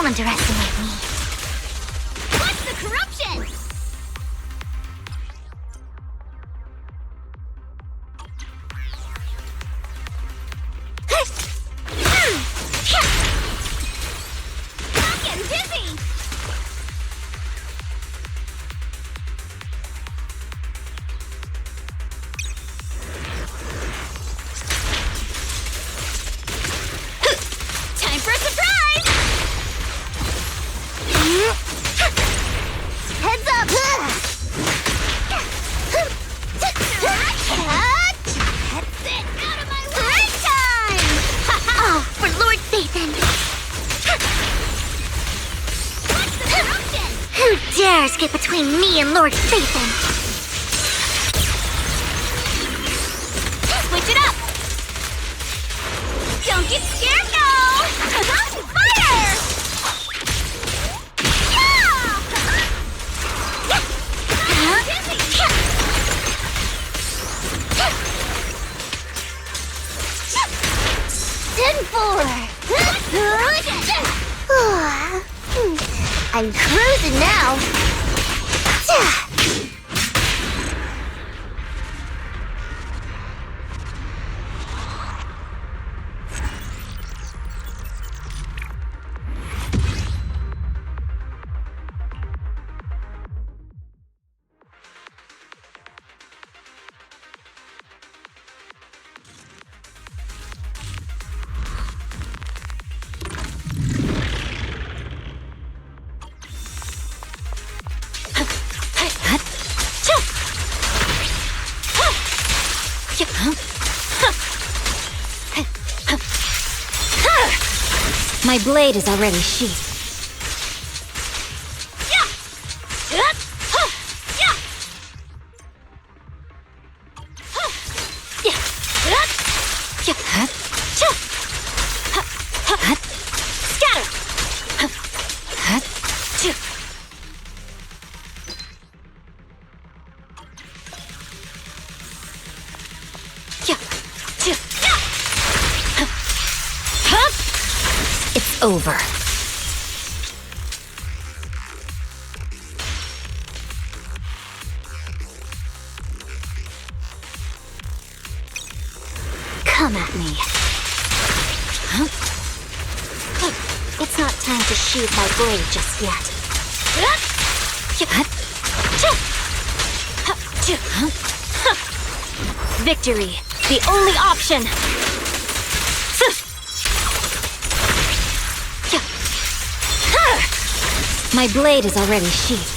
Don't underestimate me. What's the corruption? I'm getting dizzy! Time for a surprise! Heads up! That's it! Out of my way! Break time! Oh, for Lord Sathan! What's the corruption? Who dares get between me and Lord Sathan? Switch it up! Don't get scared, no! Fire! Yeah! I'm dizzy! I'm cruising now. My blade is already sheathed. It's over. Come at me. It's not time to sheathe my blade just yet. Victory, the only option. My blade is already sheathed.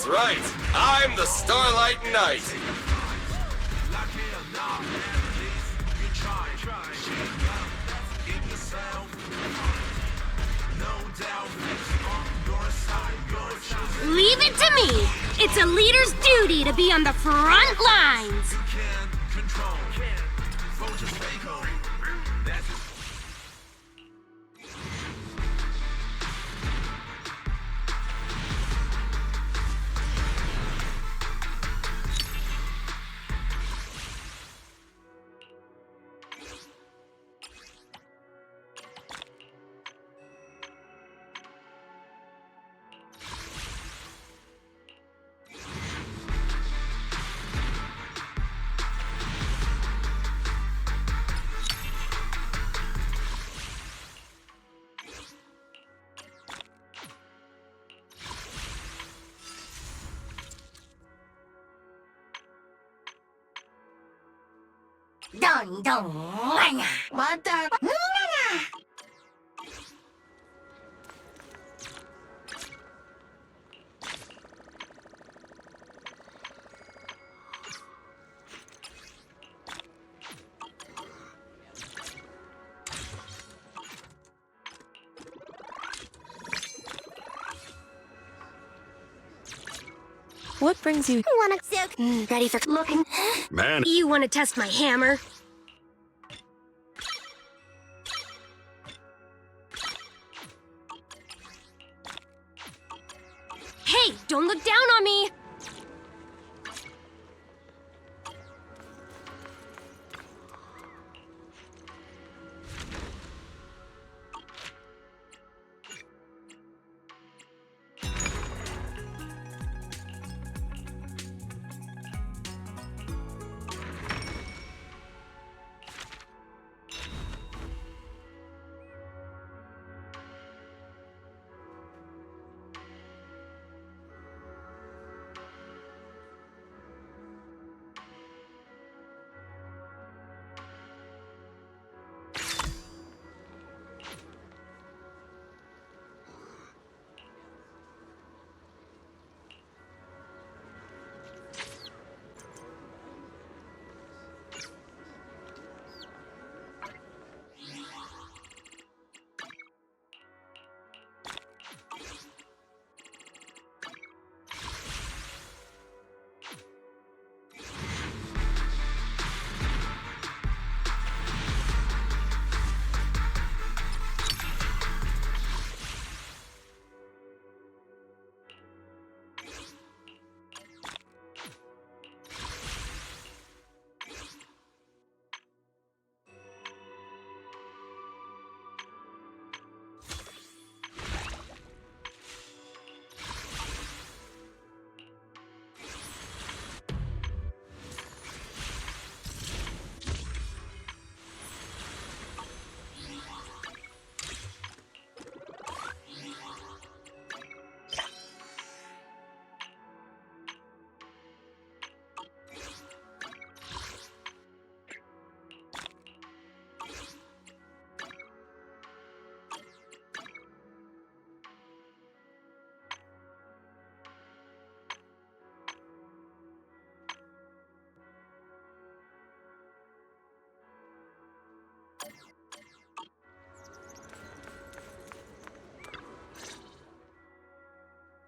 That's right. I'm the Starlight Knight. Leave it to me. It's a leader's duty to be on the front lines. What brings you? Wanna silk? Ready for looking? Man. You want to test my hammer? Hey, don't look down on me!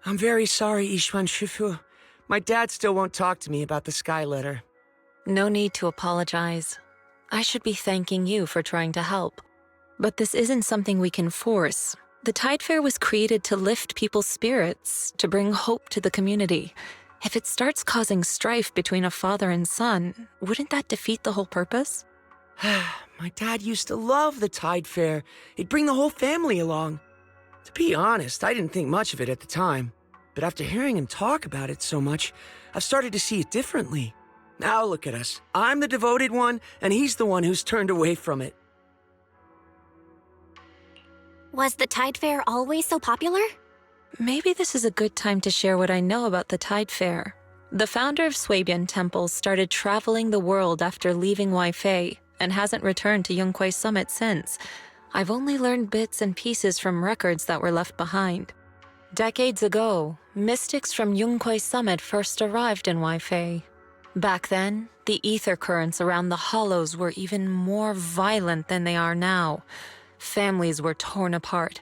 I'm very sorry, Ishwan Shifu. My dad still won't talk to me about the Sky Letter. No need to apologize. I should be thanking you for trying to help. But this isn't something we can force. The Tide Fair was created to lift people's spirits, to bring hope to the community. If it starts causing strife between a father and son, wouldn't that defeat the whole purpose? My dad used to love the Tide Fair. He'd bring the whole family along. To be honest, I didn't think much of it at the time. But after hearing him talk about it so much, I've started to see it differently. Now look at us. I'm the devoted one, and he's the one who's turned away from it. Was the Tide Fair always so popular? Maybe this is a good time to share what I know about the Tide Fair. The founder of Swabian Temple started traveling the world after leaving Waifei and hasn't returned to Yunkwei Summit since. I've only learned bits and pieces from records that were left behind. Decades ago, mystics from Yunkwei Summit first arrived in Weifei. Back then, the ether currents around the hollows were even more violent than they are now. Families were torn apart.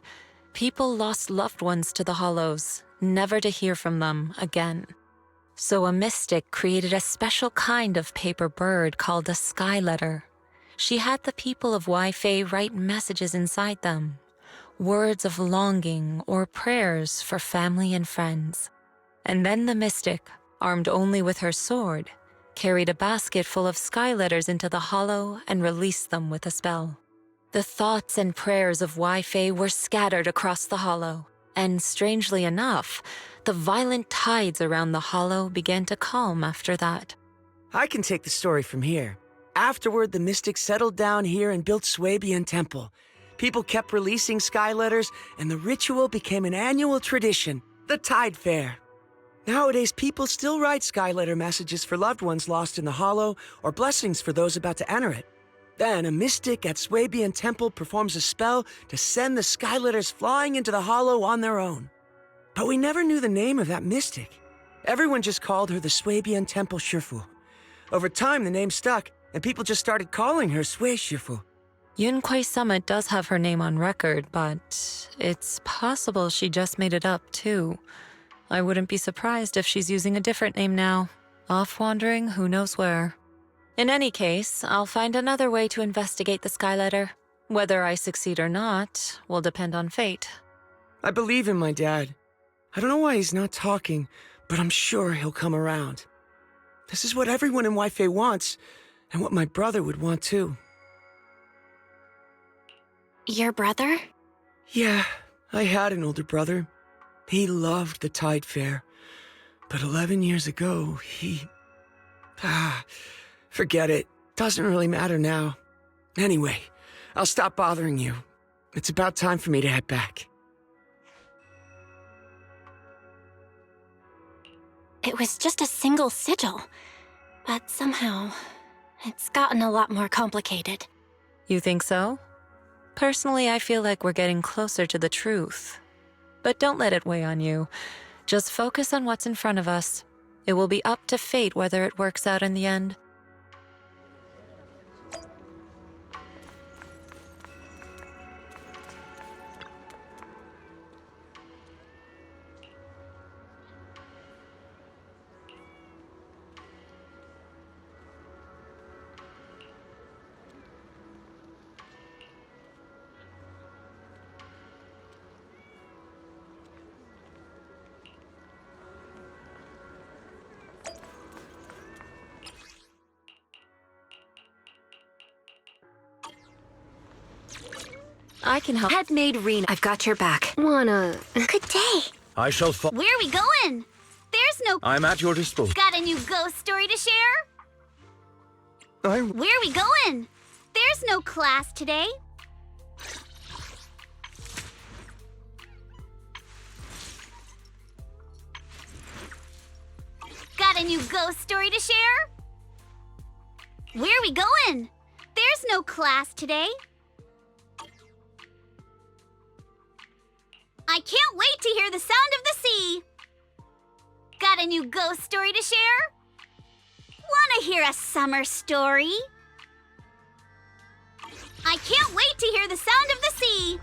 People lost loved ones to the hollows, never to hear from them again. So a mystic created a special kind of paper bird called a sky letter. She had the people of Weifei write messages inside them, words of longing or prayers for family and friends. And then the mystic, armed only with her sword, carried a basket full of sky letters into the hollow and released them with a spell. The thoughts and prayers of Weifei were scattered across the hollow, and strangely enough, the violent tides around the hollow began to calm after that. I can take the story from here. Afterward, the mystics settled down here and built Swabian Temple. People kept releasing sky letters, and the ritual became an annual tradition, the Tide Fair. Nowadays, people still write sky letter messages for loved ones lost in the hollow or blessings for those about to enter it. Then, a mystic at Swabian Temple performs a spell to send the sky letters flying into the hollow on their own. But we never knew the name of that mystic. Everyone just called her the Swabian Temple Shifu. Over time, the name stuck, and people just started calling her Sui Shifu. Yunkwei Summit does have her name on record, but it's possible she just made it up, too. I wouldn't be surprised if she's using a different name now, off wandering who knows where. In any case, I'll find another way to investigate the sky letter. Whether I succeed or not will depend on fate. I believe in my dad. I don't know why he's not talking, but I'm sure he'll come around. This is what everyone in Weifei wants, and what my brother would want too. Your brother? Yeah, I had an older brother. He loved the Tide Fair. But 11 years ago, forget it. Doesn't really matter now. Anyway, I'll stop bothering you. It's about time for me to head back. It was just a single sigil. But somehow, it's gotten a lot more complicated. You think so? Personally, I feel like we're getting closer to the truth. But don't let it weigh on you. Just focus on what's in front of us. It will be up to fate whether it works out in the end. I can help. Headmaid Rena, I've got your back. Good day. I shall Where are we going? There's no... I'm at your disposal. Got a new ghost story to share? Where are we going? There's no class today. Got a new ghost story to share? Where are we going? There's no class today. I can't wait to hear the sound of the sea. Got a new ghost story to share? Wanna hear a summer story? I can't wait to hear the sound of the sea.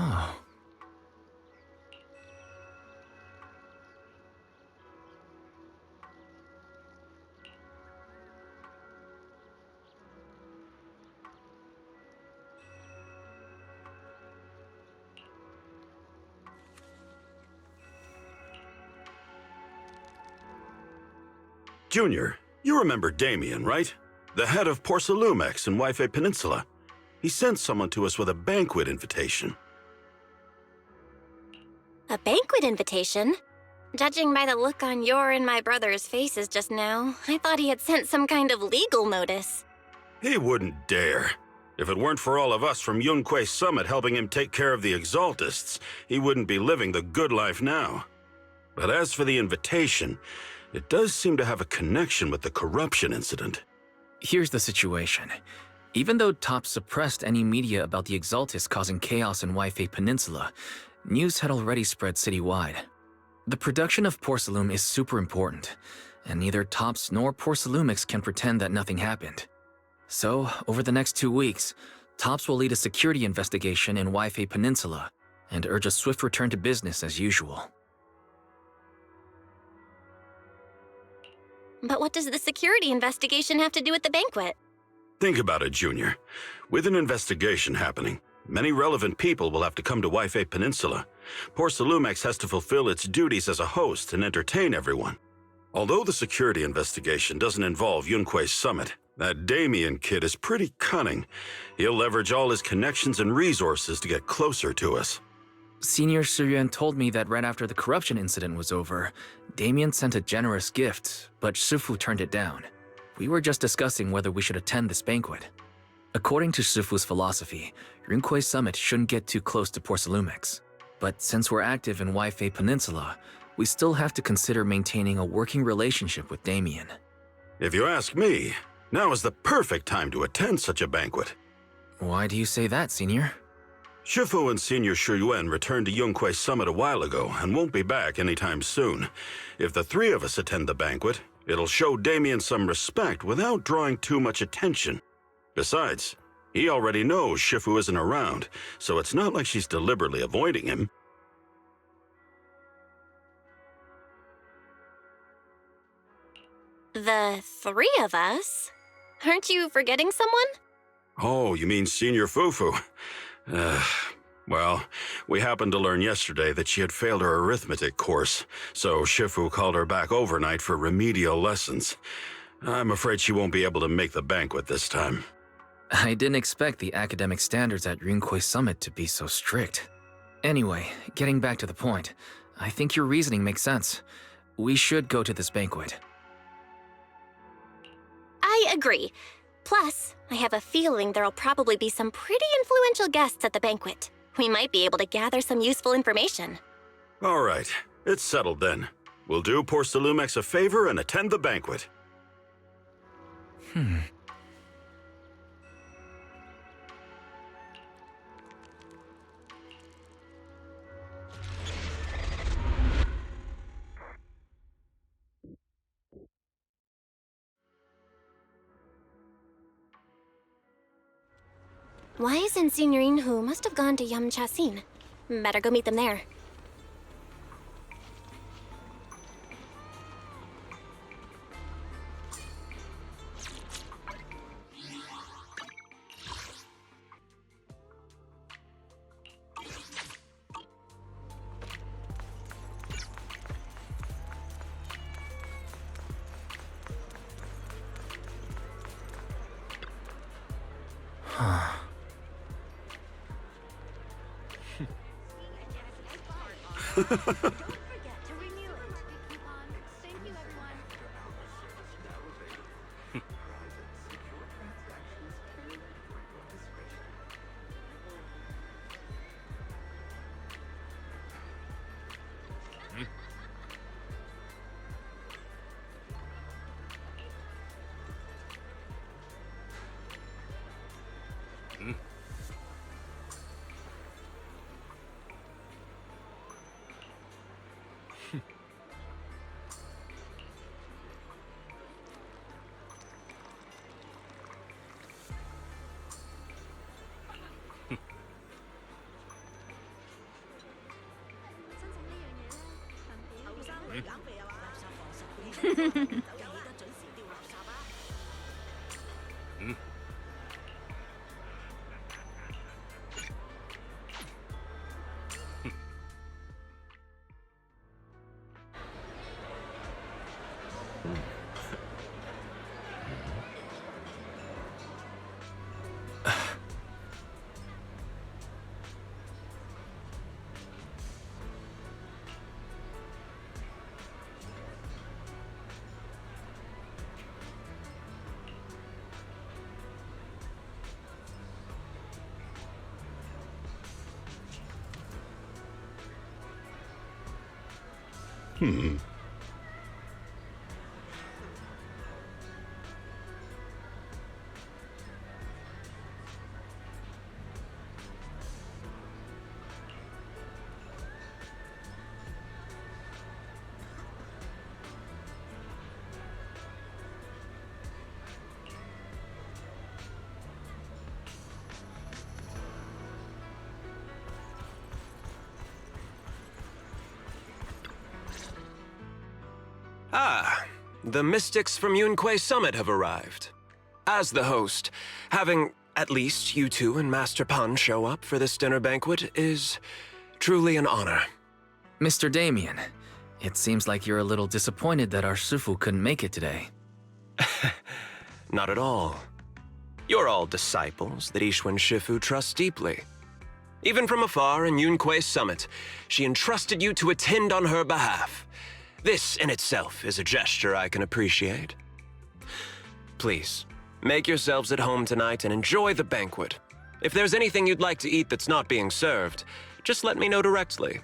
Oh. Junior, you remember Damien, right? The head of Porcelumex in Wi-Fi Peninsula. He sent someone to us with a banquet invitation. A banquet invitation? Judging by the look on your and my brother's faces just now, I thought he had sent some kind of legal notice. He wouldn't dare. If it weren't for all of us from Yunque Summit helping him take care of the Exaltists, he wouldn't be living the good life now. But as for the invitation, it does seem to have a connection with the corruption incident. Here's the situation. Even though TOPS suppressed any media about the Exaltists causing chaos in Wi-Fi Peninsula, news had already spread citywide. The production of Porcelume is super important, and neither TOPS nor Porcelumix can pretend that nothing happened. So, over the next 2 weeks, TOPS will lead a security investigation in Wi-Fi Peninsula and urge a swift return to business as usual. But what does the security investigation have to do with the banquet? Think about it, Junior. With an investigation happening, many relevant people will have to come to Wi-Fi Peninsula. Porcelumex has to fulfill its duties as a host and entertain everyone. Although the security investigation doesn't involve Yunque's summit, that Damien kid is pretty cunning. He'll leverage all his connections and resources to get closer to us. Senior Suyuan told me that right after the corruption incident was over, Damien sent a generous gift, but Shifu turned it down. We were just discussing whether we should attend this banquet. According to Shifu's philosophy, Yunque Summit shouldn't get too close to Porcelumix. But since we're active in Wi-Fi Peninsula, we still have to consider maintaining a working relationship with Damien. If you ask me, now is the perfect time to attend such a banquet. Why do you say that, Senior? Shifu and Senior Shuyuan returned to Yunque Summit a while ago and won't be back anytime soon. If the three of us attend the banquet, it'll show Damien some respect without drawing too much attention. Besides, he already knows Shifu isn't around, so it's not like she's deliberately avoiding him. The three of us? Aren't you forgetting someone? Oh, you mean Senior Fufu? Well, we happened to learn yesterday that she had failed her arithmetic course, so Shifu called her back overnight for remedial lessons. I'm afraid she won't be able to make the banquet this time. I didn't expect the academic standards at Yunque Summit to be so strict. Anyway, getting back to the point, I think your reasoning makes sense. We should go to this banquet. I agree. Plus, I have a feeling there'll probably be some pretty influential guests at the banquet. We might be able to gather some useful information. All right, it's settled then. We'll do Porcelumex a favor and attend the banquet. Wise and Senior Inhu must have gone to Yamchasin. Better go meet them there. Ah, the mystics from Yunque Summit have arrived. As the host, having at least you two and Master Pan show up for this dinner banquet is truly an honor. Mr. Damien, it seems like you're a little disappointed that our Shifu couldn't make it today. Not at all. You're all disciples that Ishwan Shifu trusts deeply. Even from afar in Yunque Summit, she entrusted you to attend on her behalf. This in itself is a gesture I can appreciate. Please, make yourselves at home tonight and enjoy the banquet. If there's anything you'd like to eat that's not being served, just let me know directly.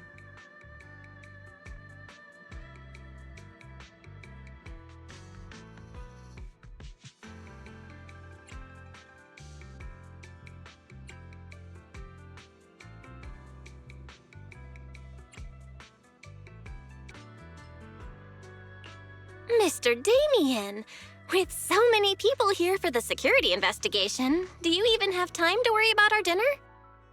Mr. Damien, with so many people here for the security investigation, do you even have time to worry about our dinner?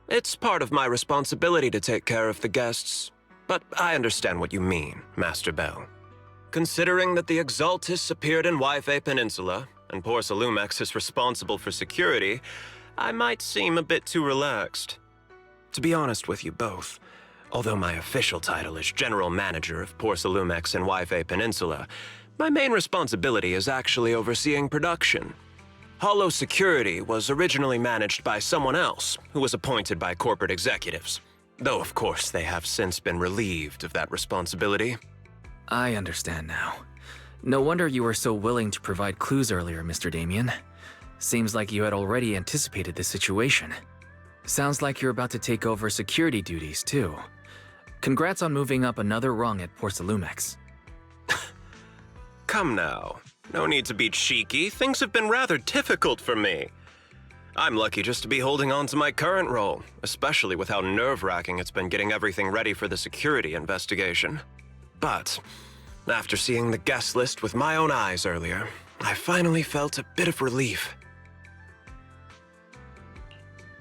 It's part of my responsibility to take care of the guests, but I understand what you mean, Master Bell. Considering that the Exaltus appeared in Yfe Peninsula, and Porsalumex is responsible for security, I might seem a bit too relaxed. To be honest with you both, although my official title is General Manager of Porsalumex and Yfe Peninsula, my main responsibility is actually overseeing production. Hollow Security was originally managed by someone else who was appointed by corporate executives, though of course they have since been relieved of that responsibility. I understand now. No wonder you were so willing to provide clues earlier, Mr. Damien. Seems like you had already anticipated this situation. Sounds like you're about to take over security duties, too. Congrats on moving up another rung at Porsalumex. Come now. No need to be cheeky. Things have been rather difficult for me. I'm lucky just to be holding on to my current role, especially with how nerve-wracking it's been getting everything ready for the security investigation. But after seeing the guest list with my own eyes earlier, I finally felt a bit of relief.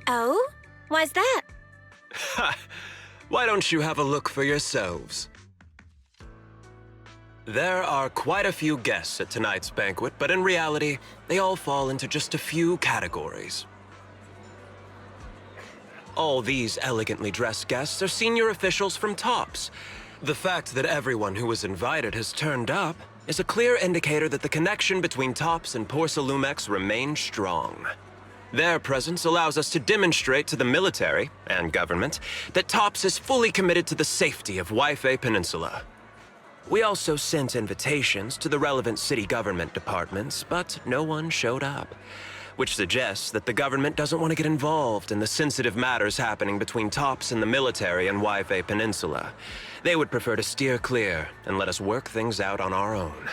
Oh? Why's that? Ha! Why don't you have a look for yourselves? There are quite a few guests at tonight's banquet, but in reality, they all fall into just a few categories. All these elegantly dressed guests are senior officials from TOPS. The fact that everyone who was invited has turned up is a clear indicator that the connection between TOPS and Porsalumex remains strong. Their presence allows us to demonstrate to the military and government that TOPS is fully committed to the safety of Yfe Peninsula. We also sent invitations to the relevant city government departments, but no one showed up, which suggests that the government doesn't want to get involved in the sensitive matters happening between TOPS and the military and Yfe Peninsula. They would prefer to steer clear and let us work things out on our own.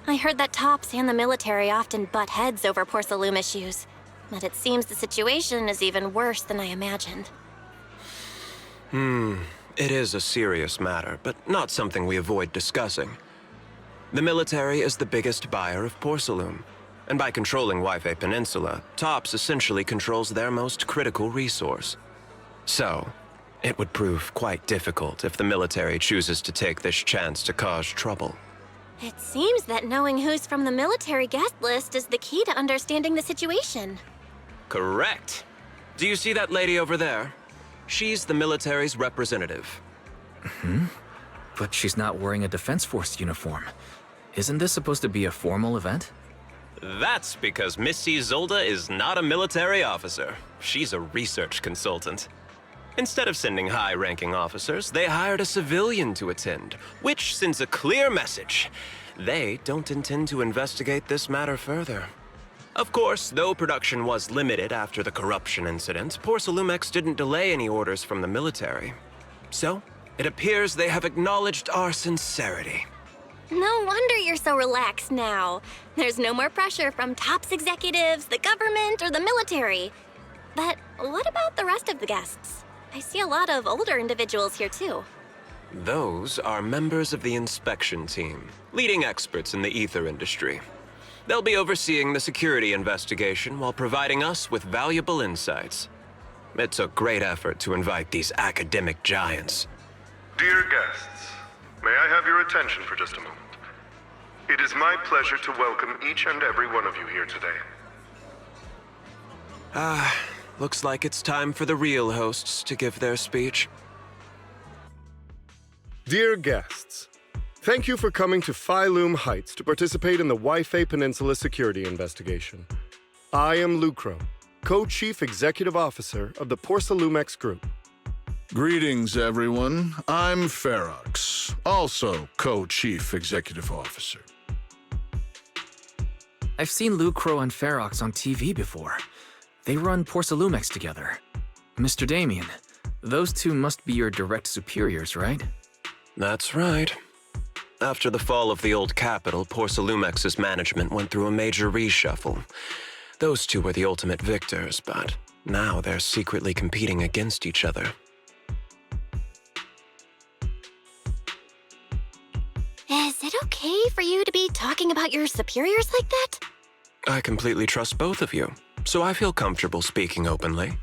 I heard that TOPS and the military often butt heads over Porsalume issues, but it seems the situation is even worse than I imagined. It is a serious matter, but not something we avoid discussing. The military is the biggest buyer of Porsalume, and by controlling Yfe Peninsula, TOPS essentially controls their most critical resource. So, it would prove quite difficult if the military chooses to take this chance to cause trouble. It seems that knowing who's from the military guest list is the key to understanding the situation. Correct. Do you see that lady over there? She's the military's representative. But she's not wearing a Defense Force uniform. Isn't this supposed to be a formal event? That's because Missy Zolda is not a military officer. She's a research consultant. Instead of sending high-ranking officers, they hired a civilian to attend, which sends a clear message. They don't intend to investigate this matter further. Of course, though production was limited after the corruption incident, Porcelumex didn't delay any orders from the military. So, it appears they have acknowledged our sincerity. No wonder you're so relaxed now. There's no more pressure from TOPS executives, the government, or the military. But what about the rest of the guests? I see a lot of older individuals here too. Those are members of the inspection team, leading experts in the ether industry. They'll be overseeing the security investigation while providing us with valuable insights. It took great effort to invite these academic giants. Dear guests, may I have your attention for just a moment? It is my pleasure to welcome each and every one of you here today. Looks like it's time for the real hosts to give their speech. Dear guests, thank you for coming to Phyloom Heights to participate in the Waifei Peninsula security investigation. I am Lucro, Co-Chief Executive Officer of the Porcelumex Group. Greetings, everyone. I'm Ferox, also Co-Chief Executive Officer. I've seen Lucro and Ferox on TV before. They run Porcelumex together. Mr. Damien, those two must be your direct superiors, right? That's right. After the fall of the old capital, Porcelumex's management went through a major reshuffle. Those two were the ultimate victors, but now they're secretly competing against each other. Is it okay for you to be talking about your superiors like that? I completely trust both of you, so I feel comfortable speaking openly.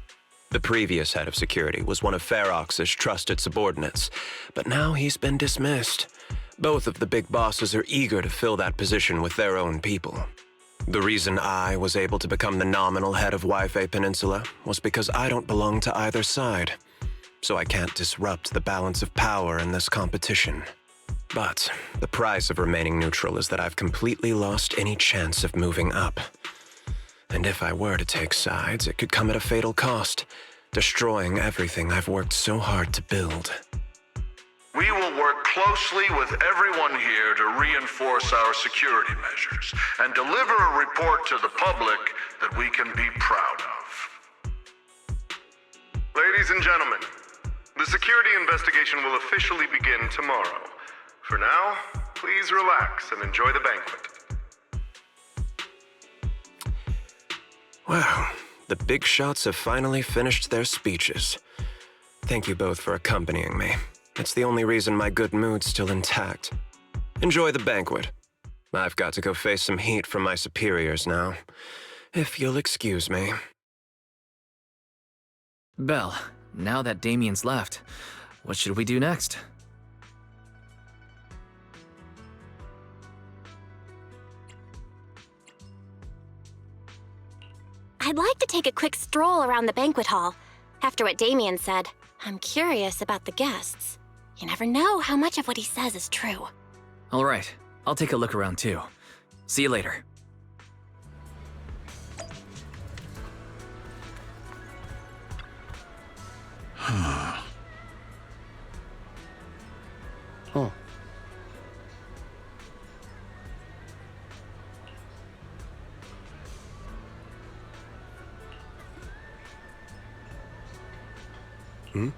The previous head of security was one of Ferox's trusted subordinates, but now he's been dismissed. Both of the big bosses are eager to fill that position with their own people. The reason I was able to become the nominal head of Waifei Peninsula was because I don't belong to either side, so I can't disrupt the balance of power in this competition. But the price of remaining neutral is that I've completely lost any chance of moving up. And if I were to take sides, it could come at a fatal cost, destroying everything I've worked so hard to build. We will work closely with everyone here to reinforce our security measures and deliver a report to the public that we can be proud of. Ladies and gentlemen, the security investigation will officially begin tomorrow. For now, please relax and enjoy the banquet. Wow, the big shots have finally finished their speeches. Thank you both for accompanying me. It's the only reason my good mood's still intact. Enjoy the banquet. I've got to go face some heat from my superiors now. If you'll excuse me. Belle, now that Damien's left, what should we do next? I'd like to take a quick stroll around the banquet hall. After what Damien said, I'm curious about the guests. You never know how much of what he says is true. All right, I'll take a look around too. See you later. Oh. Hmm?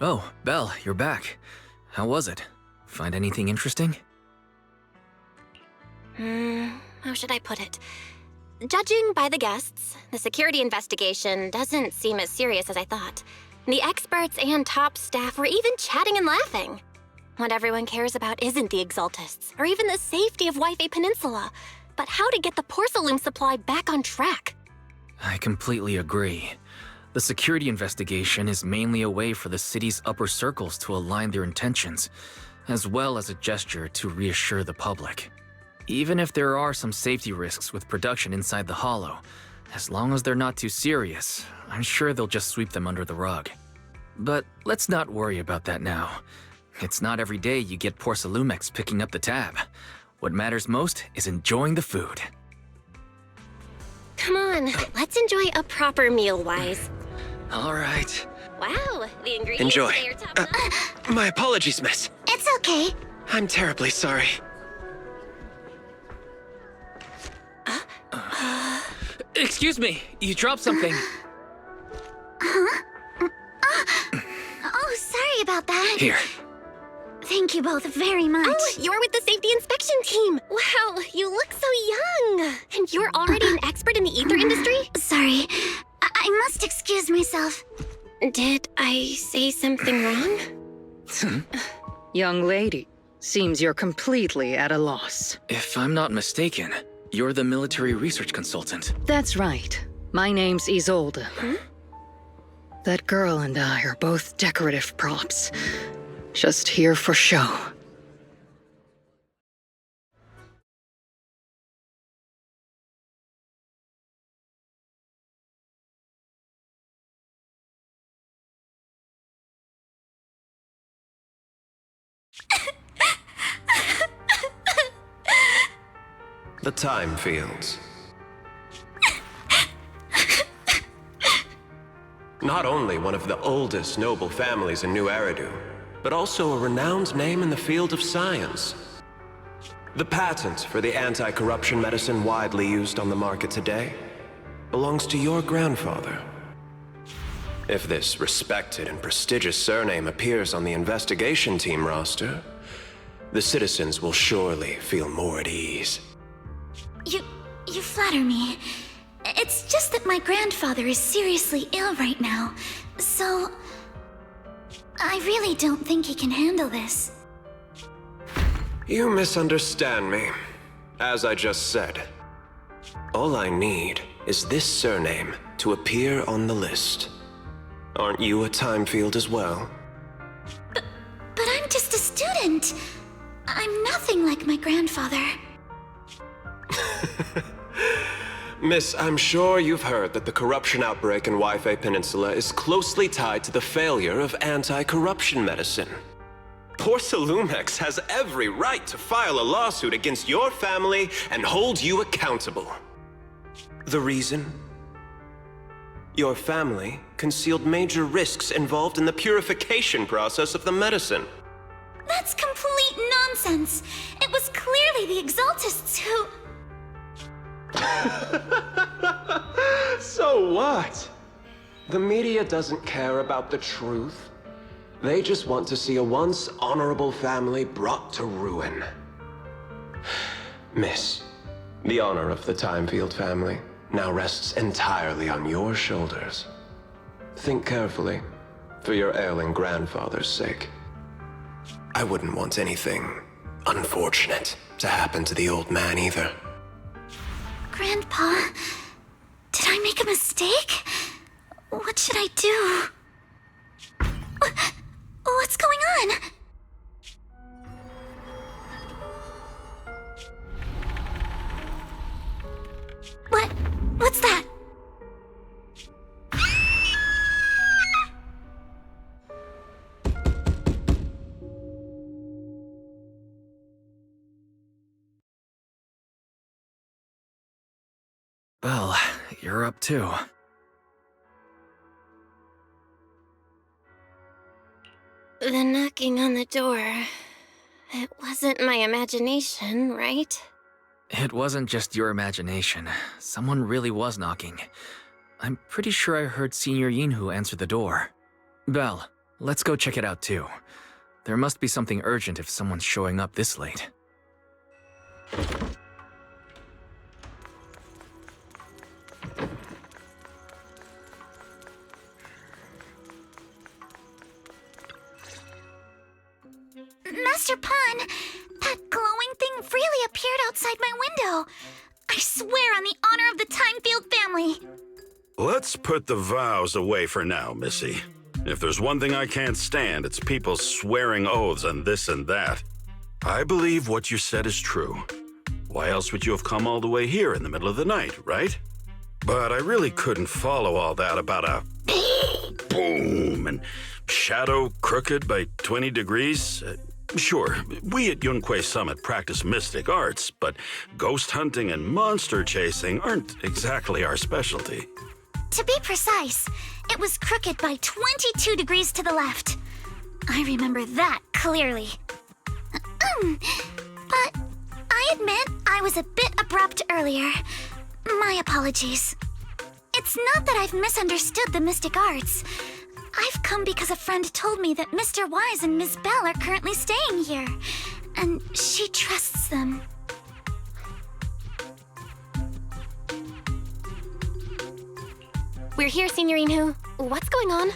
Oh, Belle, you're back. How was it? Find anything interesting? How should I put it? Judging by the guests, the security investigation doesn't seem as serious as I thought. The experts and top staff were even chatting and laughing. What everyone cares about isn't the Exaltists, or even the safety of Wi-Fi Peninsula, but how to get the porcelain supply back on track. I completely agree. The security investigation is mainly a way for the city's upper circles to align their intentions, as well as a gesture to reassure the public. Even if there are some safety risks with production inside the Hollow, as long as they're not too serious, I'm sure they'll just sweep them under the rug. But let's not worry about that now. It's not every day you get Porcelumex picking up the tab. What matters most is enjoying the food. Come on, let's enjoy a proper meal, Wise. All right. Wow, the ingredients Enjoy. today are top-notch. My apologies, miss. It's okay. I'm terribly sorry. Excuse me, you dropped something. Oh, sorry about that. Here. Thank you both very much. Oh, you're with the safety inspection team. Wow, you look so young. And you're already an expert in the ether industry? Sorry. I must excuse myself. Did I say something wrong? Young lady, seems you're completely at a loss. If I'm not mistaken, you're the military research consultant. That's right. My name's Isolde. That girl and I are both decorative props. Just here for show. The time fields. Not only one of the oldest noble families in New Eridu, but also a renowned name in the field of science. The patent for the anti-corruption medicine widely used on the market today belongs to your grandfather. If this respected and prestigious surname appears on the investigation team roster, the citizens will surely feel more at ease. You flatter me. It's just that my grandfather is seriously ill right now, so I really don't think he can handle this. You misunderstand me. As I just said, all I need is this surname to appear on the list. Aren't you a time field as well? But I'm just a student. I'm nothing like my grandfather. Miss, I'm sure you've heard that the corruption outbreak in Wi-Fi Peninsula is closely tied to the failure of anti-corruption medicine. Porcelumex has every right to file a lawsuit against your family and hold you accountable. The reason? Your family concealed major risks involved in the purification process of the medicine. That's complete nonsense. It was clearly the Exaltists who... So what? The media doesn't care about the truth. They just want to see a once honorable family brought to ruin. Miss, the honor of the Timefield family now rests entirely on your shoulders. Think carefully, for your ailing grandfather's sake. I wouldn't want anything unfortunate to happen to the old man either. Grandpa, did I make a mistake? What should I do? What's going on? What's that? Belle, you're up too. The knocking on the door. It wasn't my imagination, right? It wasn't just your imagination. Someone really was knocking. I'm pretty sure I heard Senior Yinhu answer the door. Belle, let's go check it out too. There must be something urgent if someone's showing up this late. Master Pun, that glowing thing really appeared outside my window. I swear on the honor of the Timefield family. Let's put the vows away for now, Missy. If there's one thing I can't stand, it's people swearing oaths on this and that. I believe what you said is true. Why else would you have come all the way here in the middle of the night, right? But I really couldn't follow all that about a boom and shadow crooked by 20 degrees. Sure, we at Yunquei Summit practice mystic arts, but ghost hunting and monster chasing aren't exactly our specialty. To be precise, it was crooked by 22 degrees to the left. I remember that clearly. But I admit I was a bit abrupt earlier. My apologies. It's not that I've misunderstood the mystic arts. I've come because a friend told me that Mr. Wise and Ms. Bell are currently staying here, and she trusts them. We're here, Senior Yinhu. What's going on?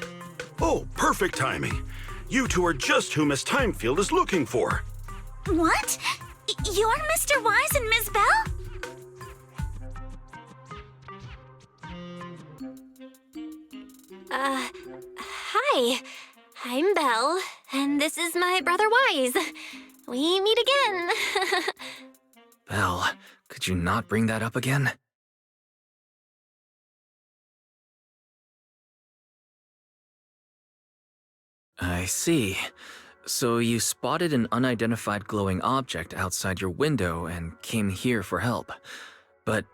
Oh, perfect timing. You two are just who Miss Timefield is looking for. What? You're Mr. Wise and Ms. Bell? Hi. I'm Belle, and this is my brother Wise. We meet again. Belle, could you not bring that up again? I see. So you spotted an unidentified glowing object outside your window and came here for help. But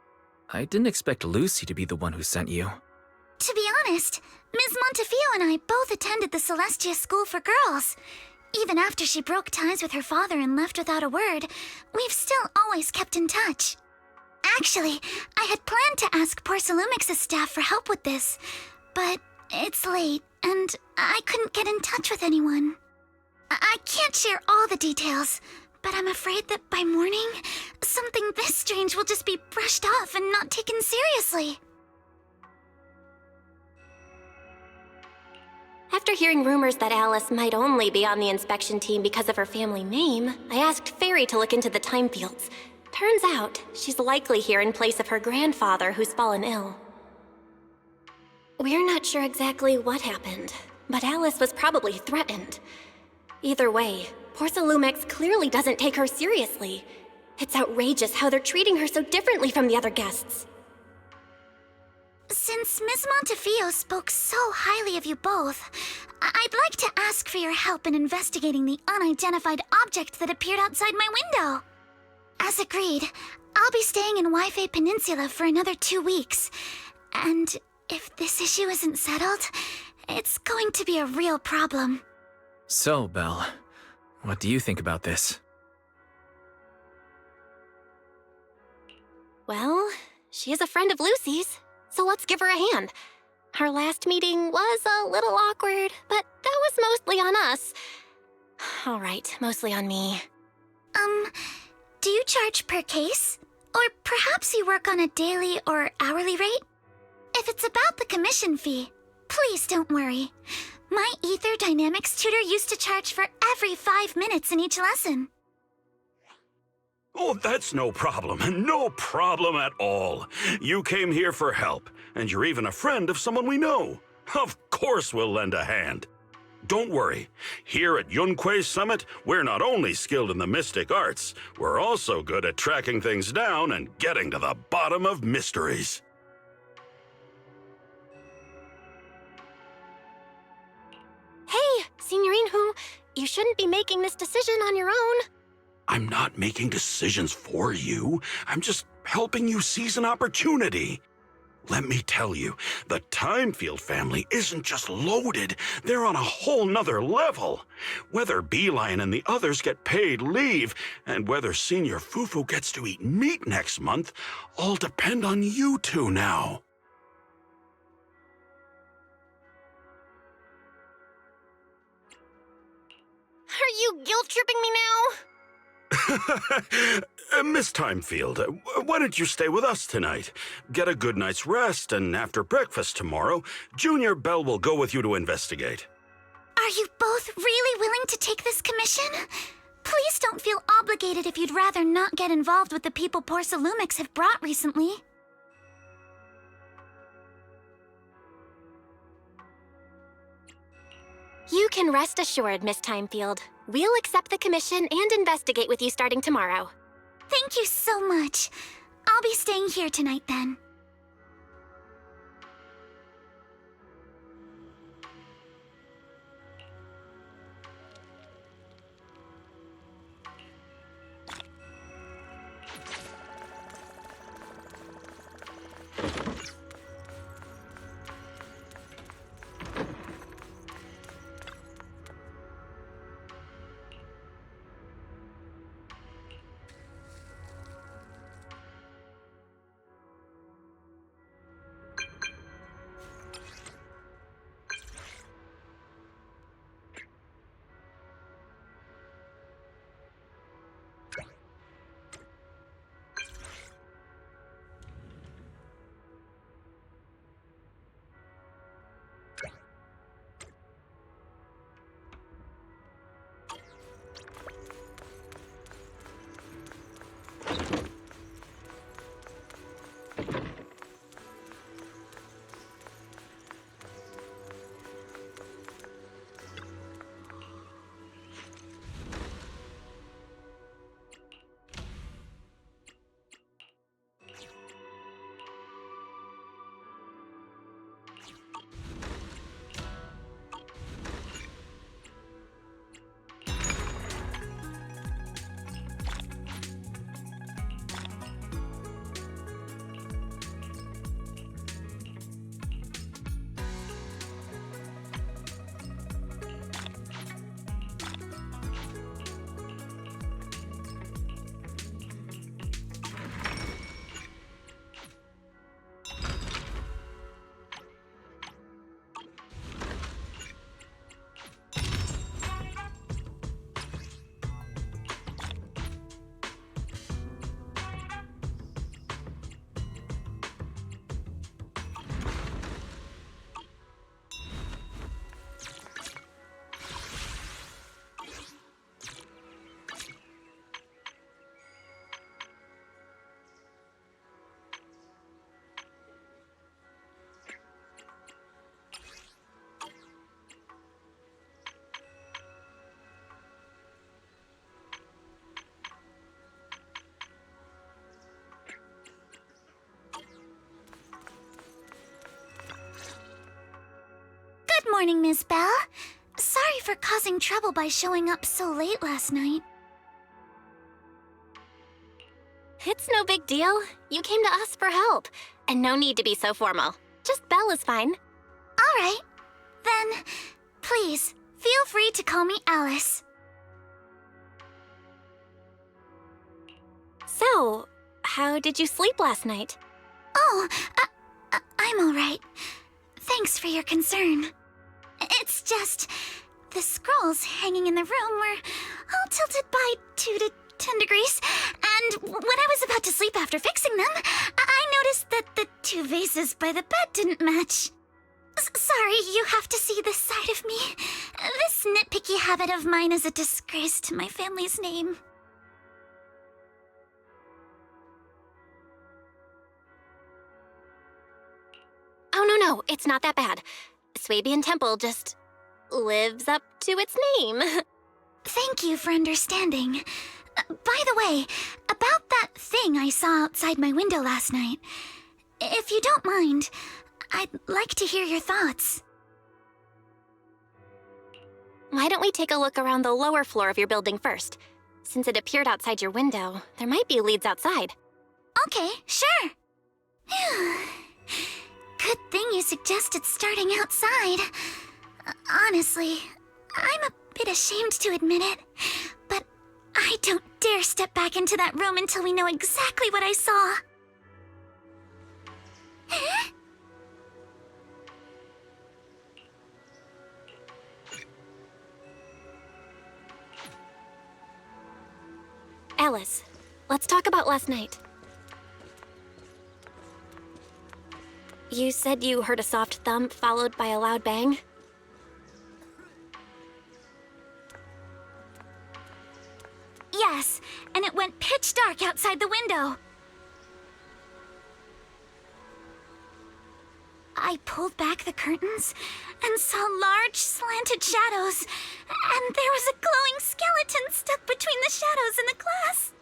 I didn't expect Lucy to be the one who sent you. To be honest, Ms. Montefiore and I both attended the Celestia School for Girls. Even after she broke ties with her father and left without a word, we've still always kept in touch. Actually, I had planned to ask Porcelumix's staff for help with this, but it's late, and I couldn't get in touch with anyone. I can't share all the details, but I'm afraid that by morning, something this strange will just be brushed off and not taken seriously. After hearing rumors that Alice might only be on the inspection team because of her family name, I asked Fairy to look into the Timefields. Turns out, she's likely here in place of her grandfather who's fallen ill. We're not sure exactly what happened, but Alice was probably threatened. Either way, Porcelumix clearly doesn't take her seriously. It's outrageous how they're treating her so differently from the other guests. Since Ms. Montefiore spoke so highly of you both, I'd like to ask for your help in investigating the unidentified object that appeared outside my window. As agreed, I'll be staying in Waifei Peninsula for another 2 weeks. And If this issue isn't settled, it's going to be a real problem. So, Belle, what do you think about this? Well, she is a friend of Lucy's, so let's give her a hand. Our last meeting was a little awkward, but that was mostly on us. All right, mostly on me. Do you charge per case? Or perhaps you work on a daily or hourly rate? If it's about the commission fee, please don't worry. My Ether Dynamics tutor used to charge for every 5 minutes in each lesson. Oh, that's no problem. No problem at all. You came here for help, and you're even a friend of someone we know. Of course we'll lend a hand. Don't worry. Here at Yunquei Summit, we're not only skilled in the mystic arts, we're also good at tracking things down and getting to the bottom of mysteries. Hey, Signorine Hu, you shouldn't be making this decision on your own. I'm not making decisions for you. I'm just helping you seize an opportunity. Let me tell you, the Timefield family isn't just loaded, they're on a whole nother level. Whether Beeline and the others get paid leave, and whether Senior Fufu gets to eat meat next month, all depend on you two now. Are you guilt-tripping me now? Miss Timefield, why don't you stay with us tonight? Get a good night's rest, and after breakfast tomorrow, Junior Belle will go with you to investigate. Are you both really willing to take this commission? Please don't feel obligated if you'd rather not get involved with the people Porcelumics have brought recently. You can rest assured, Miss Timefield. We'll accept the commission and investigate with you starting tomorrow. Thank you so much. I'll be staying here tonight then. Good morning, Miss Belle. Sorry for causing trouble by showing up so late last night. It's no big deal. You came to us for help, and no need to be so formal. Just Belle is fine. All right. Then, please, feel free to call me Alice. So, how did you sleep last night? Oh, I'm all right. Thanks for your concern. It's just, the scrolls hanging in the room were all tilted by 2 to 10 degrees, and when I was about to sleep after fixing them, I noticed that the 2 vases by the bed didn't match. Sorry, you have to see this side of me. This nitpicky habit of mine is a disgrace to my family's name. Oh, no, it's not that bad. Swabian Temple just lives up to its name. Thank you for understanding. By the way, about that thing I saw outside my window last night, if you don't mind, I'd like to hear your thoughts. Why don't we take a look around the lower floor of your building first? Since it appeared outside your window, there might be leads outside. Okay, sure. Good thing you suggested starting outside. Honestly, I'm a bit ashamed to admit it, but I don't dare step back into that room until we know exactly what I saw. Alice, let's talk about last night. You said you heard a soft thump followed by a loud bang? Yes, and it went pitch dark outside the window. I pulled back the curtains and saw large slanted shadows, and there was a glowing skeleton stuck between the shadows and the glass.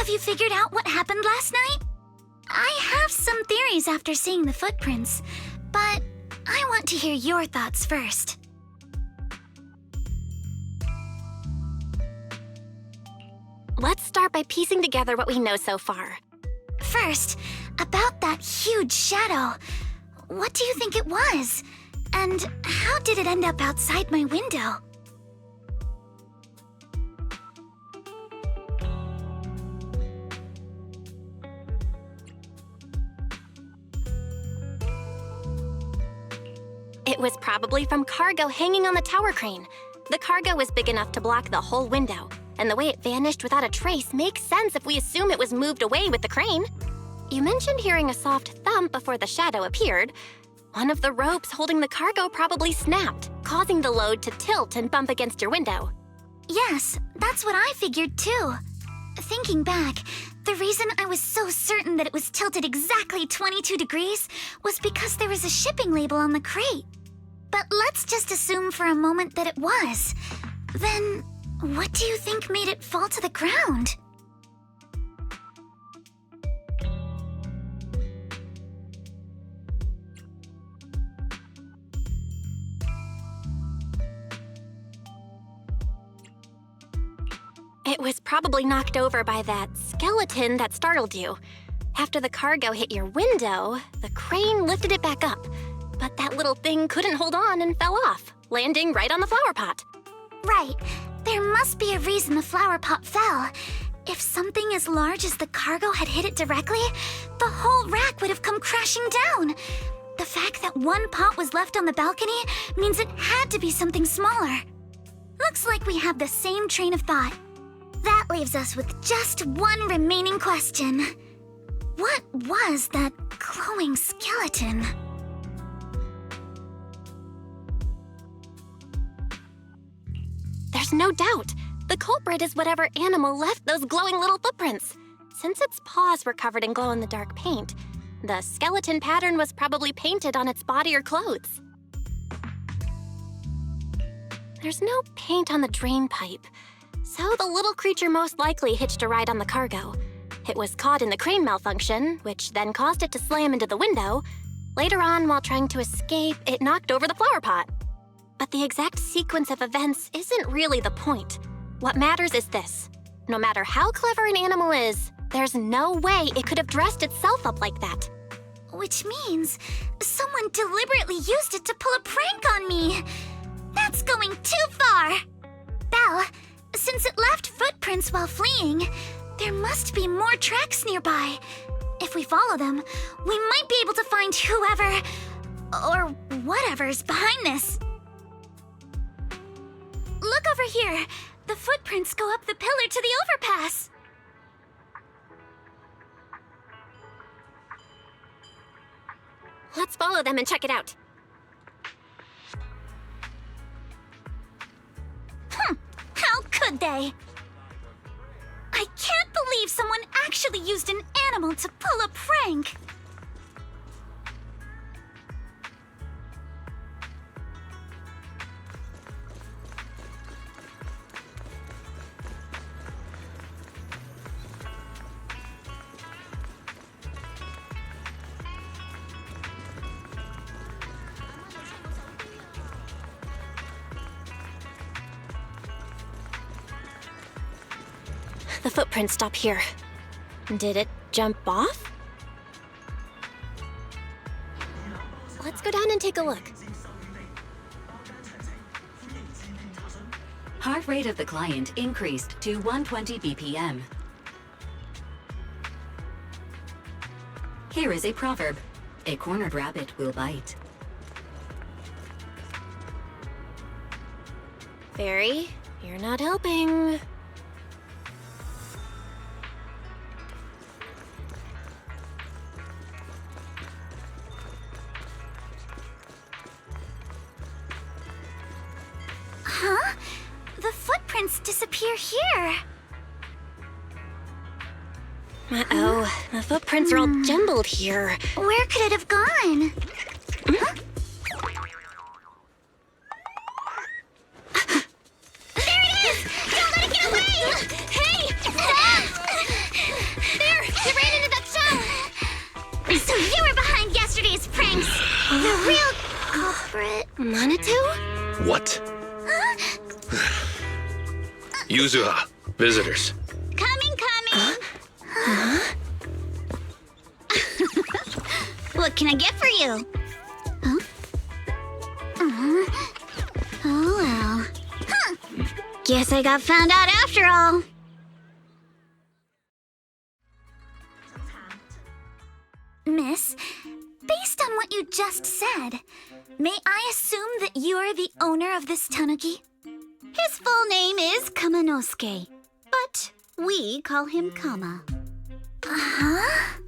Have you figured out what happened last night? I have some theories after seeing the footprints, but I want to hear your thoughts first. Let's start by piecing together what we know so far. First, about that huge shadow. What do you think it was? And how did it end up outside my window? It was probably from cargo hanging on the tower crane. The cargo was big enough to block the whole window, and the way it vanished without a trace makes sense if we assume it was moved away with the crane. You mentioned hearing a soft thump before the shadow appeared. One of the ropes holding the cargo probably snapped, causing the load to tilt and bump against your window. Yes, that's what I figured too. Thinking back, the reason I was so certain that it was tilted exactly 22 degrees was because there was a shipping label on the crate. But let's just assume for a moment that it was. Then, what do you think made it fall to the ground? It was probably knocked over by that skeleton that startled you. After the cargo hit your window, the crane lifted it back up. But that little thing couldn't hold on and fell off, landing right on the flower pot. Right. There must be a reason the flower pot fell. If something as large as the cargo had hit it directly, the whole rack would have come crashing down. The fact that one pot was left on the balcony means it had to be something smaller. Looks like we have the same train of thought. That leaves us with just one remaining question. What was that glowing skeleton? There's no doubt. The culprit is whatever animal left those glowing little footprints. Since its paws were covered in glow-in-the-dark paint, the skeleton pattern was probably painted on its body or clothes. There's no paint on the drain pipe, so the little creature most likely hitched a ride on the cargo. It was caught in the crane malfunction, which then caused it to slam into the window. Later on, while trying to escape, it knocked over the flower pot. But the exact sequence of events isn't really the point. What matters is this. No matter how clever an animal is, there's no way it could have dressed itself up like that. Which means someone deliberately used it to pull a prank on me. That's going too far. Belle, since it left footprints while fleeing, there must be more tracks nearby. If we follow them, we might be able to find whoever or whatever's behind this. Look over here. The footprints go up the pillar to the overpass. Let's follow them and check it out. How could they? I can't believe someone actually used an animal to pull a prank. The footprints stop here. Did it jump off? Let's go down and take a look. Heart rate of the client increased to 120 BPM. Here is a proverb. A cornered rabbit will bite. Fairy, you're not helping. Huh? The footprints disappear here. Uh-oh, the footprints are all jumbled here. Where could it have gone? Huh? There it is! Don't let it get away! Hey! favorite. Manitou? What? Yuzuha, visitors. Coming. What can I get for you? Huh? Oh well. Huh. Guess I got found out after all. Miss, based on what you just said, may I assume that you are the owner of this tanuki? His full name is Kamanosuke, but we call him Kama. Uh-huh.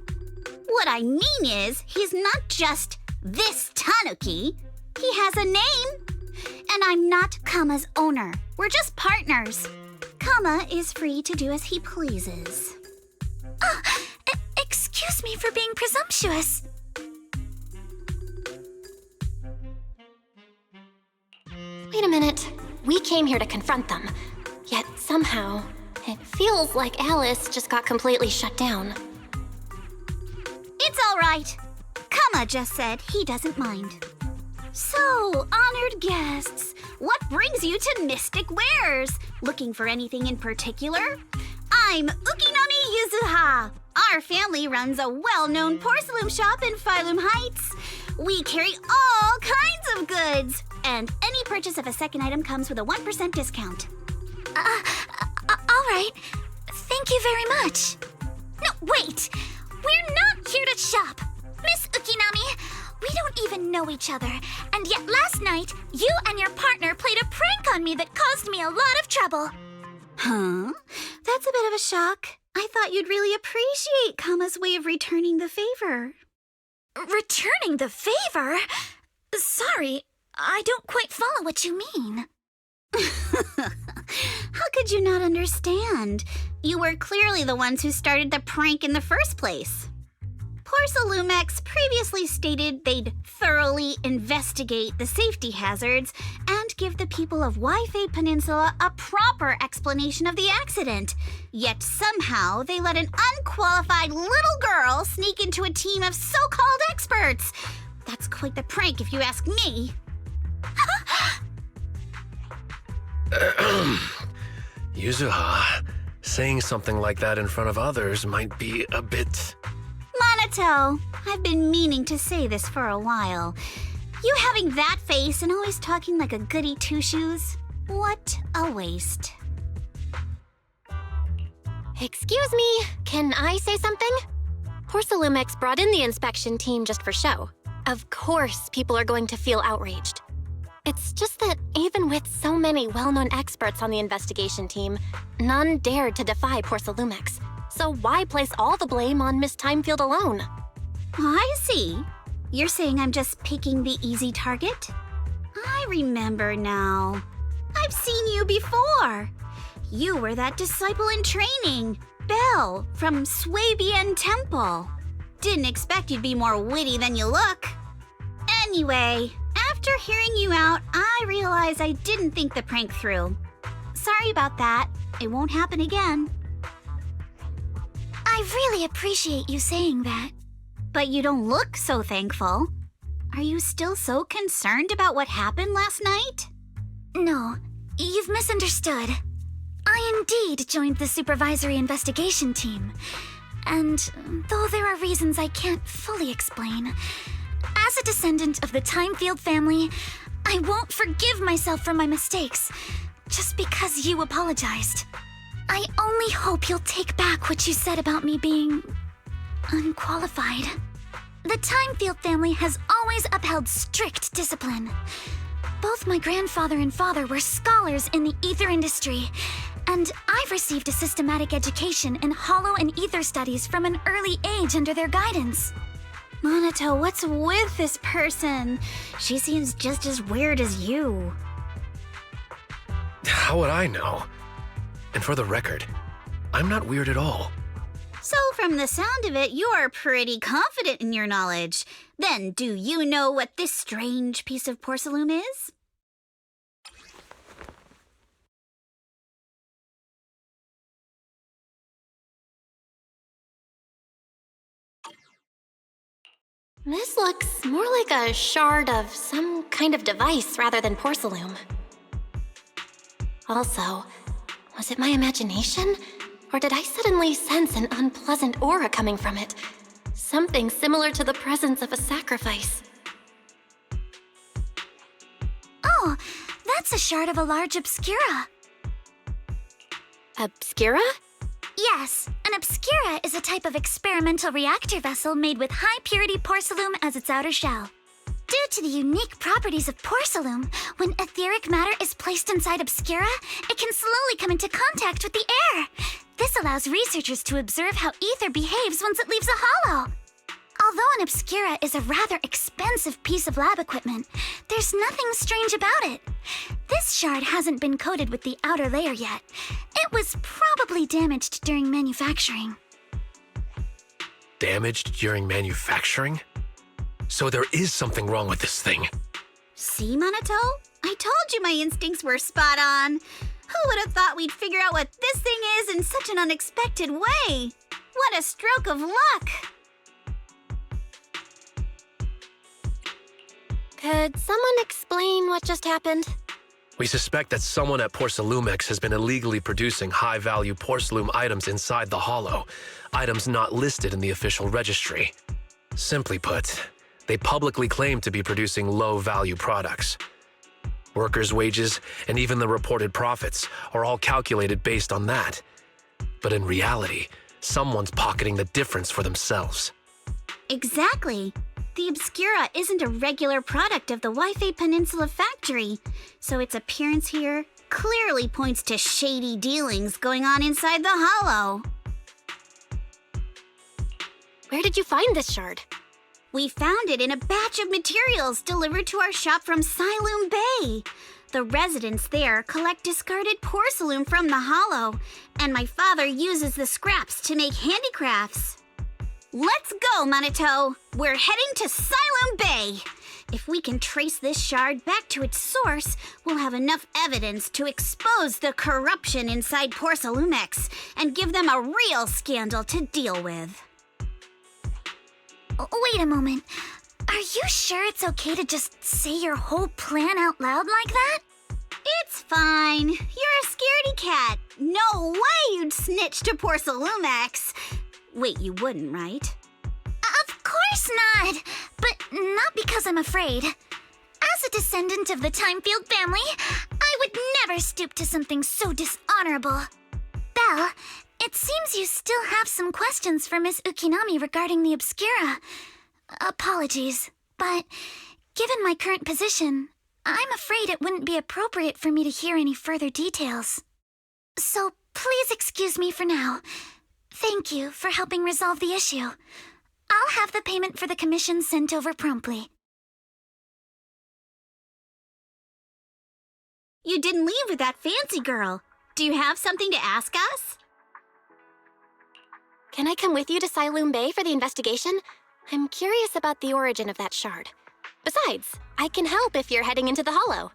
What I mean is, he's not just this tanuki. He has a name. And I'm not Kama's owner. We're just partners. Kama is free to do as he pleases. Excuse me for being presumptuous. Wait a minute. We came here to confront them. Yet somehow, it feels like Alice just got completely shut down. It's all right. Kama just said he doesn't mind. So, honored guests, what brings you to Mystic Wares? Looking for anything in particular? I'm Ukinami Yuzuha. Our family runs a well-known porcelain shop in Phylum Heights. We carry all kinds of goods, and any purchase of a second item comes with a 1% discount. All right. Thank you very much. No, wait! We're not here to shop! Miss Ukinami, we don't even know each other, and yet last night, you and your partner played a prank on me that caused me a lot of trouble. Huh? That's a bit of a shock. I thought you'd really appreciate Kama's way of returning the favor. Returning the favor? Sorry, I don't quite follow what you mean. How could you not understand? You were clearly the ones who started the prank in the first place. Porcelumex previously stated they'd thoroughly investigate the safety hazards and give the people of Waifei Peninsula a proper explanation of the accident. Yet somehow they let an unqualified little girl sneak into a team of so-called experts. That's quite the prank if you ask me. Yuzuha, saying something like that in front of others might be a bit... Monato, I've been meaning to say this for a while. You having that face and always talking like a goody two-shoes? What a waste. Excuse me, can I say something? Porcelumex brought in the inspection team just for show. Of course, people are going to feel outraged. It's just that even with so many well-known experts on the investigation team, none dared to defy Porcelumex. So why place all the blame on Miss Timefield alone? I see. You're saying I'm just picking the easy target? I remember now. I've seen you before. You were that disciple in training, Belle, from Swabian Temple. Didn't expect you'd be more witty than you look. Anyway, after hearing you out, I realized I didn't think the prank through. Sorry about that. It won't happen again. I really appreciate you saying that. But you don't look so thankful. Are you still so concerned about what happened last night? No, you've misunderstood. I indeed joined the supervisory investigation team. And though there are reasons I can't fully explain, as a descendant of the Timefield family, I won't forgive myself for my mistakes just because you apologized. I only hope you'll take back what you said about me being unqualified. The Timefield family has always upheld strict discipline. Both my grandfather and father were scholars in the ether industry, and I've received a systematic education in hollow and ether studies from an early age under their guidance. Monato, what's with this person? She seems just as weird as you. How would I know? And for the record, I'm not weird at all. So from the sound of it, you're pretty confident in your knowledge. Then do you know what this strange piece of porcelain is? This looks more like a shard of some kind of device rather than porcelain. Also, was it my imagination? Or did I suddenly sense an unpleasant aura coming from it? Something similar to the presence of a sacrifice. Oh, that's a shard of a large obscura. Obscura? Yes, an obscura is a type of experimental reactor vessel made with high-purity porcelain as its outer shell. Due to the unique properties of porcelain, when etheric matter is placed inside obscura, it can slowly come into contact with the air. This allows researchers to observe how ether behaves once it leaves a hollow. Although an obscura is a rather expensive piece of lab equipment, there's nothing strange about it. This shard hasn't been coated with the outer layer yet. It was probably damaged during manufacturing. Damaged during manufacturing? So there is something wrong with this thing. See, Minato? I told you my instincts were spot on. Who would have thought we'd figure out what this thing is in such an unexpected way? What a stroke of luck! Could someone explain what just happened? We suspect that someone at Porcelumex has been illegally producing high-value porcelain items inside the hollow, items not listed in the official registry. Simply put, they publicly claim to be producing low-value products. Workers' wages and even the reported profits are all calculated based on that. But in reality, someone's pocketing the difference for themselves. Exactly. The Obscura isn't a regular product of the Wi-Fi Peninsula factory, so its appearance here clearly points to shady dealings going on inside the hollow. Where did you find this shard? We found it in a batch of materials delivered to our shop from Siloom Bay. The residents there collect discarded porcelain from the hollow, and my father uses the scraps to make handicrafts. Let's go, Minato! We're heading to Siloom Bay! If we can trace this shard back to its source, we'll have enough evidence to expose the corruption inside Porcelumex and give them a real scandal to deal with. Wait a moment. Are you sure it's okay to just say your whole plan out loud like that? It's fine. You're a scaredy cat. No way you'd snitch to Porcelumex. Wait, you wouldn't, right? Of course not! But not because I'm afraid. As a descendant of the Timefield family, I would never stoop to something so dishonorable. Belle, it seems you still have some questions for Miss Ukinami regarding the Obscura. Apologies, but given my current position, I'm afraid it wouldn't be appropriate for me to hear any further details. So please excuse me for now. Thank you for helping resolve the issue. I'll have the payment for the commission sent over promptly. You didn't leave with that fancy girl. Do you have something to ask us? Can I come with you to Siloom Bay for the investigation? I'm curious about the origin of that shard. Besides, I can help if you're heading into the hollow.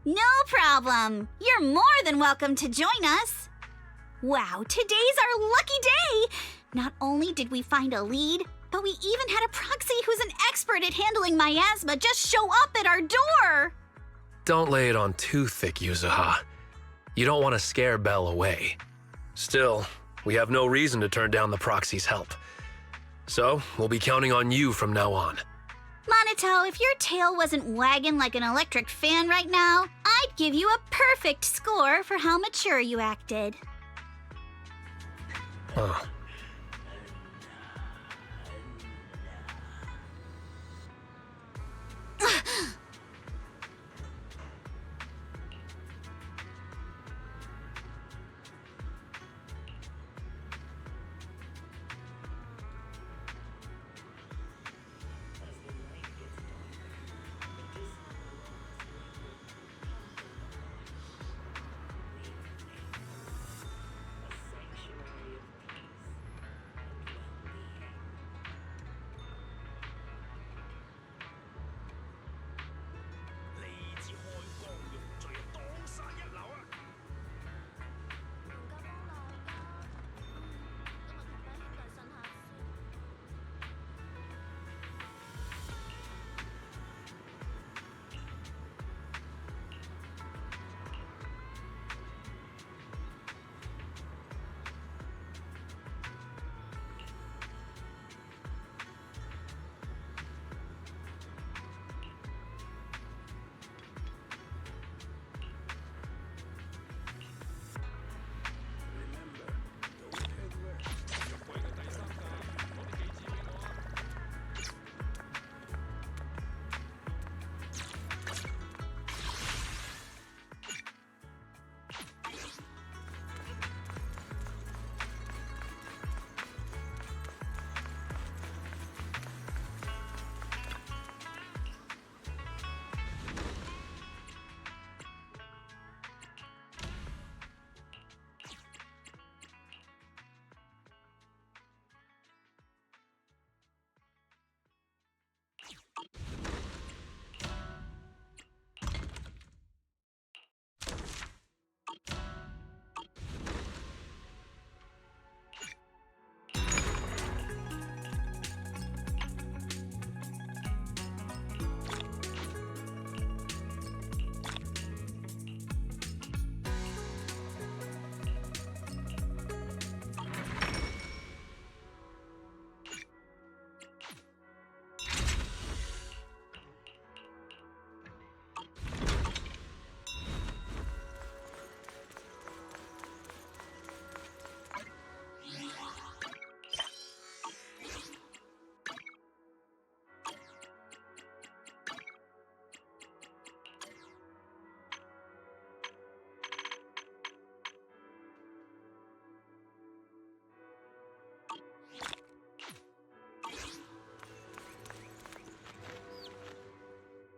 No problem. You're more than welcome to join us. Wow, today's our lucky day! Not only did we find a lead, but we even had a proxy who's an expert at handling miasma just show up at our door! Don't lay it on too thick, Yuzuha. You don't want to scare Belle away. Still, we have no reason to turn down the proxy's help. So, we'll be counting on you from now on. Minato, if your tail wasn't wagging like an electric fan right now, I'd give you a perfect score for how mature you acted. Huh.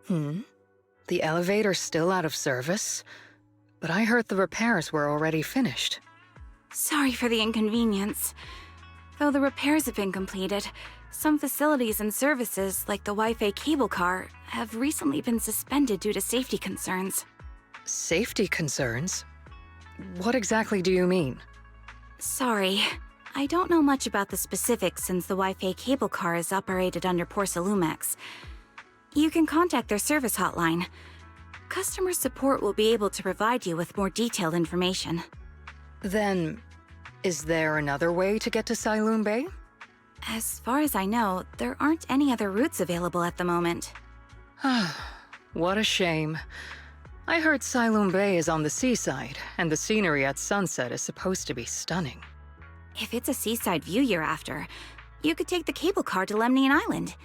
The elevator's still out of service? But I heard the repairs were already finished. Sorry for the inconvenience. Though the repairs have been completed, some facilities and services, like the Wi-Fi cable car, have recently been suspended due to safety concerns. Safety concerns? What exactly do you mean? Sorry. I don't know much about the specifics since the Wi-Fi cable car is operated under Porsalumex. You can contact their service hotline. Customer support will be able to provide you with more detailed information. Then, is there another way to get to Siloon Bay? As far as I know, there aren't any other routes available at the moment. What a shame. I heard Siloon Bay is on the seaside, and the scenery at sunset is supposed to be stunning. If it's a seaside view you're after, you could take the cable car to Lemnian Island.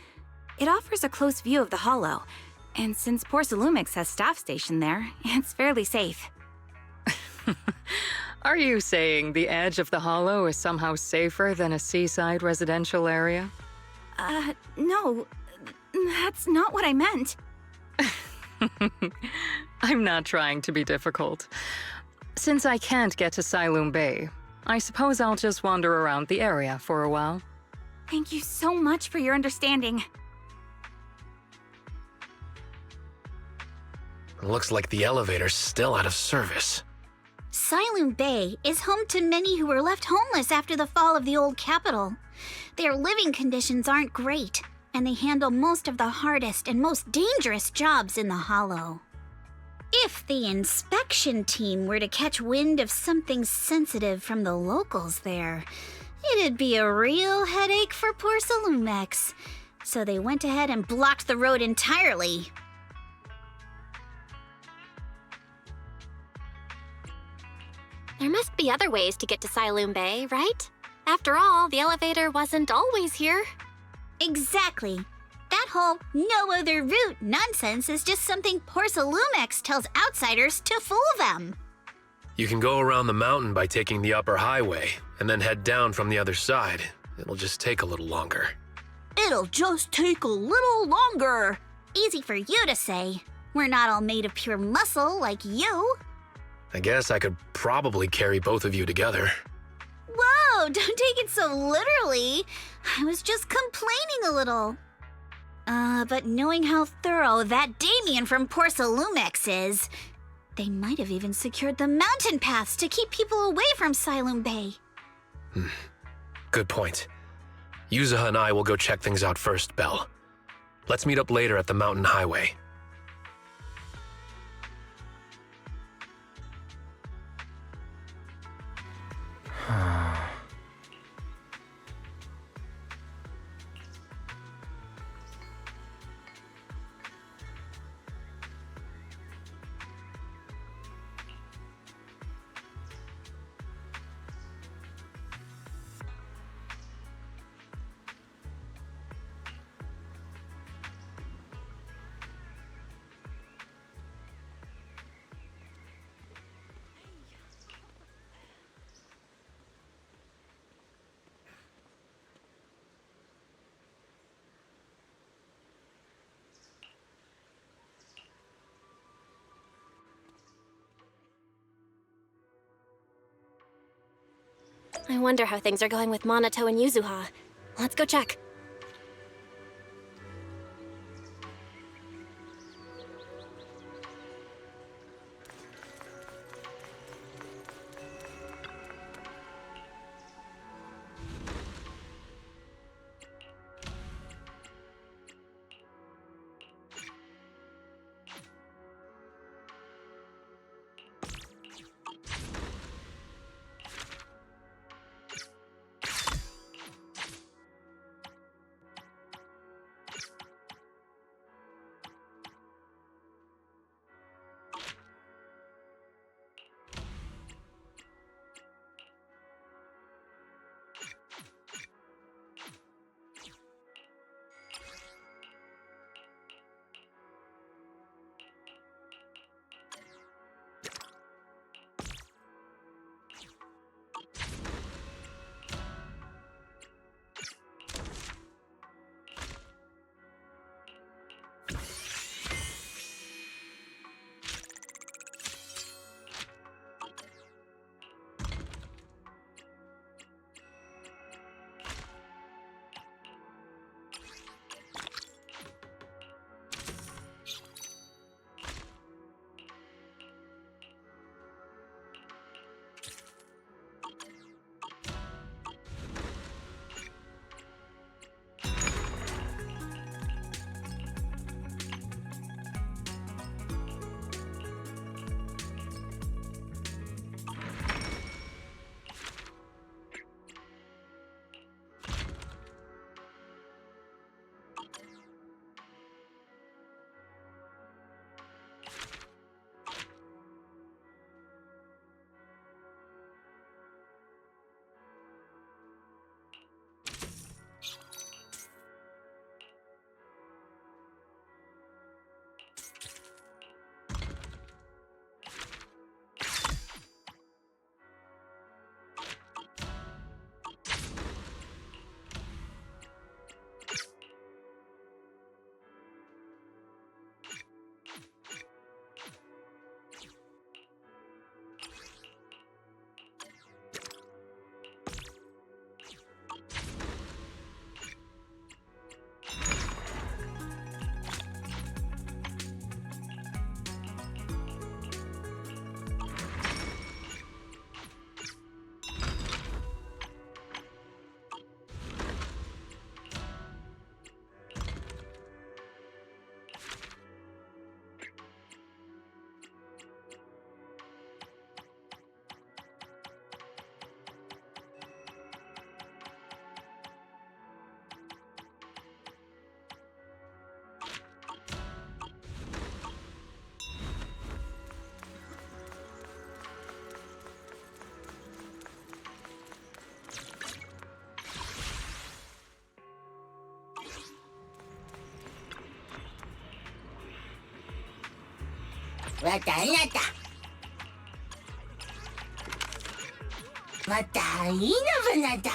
It offers a close view of the Hollow, and since Porsalumex has staff stationed there, it's fairly safe. Are you saying the edge of the Hollow is somehow safer than a seaside residential area? No. That's not what I meant. I'm not trying to be difficult. Since I can't get to Siloon Bay, I suppose I'll just wander around the area for a while. Thank you so much for your understanding. Looks like the elevator's still out of service. Siloon Bay is home to many who were left homeless after the fall of the old capital. Their living conditions aren't great, and they handle most of the hardest and most dangerous jobs in the Hollow. If the inspection team were to catch wind of something sensitive from the locals there, it'd be a real headache for Porsalumex. So they went ahead and blocked the road entirely. There must be other ways to get to Siloon Bay, right? After all, the elevator wasn't always here. Exactly. That whole no other route nonsense is just something Porsalumex tells outsiders to fool them. You can go around the mountain by taking the upper highway, and then head down from the other side. It'll just take a little longer. It'll just take a little longer. Easy for you to say. We're not all made of pure muscle like you. I guess I could probably carry both of you together. Whoa, don't take it so literally. I was just complaining a little. But knowing how thorough that Damien from Porsalumex is, they might have even secured the mountain paths to keep people away from Siloon Bay. Good point. Yuzuha and I will go check things out first, Belle. Let's meet up later at the mountain highway. I wonder how things are going with Monato and Yuzuha. Let's go check. またあなた。またいいのばなだ。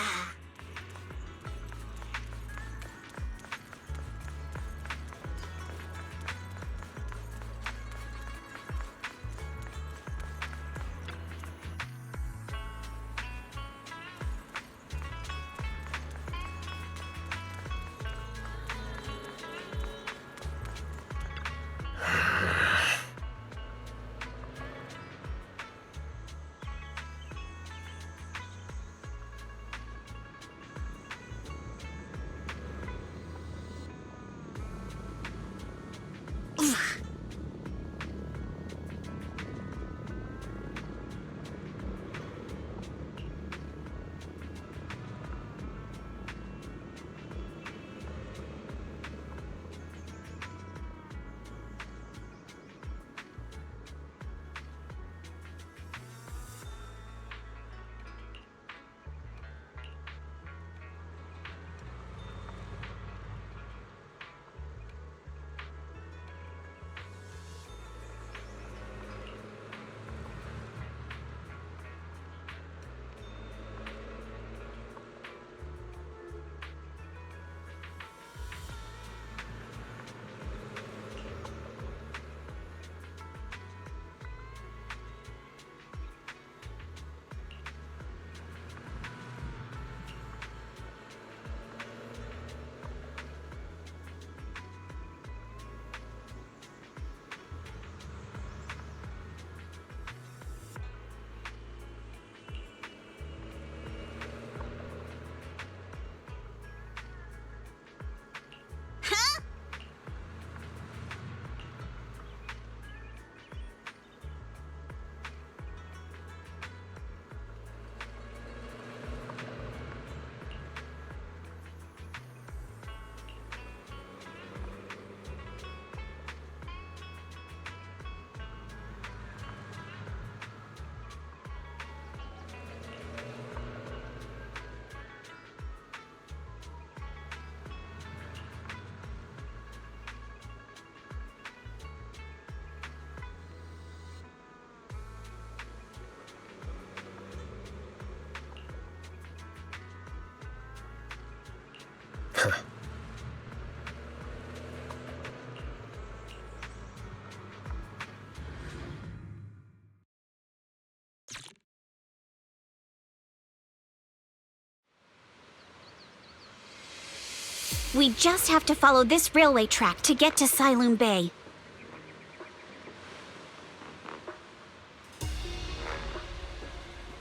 We just have to follow this railway track to get to Siloon Bay.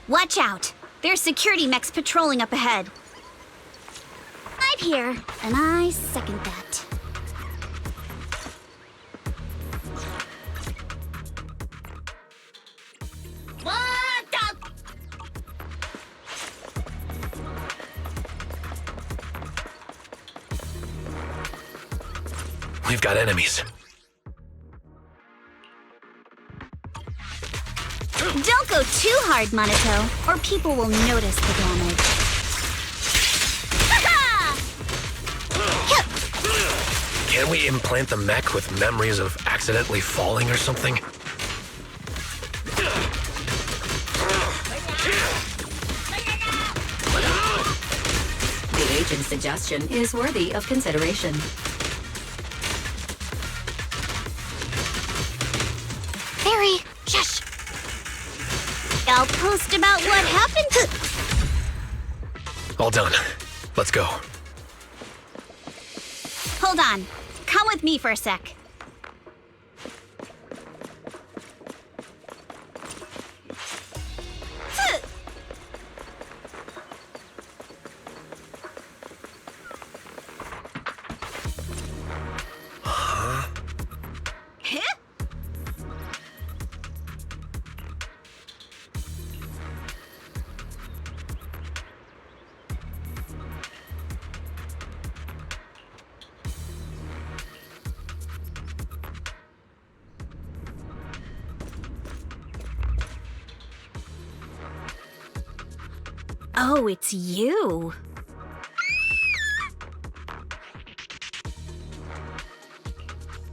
Watch out! There's security mechs patrolling up ahead. I'm here, and I second that. We've got enemies. Don't go too hard, Monaco, or people will notice the damage. Can we implant the mech with memories of accidentally falling or something? The agent's suggestion is worthy of consideration. Barry, shush! I'll post about what happened. All done. Let's go. Hold on. Come with me for a sec. Oh, it's you.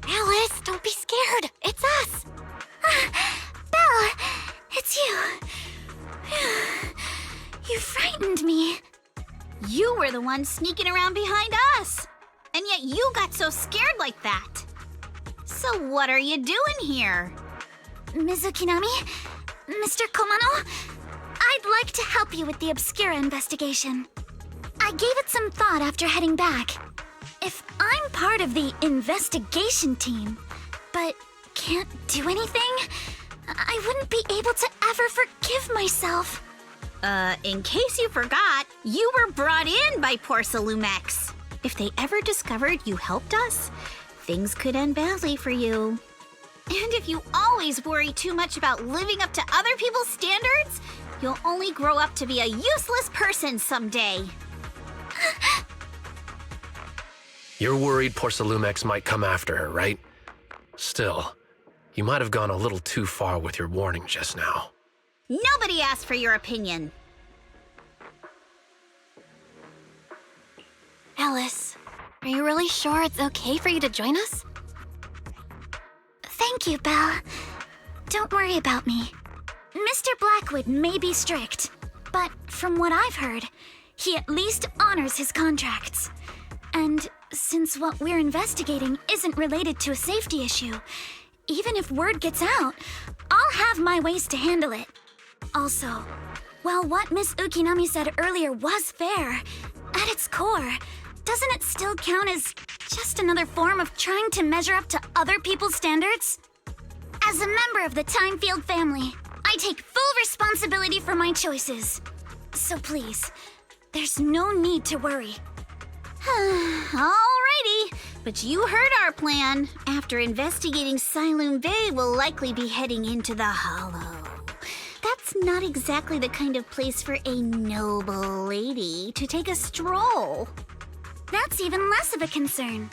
Alice, don't be scared. It's us. frightened me. You were the one sneaking around behind us. And yet you got so scared like that. So what are you doing here? Ms. Ukinami, Mr. Komano, I'd like to help you with the Obscura investigation. I gave it some thought after heading back. If I'm part of the investigation team, but can't do anything, I wouldn't be able to ever forgive myself. In case you forgot, you were brought in by Porcelumex. If they ever discovered you helped us, things could end badly for you. And if you always worry too much about living up to other people's standards, you'll only grow up to be a useless person someday. You're worried Porcelumex might come after her, right? Still, you might have gone a little too far with your warning just now. Nobody asked for your opinion. Alice, are you really sure it's okay for you to join us? Thank you, Belle. Don't worry about me. Mr. Blackwood may be strict, but from what I've heard, he at least honors his contracts. And since what we're investigating isn't related to a safety issue, even if word gets out, I'll have my ways to handle it. Also, while what Miss Ukinami said earlier was fair, at its core, doesn't it still count as just another form of trying to measure up to other people's standards? As a member of the Timefield family, I take full responsibility for my choices. So please, there's no need to worry. Alrighty, but you heard our plan. After investigating Siloon Bay, we'll likely be heading into the Hollow. That's not exactly the kind of place for a noble lady to take a stroll. That's even less of a concern.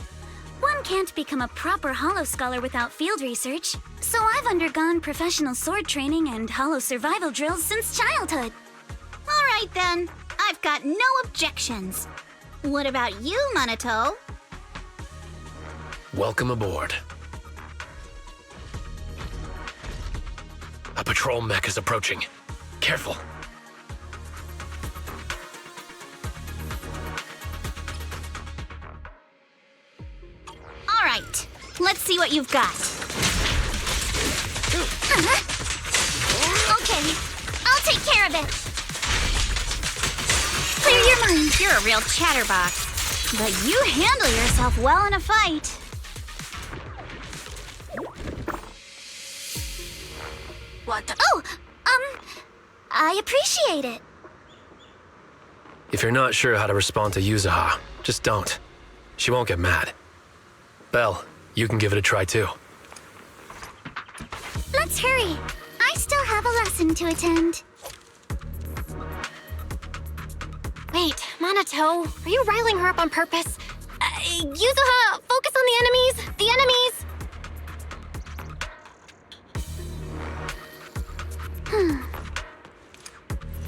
One can't become a proper Hollow scholar without field research, so I've undergone professional sword training and Hollow survival drills since childhood. Alright then, I've got no objections. What about you, Minato? Welcome aboard. A patrol mech is approaching. Careful. Alright, let's see what you've got. Okay, I'll take care of it. Clear your mind. You're a real chatterbox, but you handle yourself well in a fight. What the— Oh, I appreciate it. If you're not sure how to respond to Yuzuha, just don't. She won't get mad. Belle, you can give it a try too. Let's hurry. I still have a lesson to attend. Wait, Minato, are you riling her up on purpose? Yuzuha, focus on the enemies! The enemies!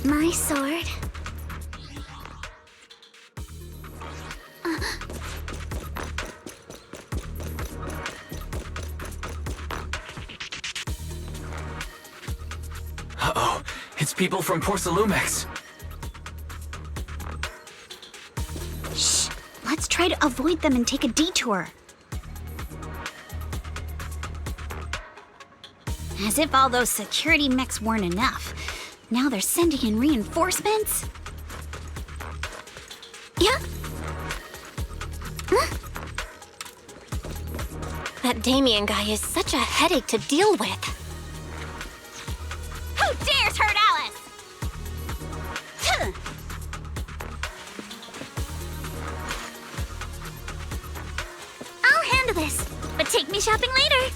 My sword. Uh-oh, it's people from Porcelumex. Shh, let's try to avoid them and take a detour. As if all those security mechs weren't enough. Now they're sending in reinforcements? Yeah? That Damien guy is such a headache to deal with. Who dares hurt Alice? I'll handle this, but take me shopping later.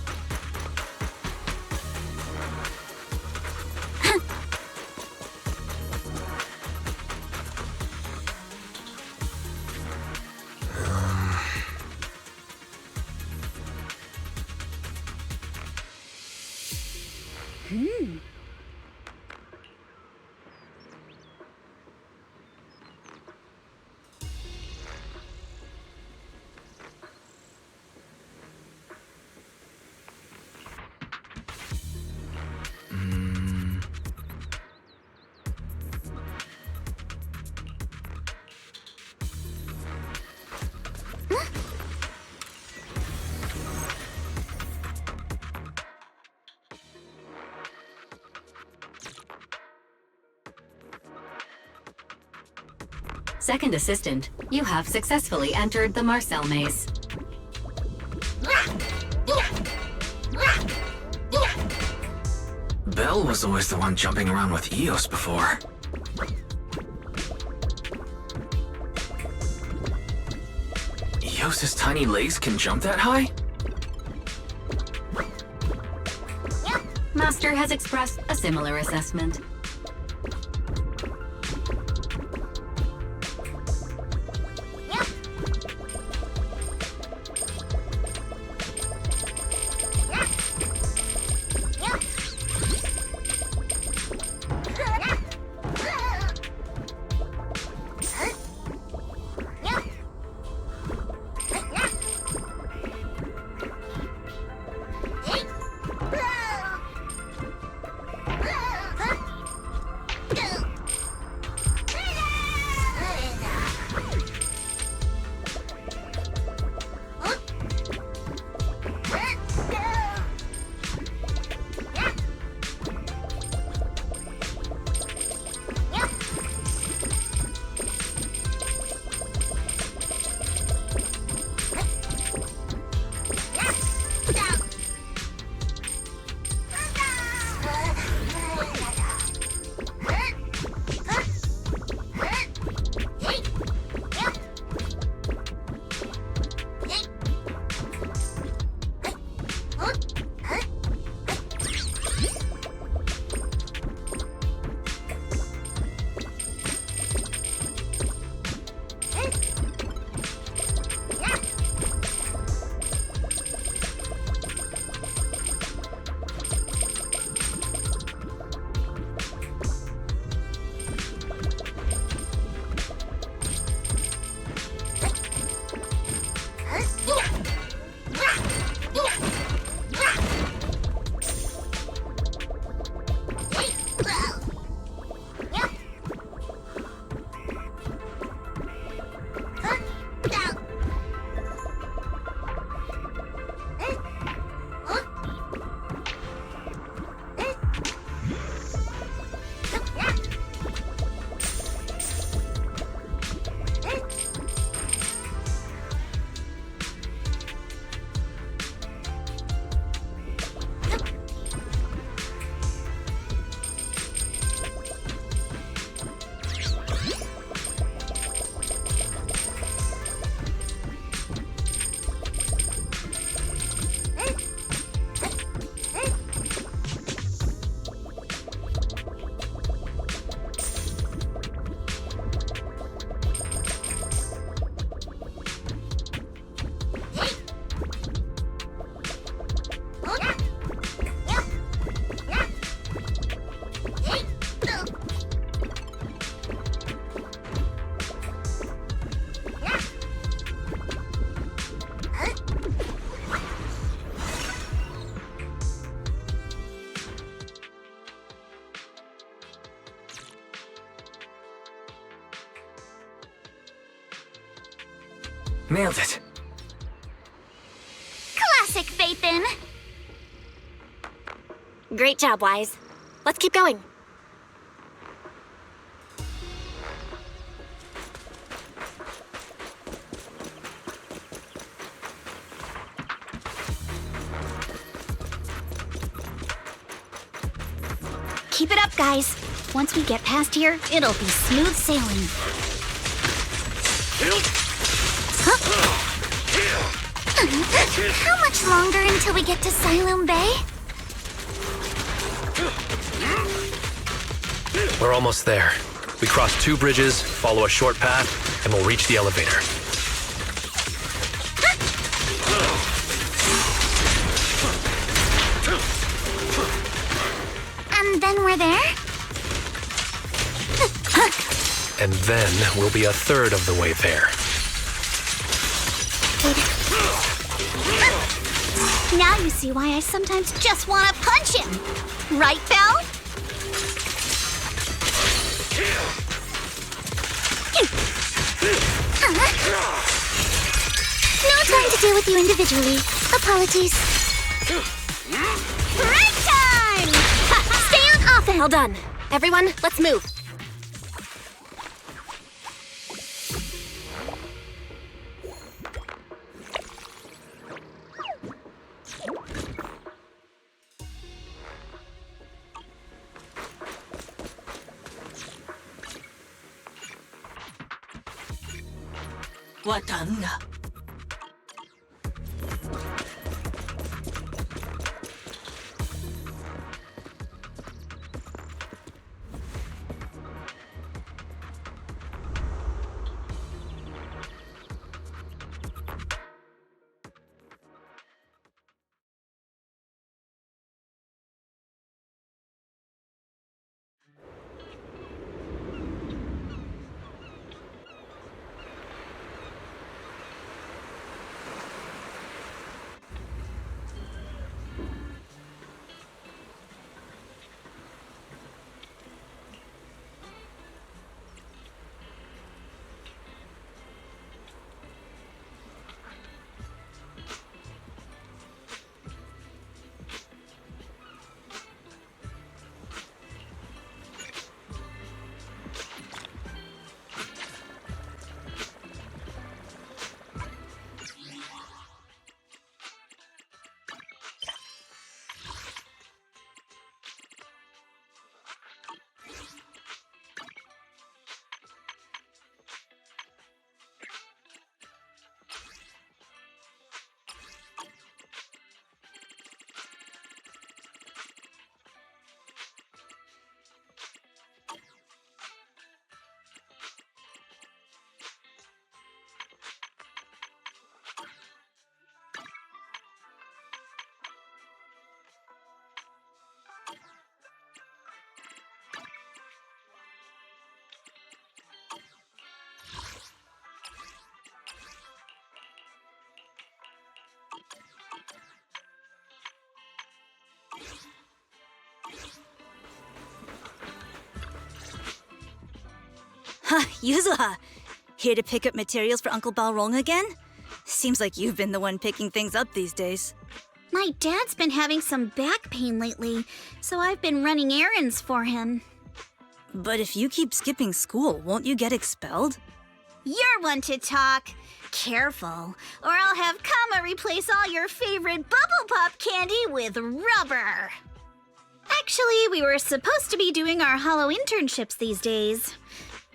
Second assistant, you have successfully entered the Marcel maze. Belle was always the one jumping around with Eos before. Eos's tiny legs can jump that high? Master has expressed a similar assessment. Nailed it. Classic, Phaethon! Great job, Wise. Let's keep going. Keep it up, guys. Once we get past here, it'll be smooth sailing. How much longer until we get to Siloam Bay? We're almost there. We cross 2 bridges, follow a short path, and we'll reach the elevator. And then we're there? And then we'll be a third of the way there. Now you see why I sometimes just want to punch him. Right, Belle? No time to deal with you individually. Apologies. Break time! Stay on offense! Well done. Everyone, let's move. Guatanga. Huh, Yuzuha! Here to pick up materials for Uncle Balrong again? Seems like you've been the one picking things up these days. My dad's been having some back pain lately, so I've been running errands for him. But if you keep skipping school, won't you get expelled? You're one to talk. Careful, or I'll have Kama replace all your favorite Bubble Pop candy with rubber. Actually, we were supposed to be doing our Hollow internships these days.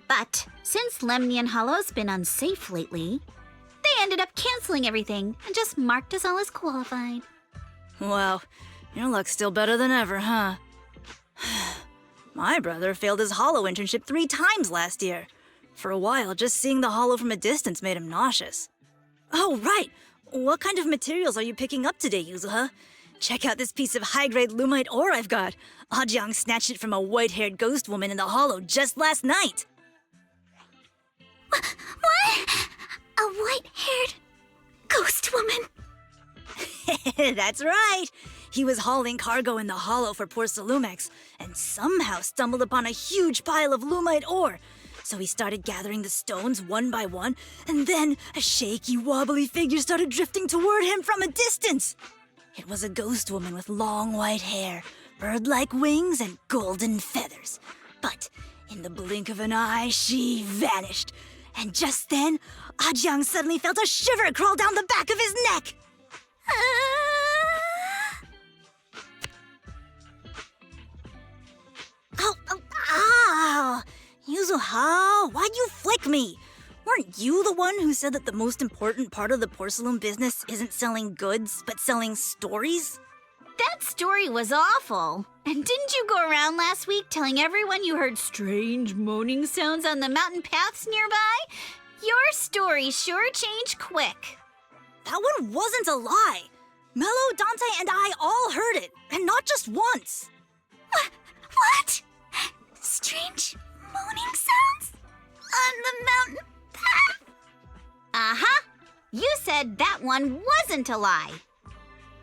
But since Lemnian Hollow's been unsafe lately, they ended up canceling everything and just marked us all as qualified. Wow, your luck's still better than ever, huh? My brother failed his Hollow internship 3 times last year. For a while, just seeing the Hollow from a distance made him nauseous. Oh, right! What kind of materials are you picking up today, Yuzuha? Check out this piece of high-grade lumite ore I've got. Ajang snatched it from a white-haired ghost woman in the Hollow just last night. What? A white-haired ghost woman? That's right! He was hauling cargo in the Hollow for poor Salumex, and somehow stumbled upon a huge pile of lumite ore. So he started gathering the stones one by one, and then a shaky, wobbly figure started drifting toward him from a distance. It was a ghost woman with long white hair, bird-like wings, and golden feathers. But in the blink of an eye, she vanished. And just then, Ajang suddenly felt a shiver crawl down the back of his neck. Ow! Yuzuha, why'd you flick me? Weren't you the one who said that the most important part of the porcelain business isn't selling goods, but selling stories? That story was awful. And didn't you go around last week telling everyone you heard strange moaning sounds on the mountain paths nearby? Your story sure changed quick. That one wasn't a lie. Mello, Dante, and I all heard it, and not just once. What? Strange moaning sounds? On the mountain path? Uh-huh. You said that one wasn't a lie.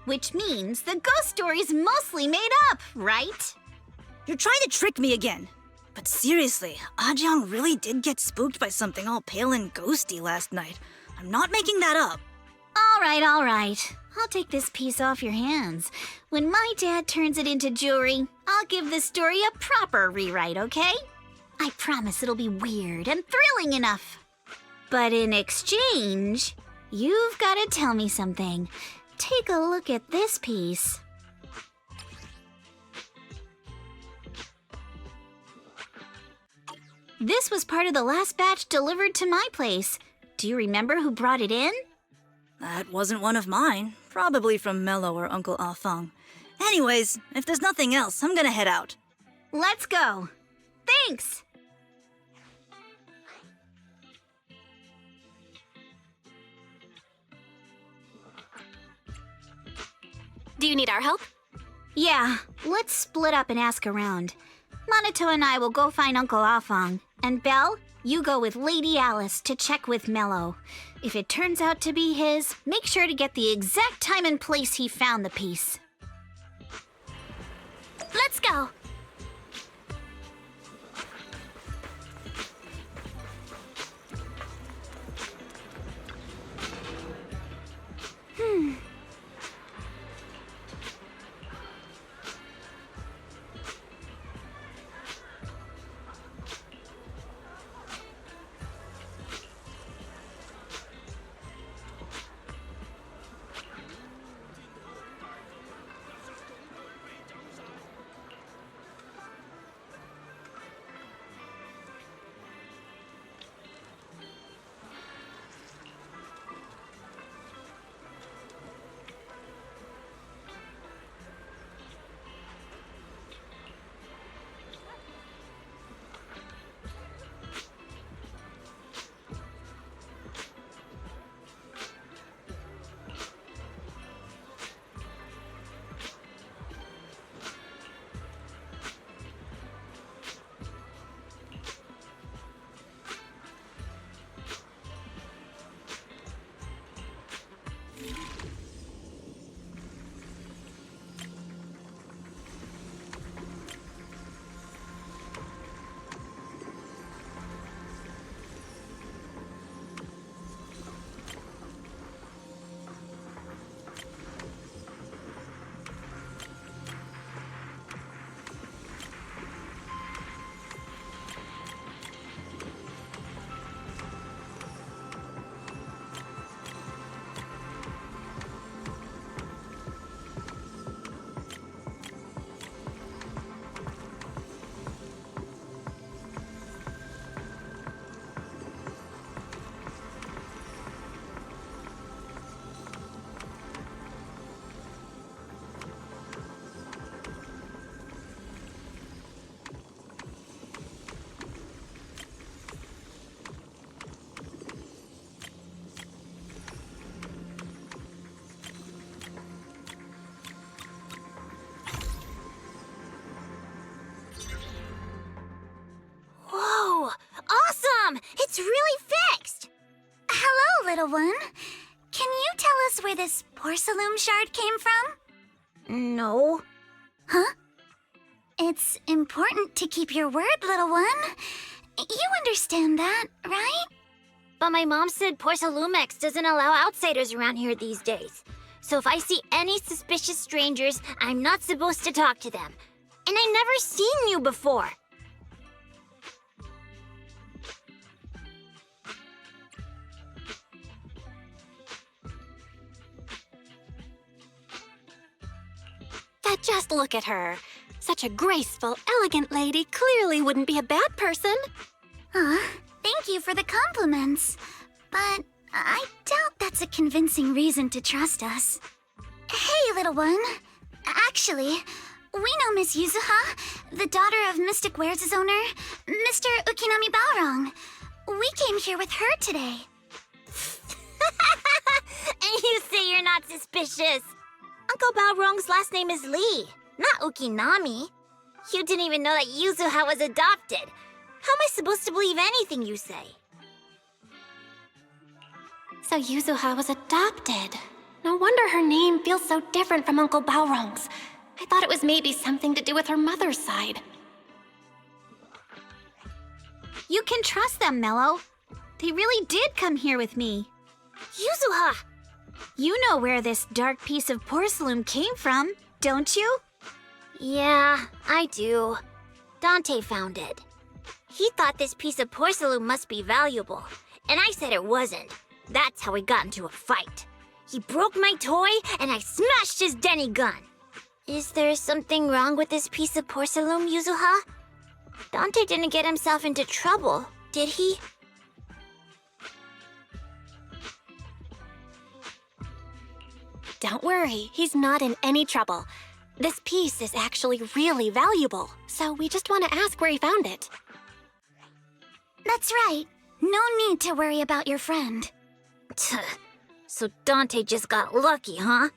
Which means the ghost story's mostly made up, right? You're trying to trick me again. But seriously, Ajang really did get spooked by something all pale and ghosty last night. I'm not making that up. All right. I'll take this piece off your hands. When my dad turns it into jewelry, I'll give this story a proper rewrite, okay? I promise it'll be weird and thrilling enough. But in exchange, you've got to tell me something. Take a look at this piece. This was part of the last batch delivered to my place. Do you remember who brought it in? That wasn't one of mine. Probably from Mello or Uncle Afang. Anyways, if there's nothing else, I'm gonna head out. Let's go. Thanks! Do you need our help? Yeah, let's split up and ask around. Monato and I will go find Uncle Afang. And Belle, you go with Lady Alice to check with Mello. If it turns out to be his, make sure to get the exact time and place he found the piece. Let's go! Whoa! Awesome! It's really fixed! Hello, little one. Can you tell us where this porcelain shard came from? No. Huh? It's important to keep your word, little one. You understand that, right? But my mom said Porcelumex doesn't allow outsiders around here these days. So if I see any suspicious strangers, I'm not supposed to talk to them. And I never seen you before. But just look at her. Such a graceful, elegant lady clearly wouldn't be a bad person. Thank you for the compliments. But I doubt that's a convincing reason to trust us. Hey, little one. Actually, we know Miss Yuzuha, the daughter of Mystic Wares' owner, Mr. Ukinami Baorong. We came here with her today. And you say you're not suspicious. Uncle Balrong's last name is Lee, not Ukinami. You didn't even know that Yuzuha was adopted. How am I supposed to believe anything you say? So Yuzuha was adopted. No wonder her name feels so different from Uncle Balrong's. I thought it was maybe something to do with her mother's side. You can trust them, Mello. They really did come here with me. Yuzuha! You know where this dark piece of porcelain came from, don't you? Yeah, I do. Dante found it. He thought this piece of porcelain must be valuable, and I said it wasn't. That's how we got into a fight. He broke my toy, and I smashed his Denny gun. Is there something wrong with this piece of porcelain, Yuzuha? Dante didn't get himself into trouble, did he? Don't worry, he's not in any trouble. This piece is actually really valuable, so we just want to ask where he found it. That's right. No need to worry about your friend. So Dante just got lucky, huh?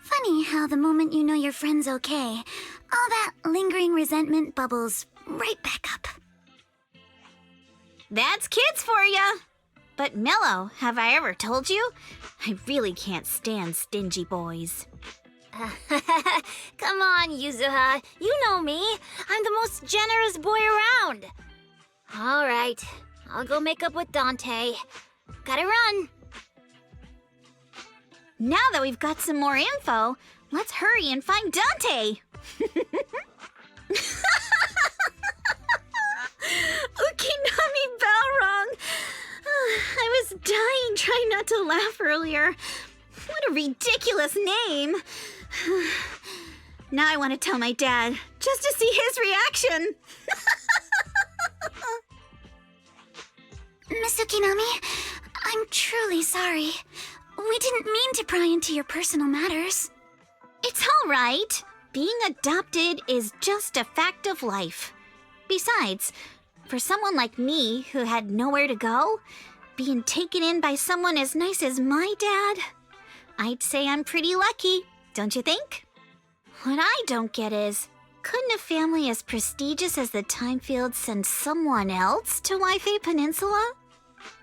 Funny how the moment you know your friend's okay, all that lingering resentment bubbles right back up. That's kids for ya! But Mello, have I ever told you? I really can't stand stingy boys. Come on, Yuzuha. You know me. I'm the most generous boy around. All right. I'll go make up with Dante. Gotta run. Now that we've got some more info, let's hurry and find Dante. Ukinami Balrog. I was dying trying not to laugh earlier. What a ridiculous name. Now I want to tell my dad, just to see his reaction. Miss Ukinami, I'm truly sorry. We didn't mean to pry into your personal matters. It's all right. Being adopted is just a fact of life. Besides, for someone like me who had nowhere to go, being taken in by someone as nice as my dad, I'd say I'm pretty lucky, don't you think? What I don't get is, couldn't a family as prestigious as the Timefields send someone else to Wi-Fi Peninsula?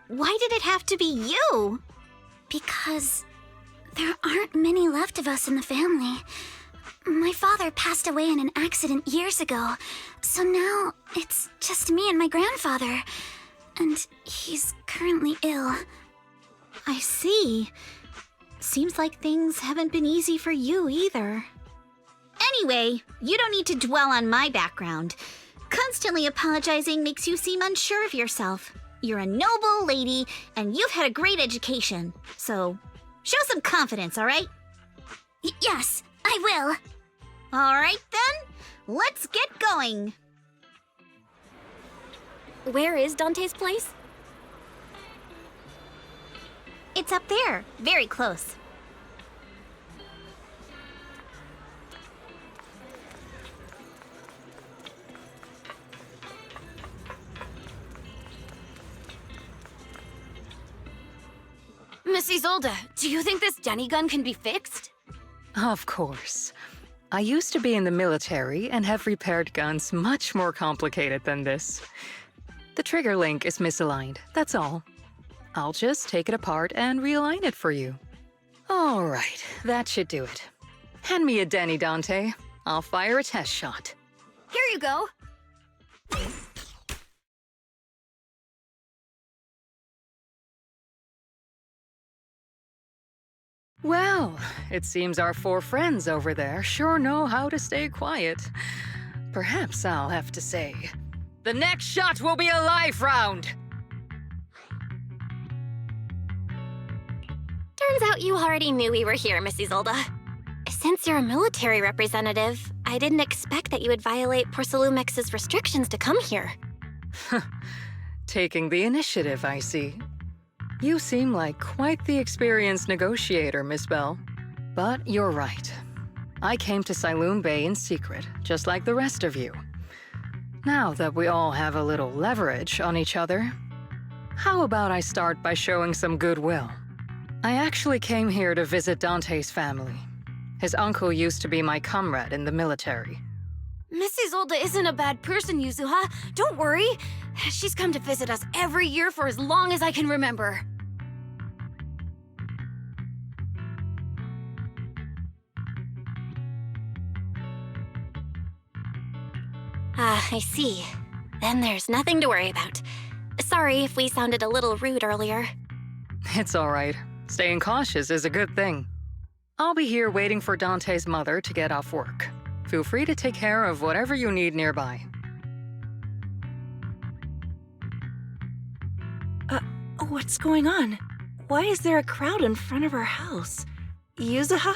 Why did it have to be you? Because there aren't many left of us in the family. My father passed away in an accident years ago, so now it's just me and my grandfather. And he's currently ill. I see. Seems like things haven't been easy for you either. Anyway, you don't need to dwell on my background. Constantly apologizing makes you seem unsure of yourself. You're a noble lady, and you've had a great education. So, show some confidence, all right? Yes, I will. All right, then. Let's get going. Where is Dante's place? It's up there, very close. Miss Isolde, do you think this Denny gun can be fixed? Of course. I used to be in the military and have repaired guns much more complicated than this. The trigger link is misaligned, that's all. I'll just take it apart and realign it for you. All right, that should do it. Hand me a Denny, Dante. I'll fire a test shot. Here you go. Well, it seems our four friends over there sure know how to stay quiet. Perhaps I'll have to say, the next shot will be a life round! Turns out you already knew we were here, Miss Isolde. Since you're a military representative, I didn't expect that you would violate Porcelumex's restrictions to come here. Taking the initiative, I see. You seem like quite the experienced negotiator, Miss Bell. But you're right. I came to Siloam Bay in secret, just like the rest of you. Now that we all have a little leverage on each other, how about I start by showing some goodwill? I actually came here to visit Dante's family. His uncle used to be my comrade in the military. Miss Isolde isn't a bad person, Yuzuha. Don't worry. She's come to visit us every year for as long as I can remember. I see. Then there's nothing to worry about. Sorry if we sounded a little rude earlier. It's all right. Staying cautious is a good thing. I'll be here waiting for Dante's mother to get off work. Feel free to take care of whatever you need nearby. What's going on? Why is there a crowd in front of our house? Yuzuha?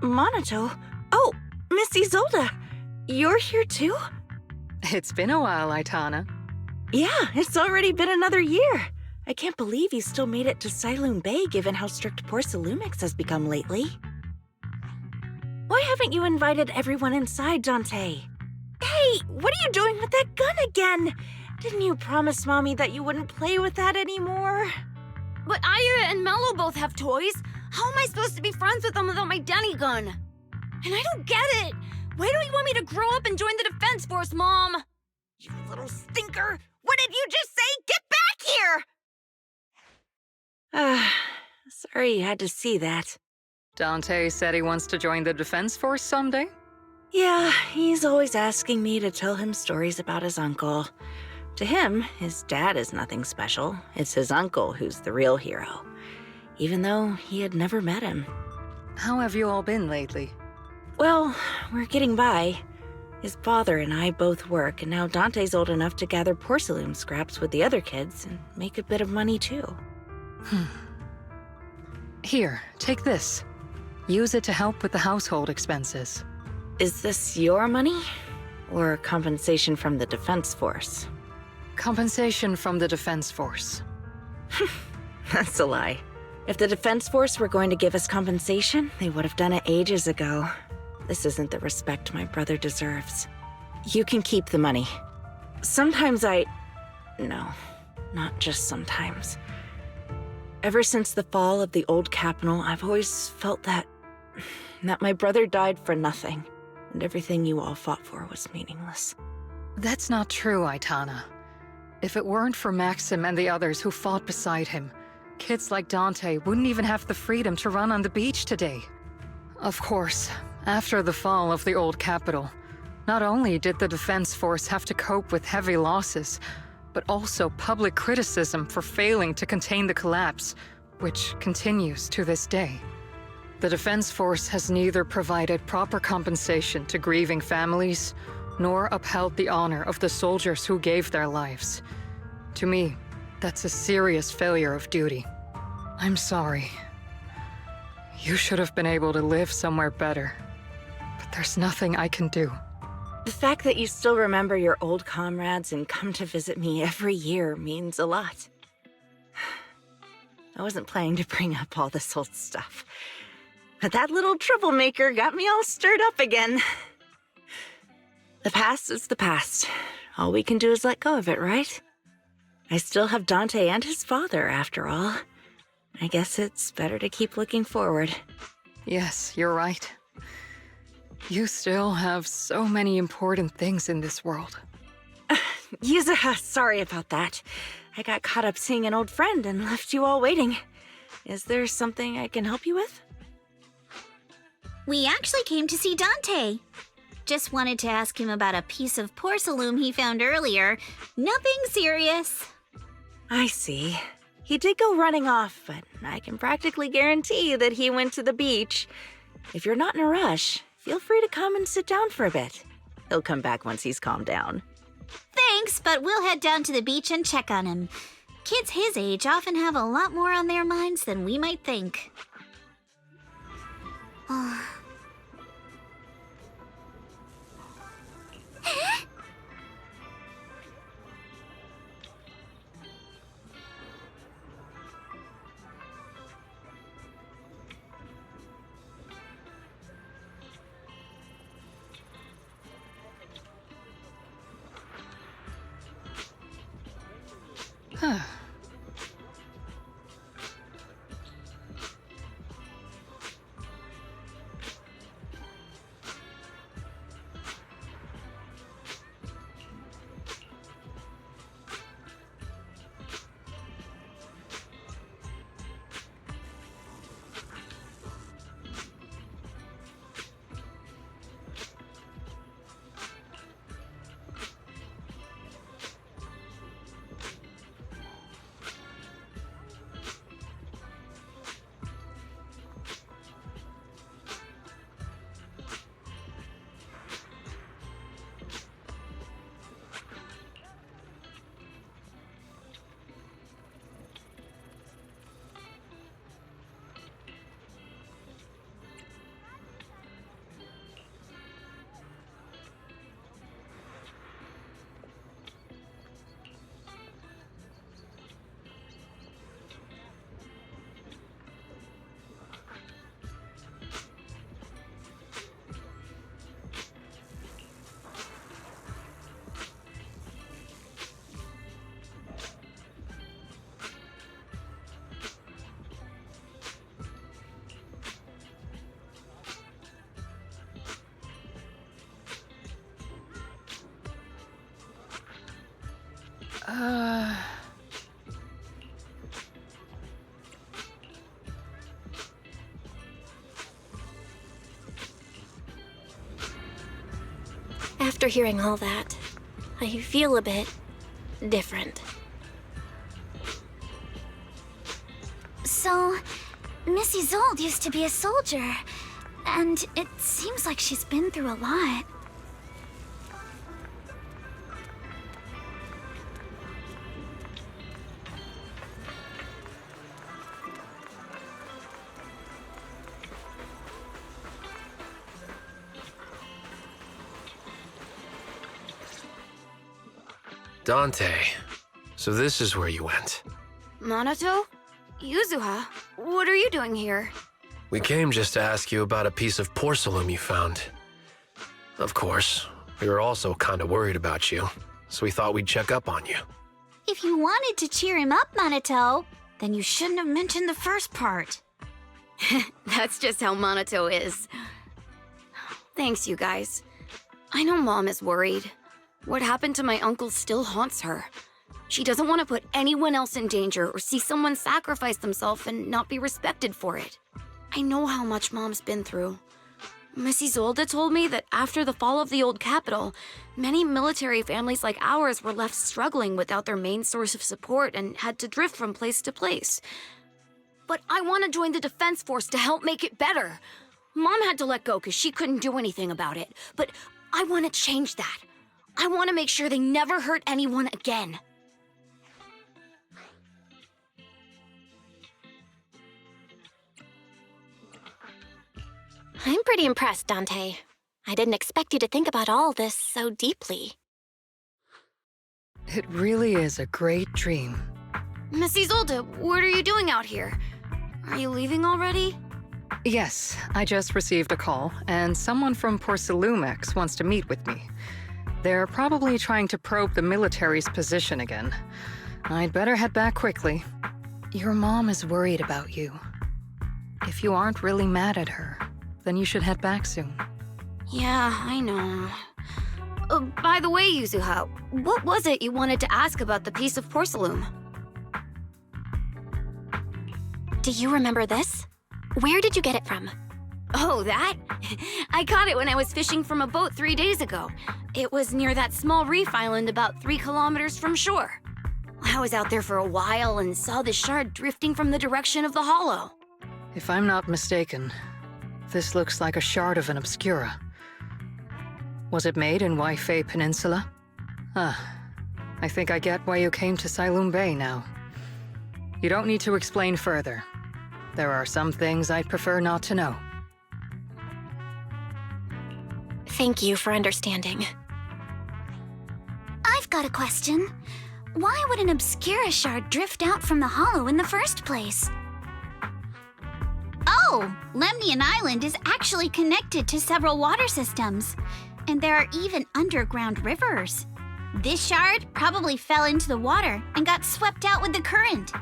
Monato? Oh, Miss Isolde! You're here too? It's been a while, Aitana. Yeah, it's already been another year. I can't believe you still made it to Siloon Bay given how strict Porcelumix has become lately. Why haven't you invited everyone inside, Dante? Hey, what are you doing with that gun again? Didn't you promise Mommy that you wouldn't play with that anymore? But Aya and Mello both have toys. How am I supposed to be friends with them without my Denny gun? And I don't get it. Why don't you want me to grow up and join the Defense Force, Mom? You little stinker! What did you just say? Get back here! Sorry you had to see that. Dante said he wants to join the Defense Force someday? Yeah, he's always asking me to tell him stories about his uncle. To him, his dad is nothing special. It's his uncle who's the real hero, even though he had never met him. How have you all been lately? Well, we're getting by. His father and I both work, and now Dante's old enough to gather porcelain scraps with the other kids and make a bit of money too. Here, take this. Use it to help with the household expenses. Is this your money? Or compensation from the Defense Force? Compensation from the Defense Force. That's a lie. If the Defense Force were going to give us compensation, they would have done it ages ago. This isn't the respect my brother deserves. You can keep the money. Sometimes No, not just sometimes. Ever since the fall of the old capital, I've always felt that my brother died for nothing, and everything you all fought for was meaningless. That's not true, Aitana. If it weren't for Maxim and the others who fought beside him, kids like Dante wouldn't even have the freedom to run on the beach today. Of course, after the fall of the old capital, not only did the Defense Force have to cope with heavy losses, but also public criticism for failing to contain the collapse, which continues to this day. The Defense Force has neither provided proper compensation to grieving families, nor upheld the honor of the soldiers who gave their lives. To me, that's a serious failure of duty. I'm sorry. You should have been able to live somewhere better, but there's nothing I can do. The fact that you still remember your old comrades and come to visit me every year means a lot. I wasn't planning to bring up all this old stuff, but that little troublemaker got me all stirred up again. The past is the past. All we can do is let go of it, right? I still have Dante and his father, after all. I guess it's better to keep looking forward. Yes, you're right. You still have so many important things in this world. Yuzuha, sorry about that. I got caught up seeing an old friend and left you all waiting. Is there something I can help you with? We actually came to see Dante. Just wanted to ask him about a piece of porcelain he found earlier. Nothing serious. I see. He did go running off, but I can practically guarantee that he went to the beach. If you're not in a rush, feel free to come and sit down for a bit. He'll come back once he's calmed down. Thanks, but we'll head down to the beach and check on him. Kids his age often have a lot more on their minds than we might think. Huh. After hearing all that, I feel a bit different. So, Miss Isolde used to be a soldier, and it seems like she's been through a lot. Dante, so this is where you went. Minato? Yuzuha? What are you doing here? We came just to ask you about a piece of porcelain you found. Of course, we were also kind of worried about you, so we thought we'd check up on you. If you wanted to cheer him up, Minato, then you shouldn't have mentioned the first part. That's just how Minato is. Thanks, you guys. I know Mom is worried. What happened to my uncle still haunts her. She doesn't want to put anyone else in danger or see someone sacrifice themselves and not be respected for it. I know how much Mom's been through. Miss Isolde told me that after the fall of the old capital, many military families like ours were left struggling without their main source of support and had to drift from place to place. But I want to join the defense force to help make it better. Mom had to let go because she couldn't do anything about it, but I want to change that. I want to make sure they never hurt anyone again. I'm pretty impressed, Dante. I didn't expect you to think about all this so deeply. It really is a great dream. Miss Isolde, what are you doing out here? Are you leaving already? Yes, I just received a call, and someone from Porcelumex wants to meet with me. They're probably trying to probe the military's position again. I'd better head back quickly. Your mom is worried about you. If you aren't really mad at her, then you should head back soon. Yeah, I know. By the way, Yuzuha, what was it you wanted to ask about the piece of porcelain? Do you remember this? Where did you get it from? Oh, that? I caught it when I was fishing from a boat 3 days ago. It was near that small reef island about 3 kilometers from shore. I was out there for a while and saw the shard drifting from the direction of the hollow. If I'm not mistaken, this looks like a shard of an Obscura. Was it made in Waifei Peninsula? I think I get why you came to Sailoon Bay now. You don't need to explain further. There are some things I'd prefer not to know. Thank you for understanding. I've got a question. Why would an Obscura shard drift out from the hollow in the first place? Oh, Lemnian Island is actually connected to several water systems, and there are even underground rivers. This shard probably fell into the water and got swept out with the current.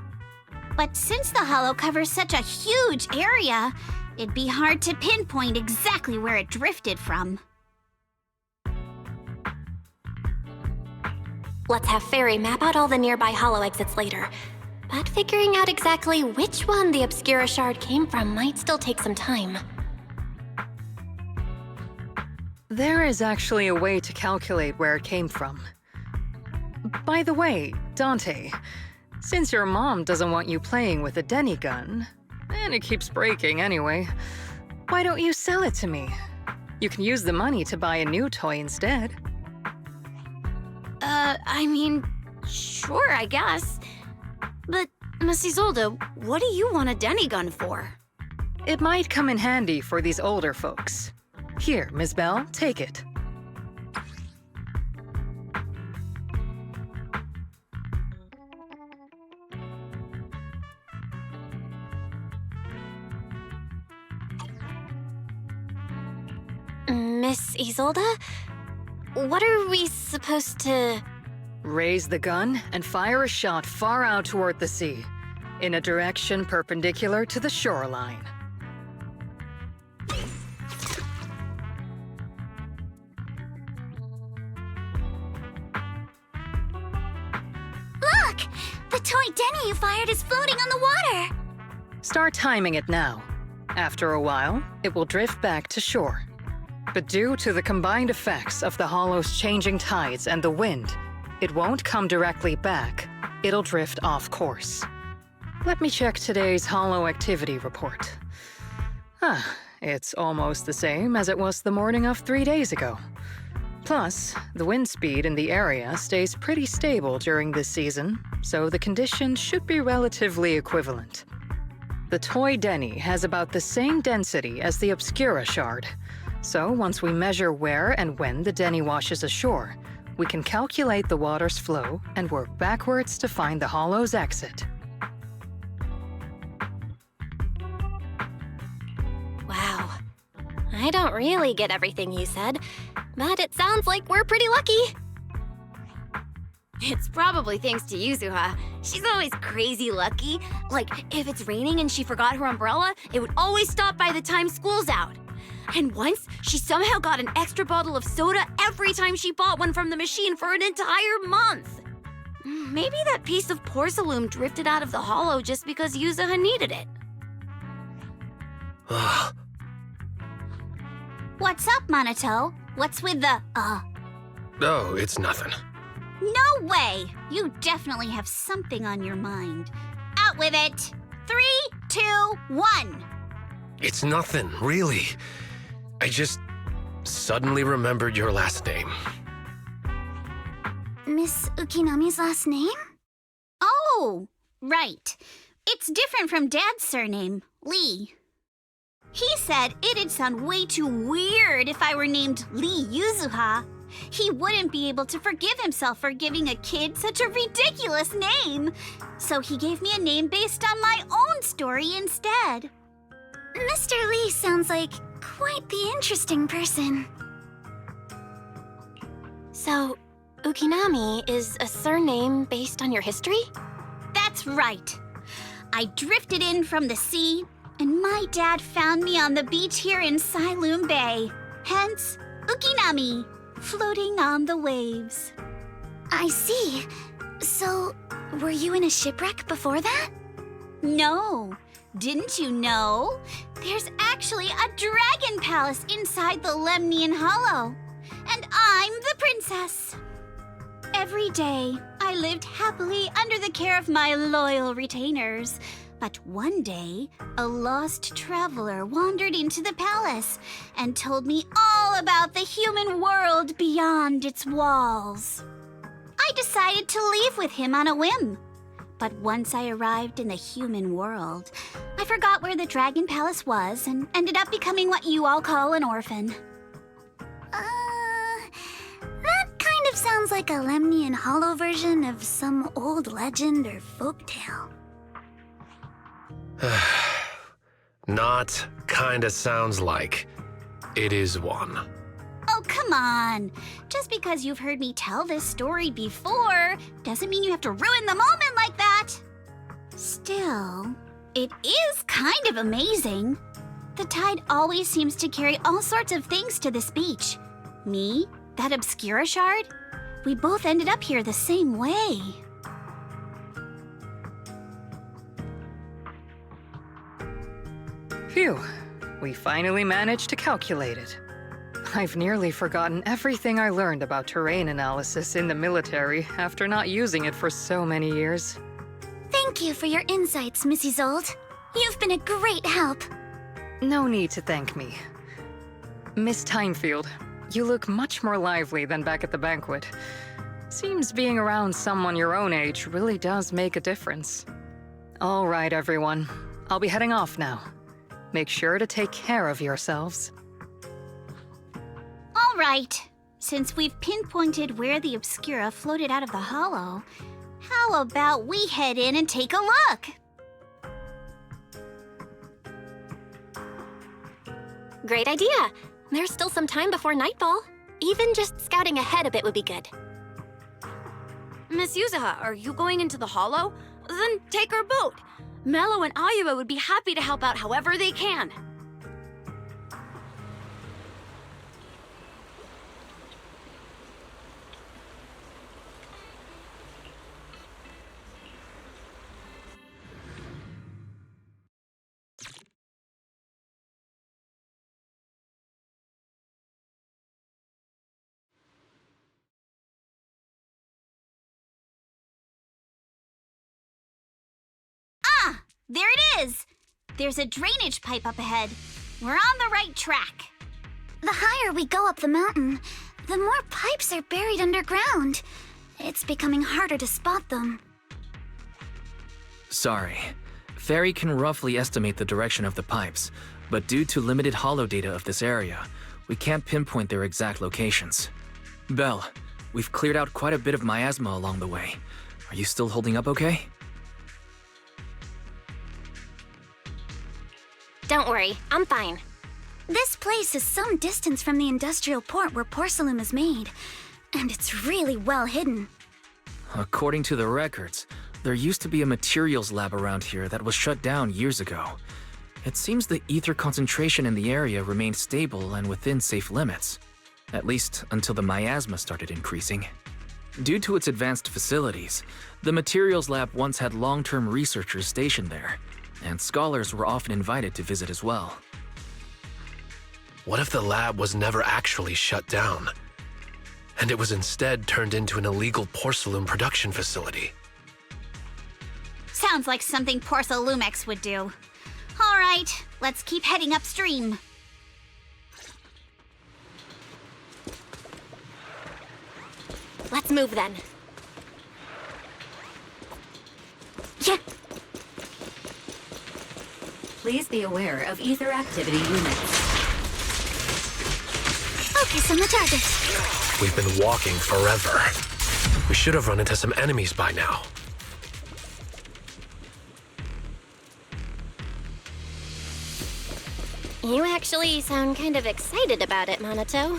But since the hollow covers such a huge area, it'd be hard to pinpoint exactly where it drifted from. Let's have Fairy map out all the nearby hollow exits later. But figuring out exactly which one the Obscura shard came from might still take some time. There is actually a way to calculate where it came from. By the way, Dante, since your mom doesn't want you playing with a Denny gun, and it keeps breaking anyway, why don't you sell it to me? You can use the money to buy a new toy instead. I mean, sure, I guess. But, Miss Isolde, what do you want a Denny gun for? It might come in handy for these older folks. Here, Miss Bell, take it. Miss Isolde? What are we supposed to... Raise the gun and fire a shot far out toward the sea, in a direction perpendicular to the shoreline. Look! The toy Denny you fired is floating on the water! Start timing it now. After a while, it will drift back to shore. But due to the combined effects of the hollow's changing tides and the wind, it won't come directly back. It'll drift off course. Let me check today's hollow activity report. It's almost the same as it was the morning of 3 days ago. Plus, the wind speed in the area stays pretty stable during this season, so the conditions should be relatively equivalent. The Toy Denny has about the same density as the Obscura Shard, so once we measure where and when the Denny washes ashore, we can calculate the water's flow and work backwards to find the hollow's exit. Wow. I don't really get everything you said, but it sounds like we're pretty lucky. It's probably thanks to Yuzuha. She's always crazy lucky. Like, if it's raining and she forgot her umbrella, it would always stop by the time school's out. And once, she somehow got an extra bottle of soda every time she bought one from the machine for an entire month. Maybe that piece of porcelain drifted out of the hollow just because Yuzuha needed it. What's up, Monato? What's with the, Oh, it's nothing. No way! You definitely have something on your mind. Out with it! 3, 2, 1! It's nothing, really. I just suddenly remembered your last name. Miss Ukinami's last name? Oh, right. It's different from Dad's surname, Lee. He said it'd sound way too weird if I were named Lee Yuzuha. He wouldn't be able to forgive himself for giving a kid such a ridiculous name. So he gave me a name based on my own story instead. Mr. Lee sounds like quite the interesting person. So, Ukinami is a surname based on your history? That's right. I drifted in from the sea, and my dad found me on the beach here in Sailoon Bay. Hence, Ukinami, floating on the waves. I see. So, were you in a shipwreck before that? No. Didn't you know? There's actually a dragon palace inside the Lemnian Hollow. And I'm the princess. Every day, I lived happily under the care of my loyal retainers. But one day, a lost traveler wandered into the palace and told me all about the human world beyond its walls. I decided to leave with him on a whim. But once I arrived in the human world, I forgot where the Dragon Palace was and ended up becoming what you all call an orphan. That kind of sounds like a Lemnian Hollow version of some old legend or folktale. Not kinda sounds like. It is one. Oh, come on. Just because you've heard me tell this story before doesn't mean you have to ruin the moment like that. Still, it is kind of amazing. The tide always seems to carry all sorts of things to this beach. Me, that Obscura Shard, we both ended up here the same way. Phew, we finally managed to calculate it. I've nearly forgotten everything I learned about terrain analysis in the military after not using it for so many years. Thank you for your insights, Mrs. Old. You've been a great help. No need to thank me. Miss Timefield, you look much more lively than back at the banquet. Seems being around someone your own age really does make a difference. All right, everyone. I'll be heading off now. Make sure to take care of yourselves. All right. Since we've pinpointed where the Obscura floated out of the hollow, how about we head in and take a look? Great idea. There's still some time before nightfall. Even just scouting ahead a bit would be good. Miss Yuzuha, are you going into the hollow? Then take our boat. Mello and Ayuba would be happy to help out however they can. There it is! There's a drainage pipe up ahead. We're on the right track. The higher we go up the mountain, the more pipes are buried underground. It's becoming harder to spot them. Sorry. Fairy can roughly estimate the direction of the pipes, but due to limited holo data of this area, we can't pinpoint their exact locations. Belle, we've cleared out quite a bit of miasma along the way. Are you still holding up okay? Don't worry, I'm fine. This place is some distance from the industrial port where porcelain is made, and it's really well hidden. According to the records, there used to be a materials lab around here that was shut down years ago. It seems the ether concentration in the area remained stable and within safe limits, at least until the miasma started increasing. Due to its advanced facilities, the materials lab once had long-term researchers stationed there, and scholars were often invited to visit as well. What if the lab was never actually shut down, and it was instead turned into an illegal porcelain production facility? Sounds like something Porcelumex would do. All right, let's keep heading upstream. Let's move then. Yeah. Please be aware of ether activity units. Focus on the target. We've been walking forever. We should have run into some enemies by now. You actually sound kind of excited about it, Monato.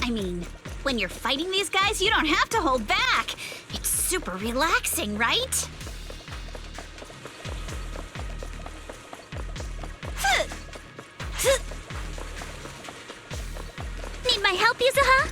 I mean, when you're fighting these guys, you don't have to hold back. It's super relaxing, right? Need my help, Yuzuha?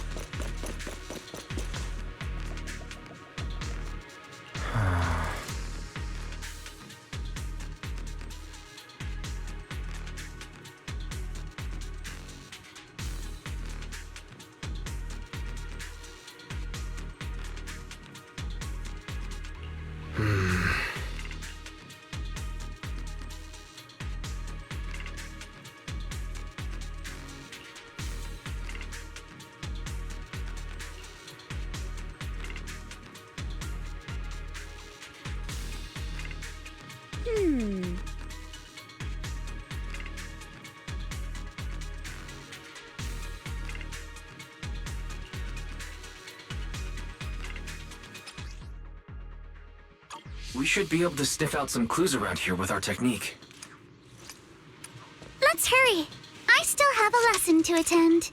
We should be able to sniff out some clues around here with our technique. Let's hurry. I still have a lesson to attend.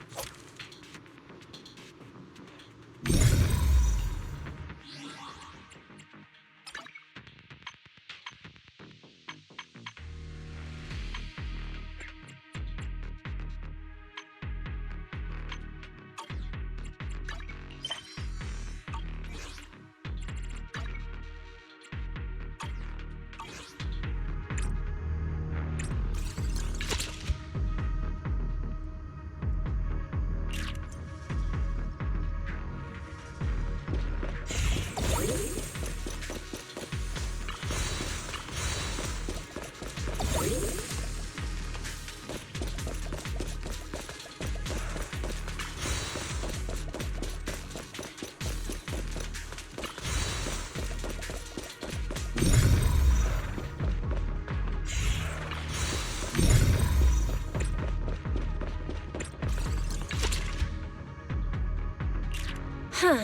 Huh.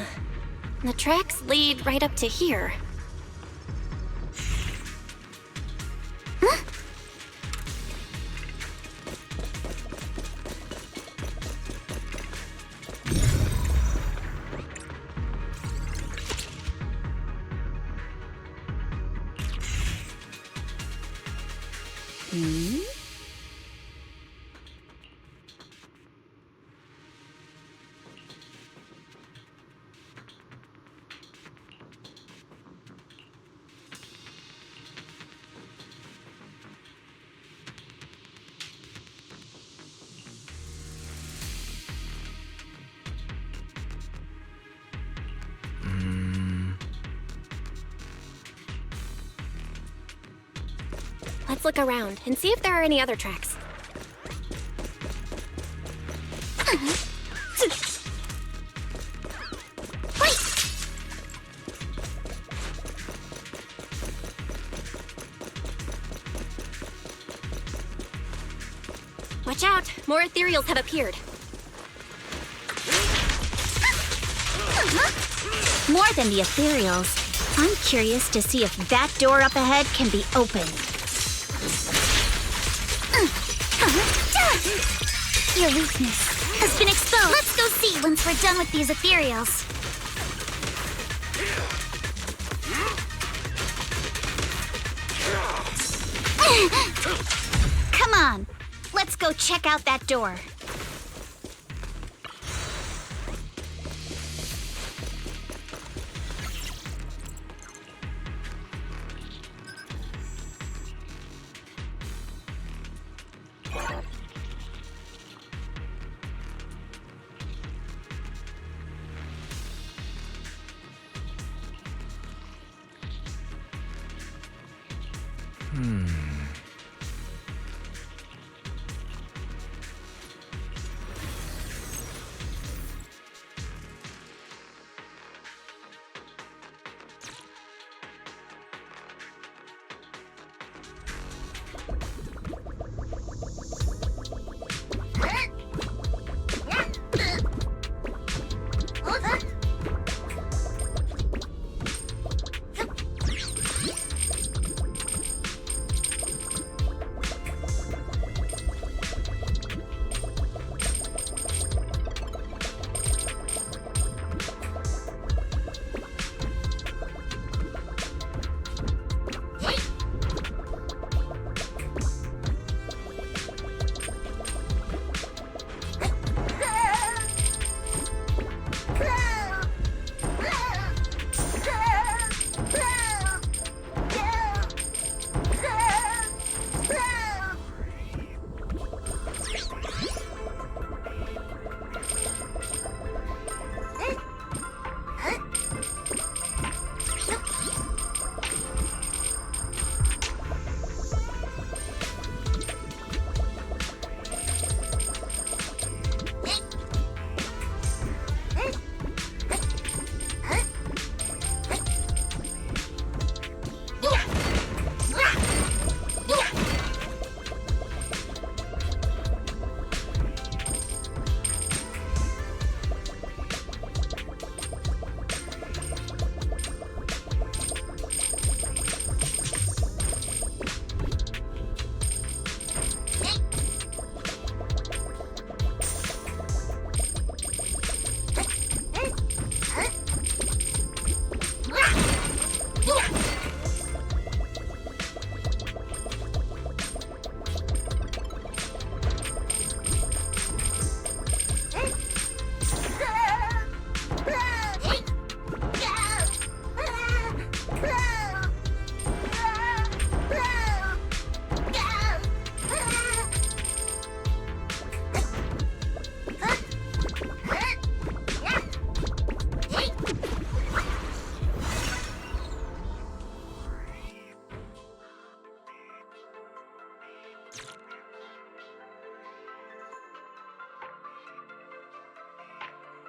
The tracks lead right up to here. Let's look around and see if there are any other tracks. Watch out! More ethereals have appeared. More than the ethereals. I'm curious to see if that door up ahead can be opened. Your weakness has been exposed. Let's go see once we're done with these ethereals. Come on, let's go check out that door.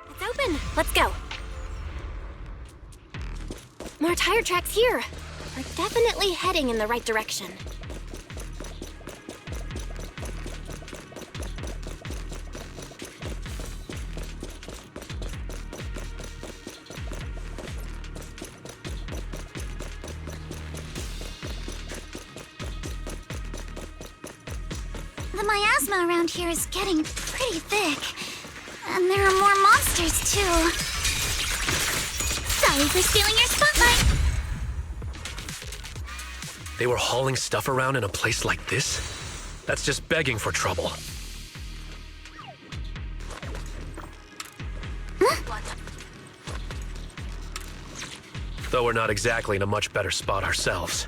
It's open. Let's go. More tire tracks here. We're definitely heading in the right direction. The miasma around here is getting pretty thick. And there are more monsters, too. Sorry for stealing your spotlight. They were hauling stuff around in a place like this? That's just begging for trouble. Though we're not exactly in a much better spot ourselves.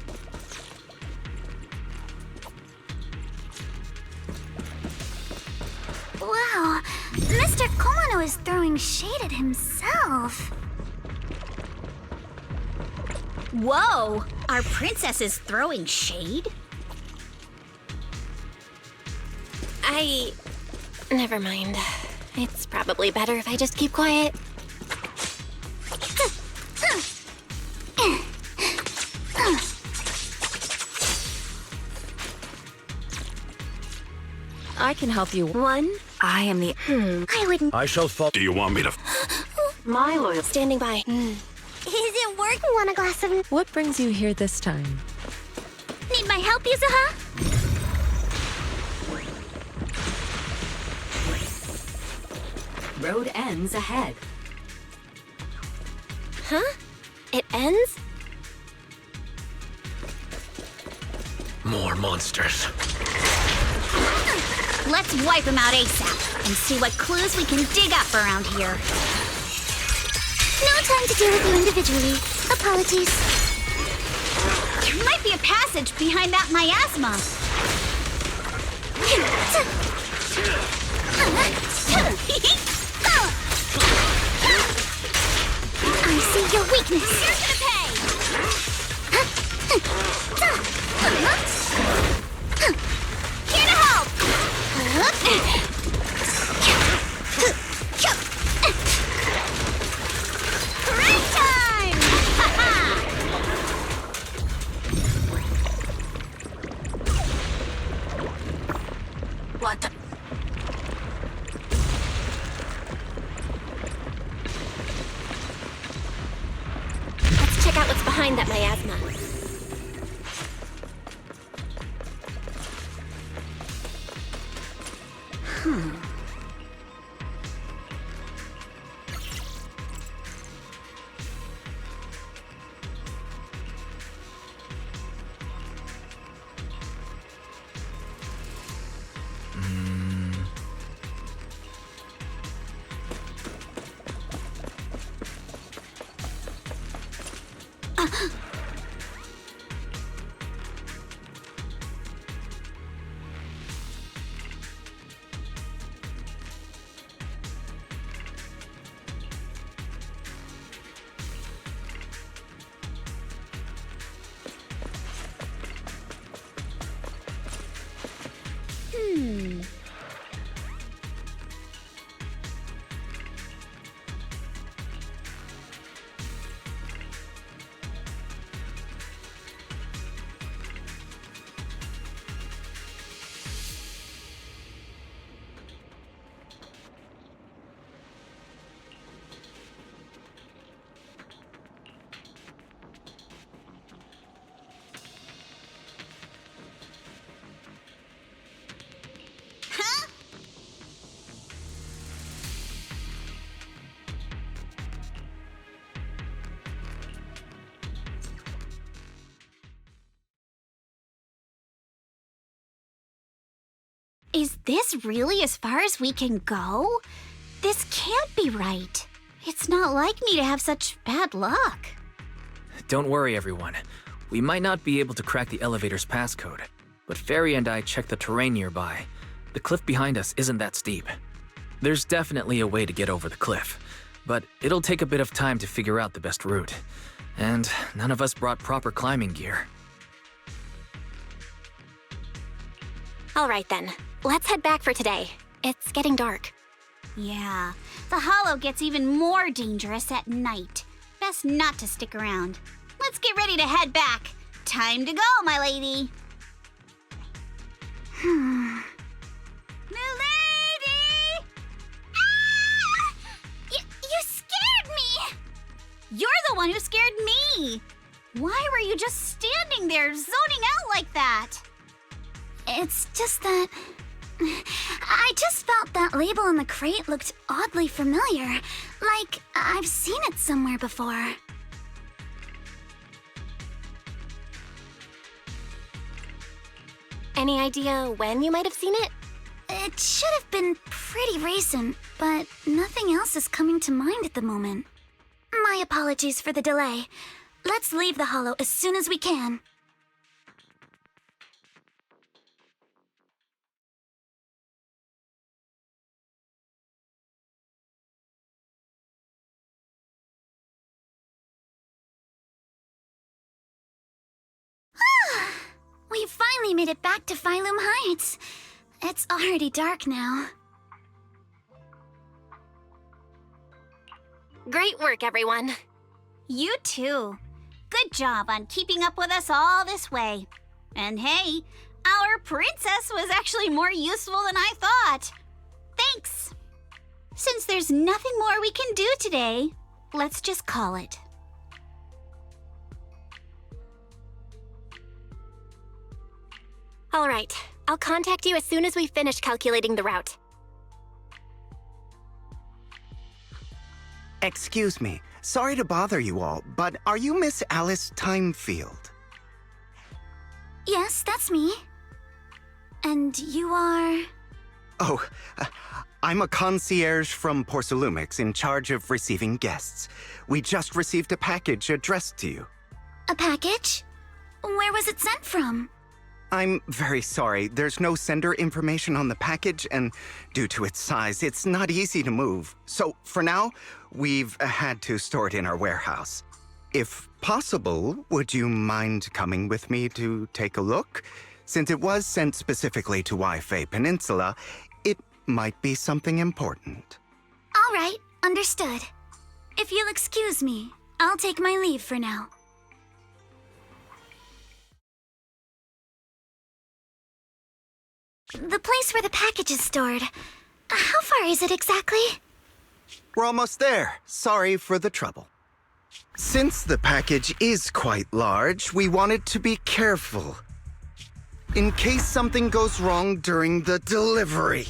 Wow, Mr. Komano is throwing shade at himself. Whoa! Our princess is throwing shade? Never mind. It's probably better if I just keep quiet. I can help you. One. I am the. I wouldn't. I shall fall. Do you want me to? My loyal. Standing by. Is it working? Want a glass of. What brings you here this time? Need my help, Yuzuha? Road ends ahead. Huh? It ends? More monsters. Let's wipe them out ASAP and see what clues we can dig up around here. No time to deal with you individually. Apologies. There might be a passage behind that miasma. I see your weakness. You're gonna pay! Here to help! Break time! What the? Let's check out what's behind that miasma. Is this really as far as we can go? This can't be right. It's not like me to have such bad luck. Don't worry, everyone. We might not be able to crack the elevator's passcode, but Fairy and I checked the terrain nearby. The cliff behind us isn't that steep. There's definitely a way to get over the cliff, but it'll take a bit of time to figure out the best route. And none of us brought proper climbing gear. All right then. Let's head back for today. It's getting dark. Yeah, the hollow gets even more dangerous at night. Best not to stick around. Let's get ready to head back. Time to go, my lady. Milady! Ah! You scared me! You're the one who scared me. Why were you just standing there zoning out like that? It's just that... I just felt that label on the crate looked oddly familiar. Like, I've seen it somewhere before. Any idea when you might have seen it? It should have been pretty recent, but nothing else is coming to mind at the moment. My apologies for the delay. Let's leave the hollow as soon as we can. We finally made it back to Phylum Heights. It's already dark now. Great work, everyone. You too. Good job on keeping up with us all this way. And hey, our princess was actually more useful than I thought. Thanks. Since there's nothing more we can do today, let's just call it. All right, I'll contact you as soon as we finish calculating the route. Excuse me. Sorry to bother you all, but are you Miss Alice Timefield? Yes, that's me. And you are... Oh, I'm a concierge from Porcelumix in charge of receiving guests. We just received a package addressed to you. A package? Where was it sent from? I'm very sorry. There's no sender information on the package, and due to its size, it's not easy to move. So, for now, we've had to store it in our warehouse. If possible, would you mind coming with me to take a look? Since it was sent specifically to Wi-Fi Peninsula, it might be something important. All right, understood. If you'll excuse me, I'll take my leave for now. The place where the package is stored. How far is it exactly? We're almost there. Sorry for the trouble. Since the package is quite large, we wanted to be careful. In case something goes wrong during the delivery.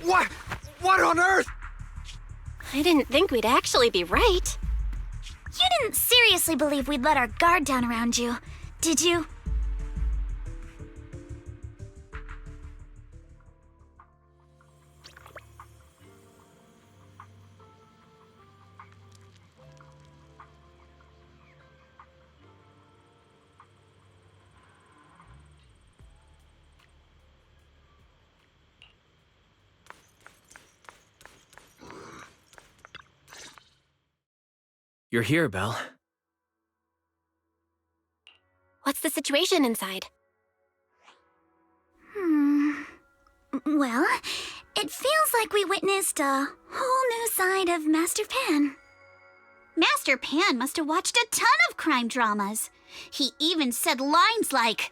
What on earth? I didn't think we'd actually be right. You didn't seriously believe we'd let our guard down around you, did you? You're here, Belle. What's the situation inside? Well, it feels like we witnessed a whole new side of Master Pan. Master Pan must have watched a ton of crime dramas. He even said lines like,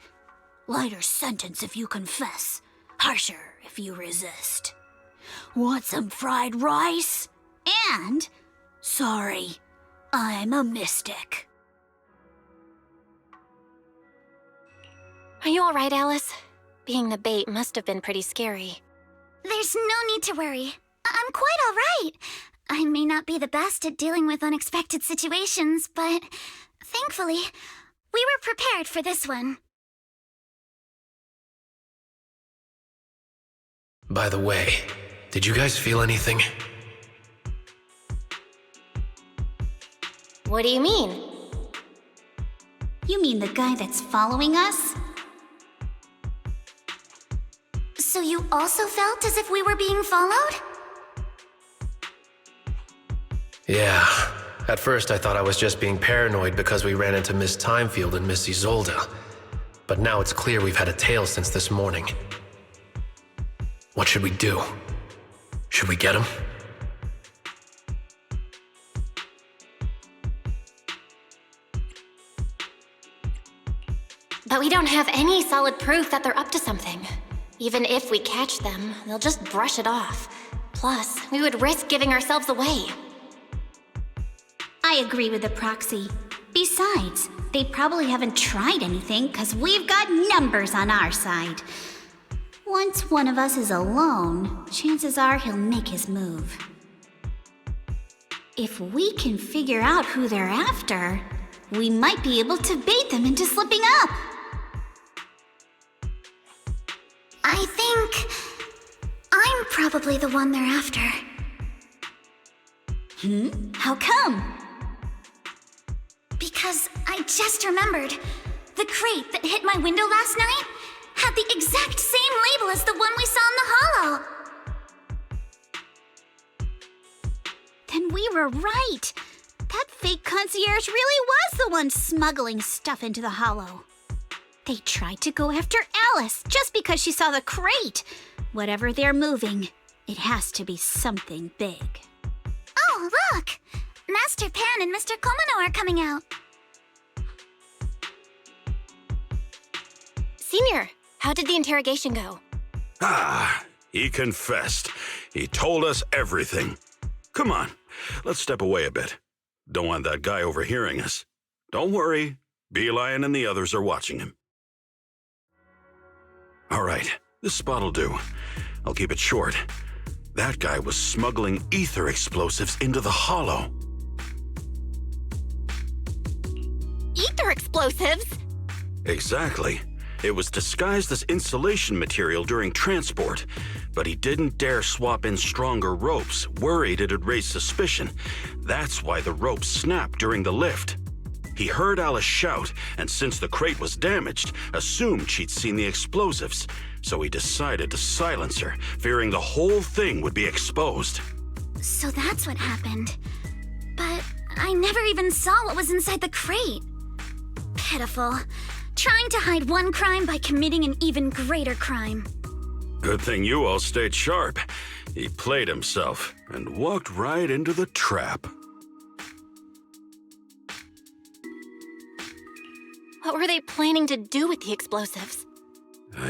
"Lighter sentence if you confess, harsher if you resist. Want some fried rice?" And, "Sorry, I'm a mystic." Are you all right, Alice? Being the bait must have been pretty scary. There's no need to worry. I'm quite all right. I may not be the best at dealing with unexpected situations, but thankfully, we were prepared for this one. By the way, did you guys feel anything? What do you mean? You mean the guy that's following us? So you also felt as if we were being followed? Yeah. At first I thought I was just being paranoid because we ran into Miss Timefield and Miss Isolde. But now it's clear we've had a tail since this morning. What should we do? Should we get him? But we don't have any solid proof that they're up to something. Even if we catch them, they'll just brush it off. Plus, we would risk giving ourselves away. I agree with the proxy. Besides, they probably haven't tried anything because we've got numbers on our side. Once one of us is alone, chances are he'll make his move. If we can figure out who they're after, we might be able to bait them into slipping up. I think I'm probably the one they're after. How come? Because I just remembered. The crate that hit my window last night had the exact same label as the one we saw in the hollow. Then we were right. That fake concierge really was the one smuggling stuff into the hollow. They tried to go after Alice just because she saw the crate. Whatever they're moving, it has to be something big. Oh, look! Master Pan and Mr. Komano are coming out. Senior, how did the interrogation go? He confessed. He told us everything. Come on, let's step away a bit. Don't want that guy overhearing us. Don't worry, Beelion and the others are watching him. All right, this spot'll do. I'll keep it short. That guy was smuggling ether explosives into the Hollow. Ether explosives? Exactly. It was disguised as insulation material during transport, but he didn't dare swap in stronger ropes, worried it'd raise suspicion. That's why the ropes snapped during the lift. He heard Alice shout, and since the crate was damaged, assumed she'd seen the explosives, so he decided to silence her, fearing the whole thing would be exposed. So that's what happened. But I never even saw what was inside the crate. Pitiful. Trying to hide one crime by committing an even greater crime. Good thing you all stayed sharp. He played himself and walked right into the trap. What were they planning to do with the explosives?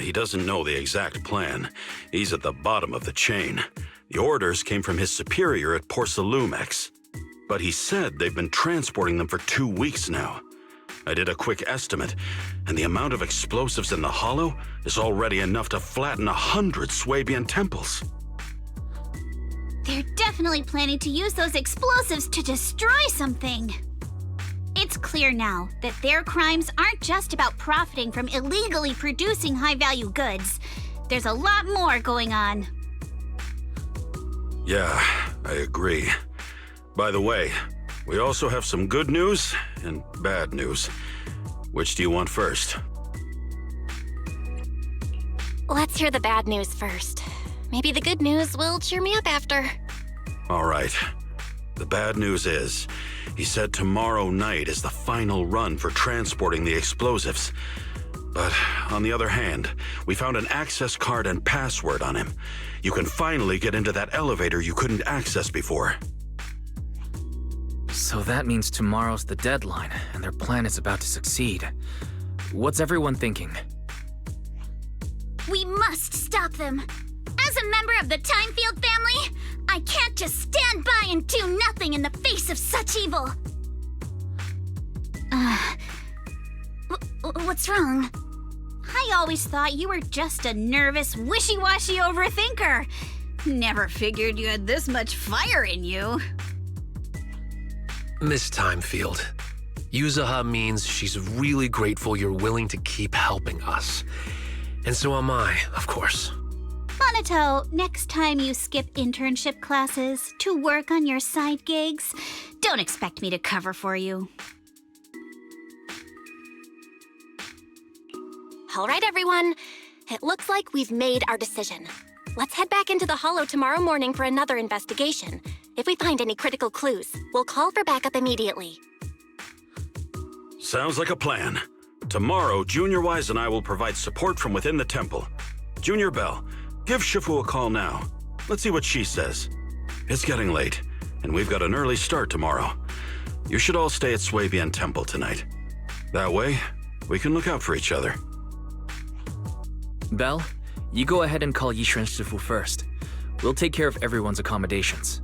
He doesn't know the exact plan. He's at the bottom of the chain. The orders came from his superior at Porsalumex. But he said they've been transporting them for 2 weeks now. I did a quick estimate, and the amount of explosives in the Hollow is already enough to flatten 100 Swabian temples. They're definitely planning to use those explosives to destroy something. It's clear now that their crimes aren't just about profiting from illegally producing high-value goods. There's a lot more going on. Yeah, I agree. By the way, we also have some good news and bad news. Which do you want first? Let's hear the bad news first. Maybe the good news will cheer me up after. All right. The bad news is, he said tomorrow night is the final run for transporting the explosives. But on the other hand, we found an access card and password on him. You can finally get into that elevator you couldn't access before. So that means tomorrow's the deadline, and their plan is about to succeed. What's everyone thinking? We must stop them. As a member of the Timefield family, I can't just stand by and do nothing in the face of such evil. What's wrong? I always thought you were just a nervous, wishy-washy overthinker. Never figured you had this much fire in you. Miss Timefield, Yuzaha means she's really grateful you're willing to keep helping us. And so am I, of course. Monato, next time you skip internship classes to work on your side gigs, don't expect me to cover for you. All right, everyone. It looks like we've made our decision. Let's head back into the Hollow tomorrow morning for another investigation. If we find any critical clues, we'll call for backup immediately. Sounds like a plan. Tomorrow, Junior Wise and I will provide support from within the temple. Junior Bell, give Shifu a call now. Let's see what she says. It's getting late, and we've got an early start tomorrow. You should all stay at Swabian Temple tonight. That way, we can look out for each other. Belle, you go ahead and call Yishuan Shifu first. We'll take care of everyone's accommodations.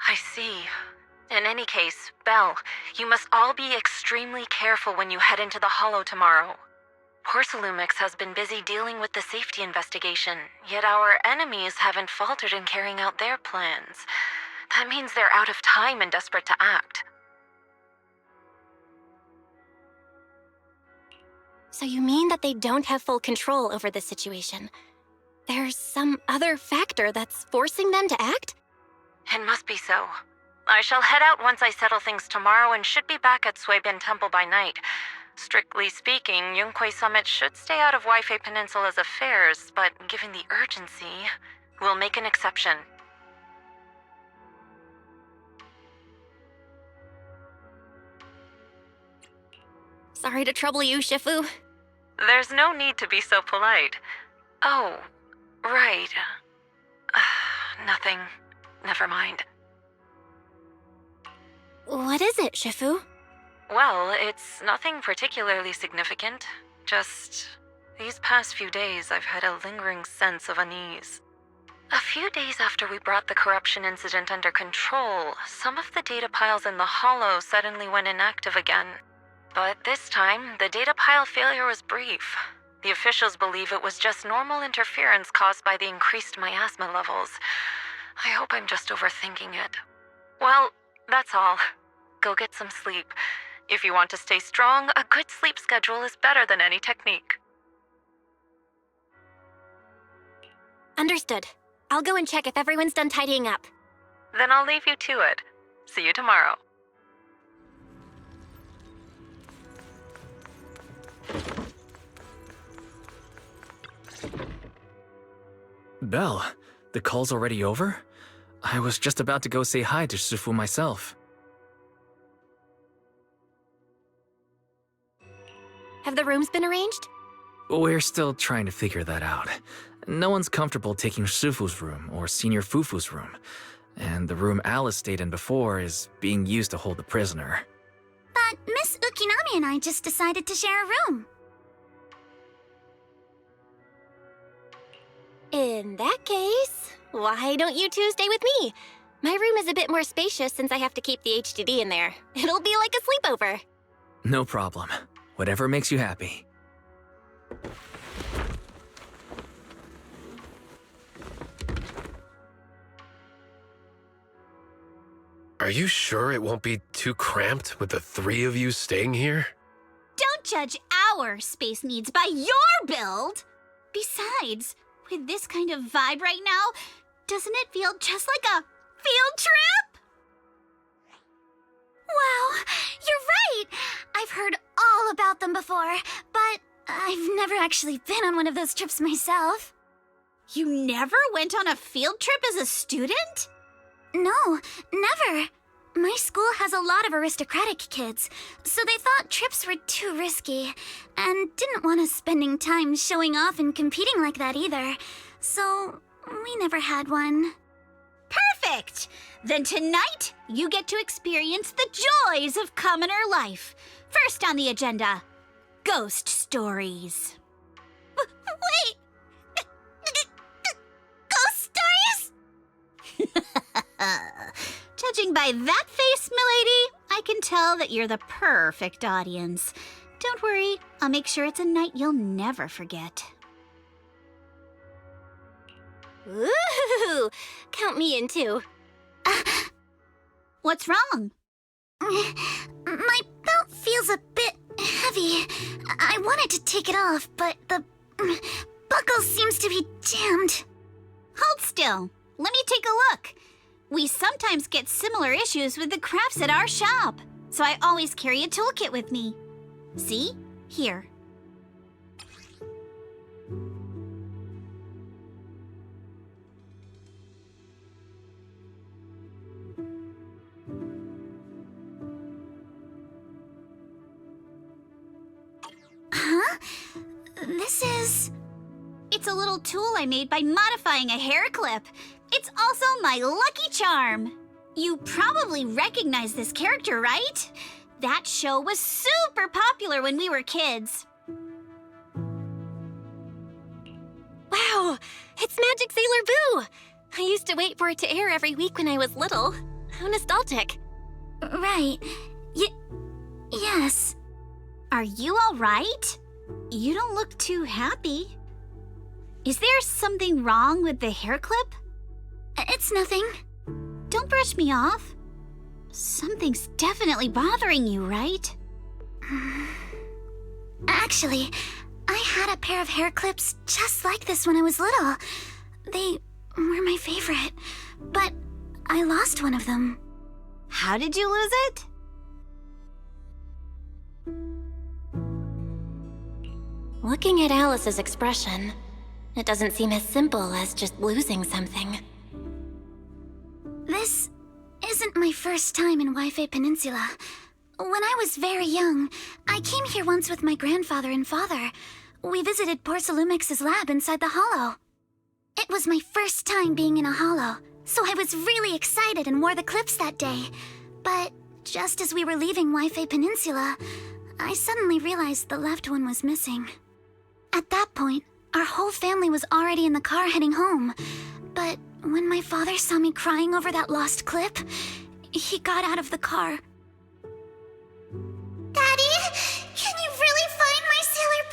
I see. In any case, Belle, you must all be extremely careful when you head into the Hollow tomorrow. Porsalumex has been busy dealing with the safety investigation, yet our enemies haven't faltered in carrying out their plans. That means they're out of time and desperate to act. So you mean that they don't have full control over this situation? There's some other factor that's forcing them to act? It must be so. I shall head out once I settle things tomorrow and should be back at Suibin Temple by night. Strictly speaking, Yunquei Summit should stay out of Waifei Peninsula's affairs, but given the urgency, we'll make an exception. Sorry to trouble you, Shifu. There's no need to be so polite. Oh, right. Nothing. Never mind. What is it, Shifu? Well, it's nothing particularly significant. Just these past few days, I've had a lingering sense of unease. A few days after we brought the corruption incident under control, some of the data piles in the Hollow suddenly went inactive again. But this time, the data pile failure was brief. The officials believe it was just normal interference caused by the increased miasma levels. I hope I'm just overthinking it. Well, that's all. Go get some sleep. If you want to stay strong, a good sleep schedule is better than any technique. Understood. I'll go and check if everyone's done tidying up. Then I'll leave you to it. See you tomorrow. Belle, the call's already over? I was just about to go say hi to Shifu myself. Have the rooms been arranged? We're still trying to figure that out. No one's comfortable taking Shifu's room or Senior Fufu's room. And the room Alice stayed in before is being used to hold the prisoner. But Miss Ukinami and I just decided to share a room. In that case, why don't you two stay with me? My room is a bit more spacious since I have to keep the HDD in there. It'll be like a sleepover. No problem. Whatever makes you happy. Are you sure it won't be too cramped with the three of you staying here? Don't judge our space needs by your build! Besides, with this kind of vibe right now, doesn't it feel just like a field trip? Wow, you're right! I've heard all about them before, but I've never actually been on one of those trips myself. You never went on a field trip as a student? No, never. My school has a lot of aristocratic kids, so they thought trips were too risky, and didn't want us spending time showing off and competing like that either. So, we never had one. Perfect! Then tonight, you get to experience the joys of commoner life. First on the agenda, ghost stories. Wait! Ghost stories? Judging by that face, milady, I can tell that you're the perfect audience. Don't worry, I'll make sure it's a night you'll never forget. Ooh, count me in too. What's wrong? My belt feels a bit heavy. I wanted to take it off, but the buckle seems to be jammed. Hold still. Let me take a look. We sometimes get similar issues with the crafts at our shop, so I always carry a toolkit with me. See? Here. Huh? This is... It's a little tool I made by modifying a hair clip. It's also my lucky charm. You probably recognize this character, right? That show was super popular when we were kids. Wow, it's Magic Sailor Boo! I used to wait for it to air every week when I was little. How nostalgic. Right. Yes. Are you all right? You don't look too happy. Is there something wrong with the hair clip? It's nothing. Don't brush me off. Something's definitely bothering you, right? Actually, I had a pair of hair clips just like this when I was little. They were my favorite, but I lost one of them. How did you lose it? Looking at Alice's expression, it doesn't seem as simple as just losing something. This isn't my first time in Wi-Fi Peninsula. When I was very young, I came here once with my grandfather and father. We visited Porcelumex's lab inside the Hollow. It was my first time being in a Hollow, so I was really excited and wore the clips that day. But just as we were leaving Wi-Fi Peninsula, I suddenly realized the left one was missing. At that point, our whole family was already in the car heading home. But when my father saw me crying over that lost clip, he got out of the car. Daddy, can you really find my Sailor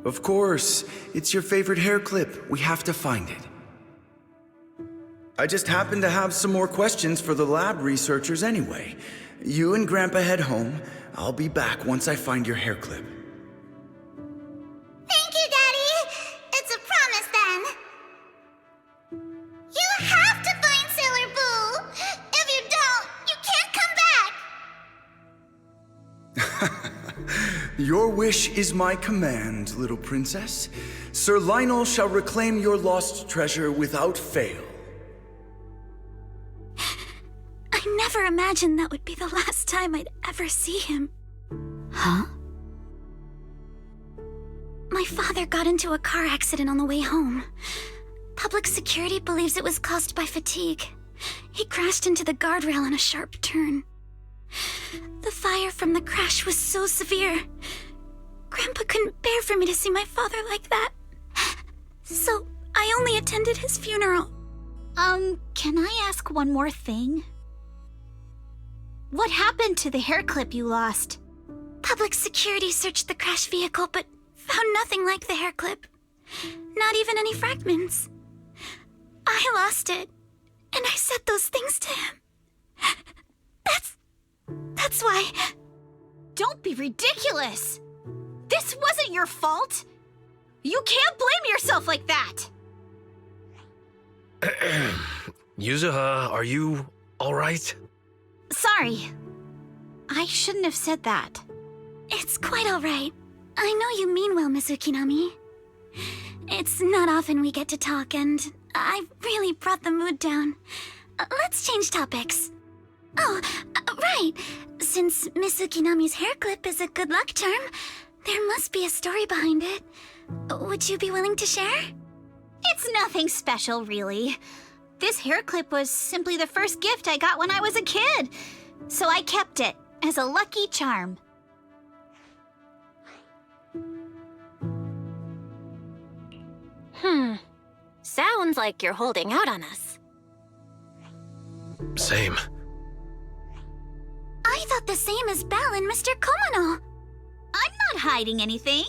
Boo? Of course. It's your favorite hair clip. We have to find it. I just happen to have some more questions for the lab researchers anyway. You and Grandpa head home. I'll be back once I find your hair clip. Thank you, Daddy. It's a promise then. You have to find Sailor Boo. If you don't, you can't come back. Your wish is my command, little princess. Sir Lionel shall reclaim your lost treasure without fail. I never imagined that would be the last time I'd ever see him. Huh? My father got into a car accident on the way home. Public security believes it was caused by fatigue. He crashed into the guardrail on a sharp turn. The fire from the crash was so severe. Grandpa couldn't bear for me to see my father like that. So I only attended his funeral. Can I ask one more thing? What happened to the hair clip you lost? Public security searched the crashed vehicle, but found nothing like the hair clip. Not even any fragments. I lost it, and I said those things to him. That's why... Don't be ridiculous! This wasn't your fault! You can't blame yourself like that! Yuzuha, are you alright? Sorry. I shouldn't have said that. It's quite all right. I know you mean well, Miss Ukinami. It's not often we get to talk, and I really brought the mood down. Let's change topics. Oh, right. Since Miss Ukinami's hair clip is a good luck charm, there must be a story behind it. Would you be willing to share? It's nothing special, really. This hair clip was simply the first gift I got when I was a kid, so I kept it as a lucky charm. Sounds like you're holding out on us. Same. I thought the same as Belle and Mr. Komano. I'm not hiding anything.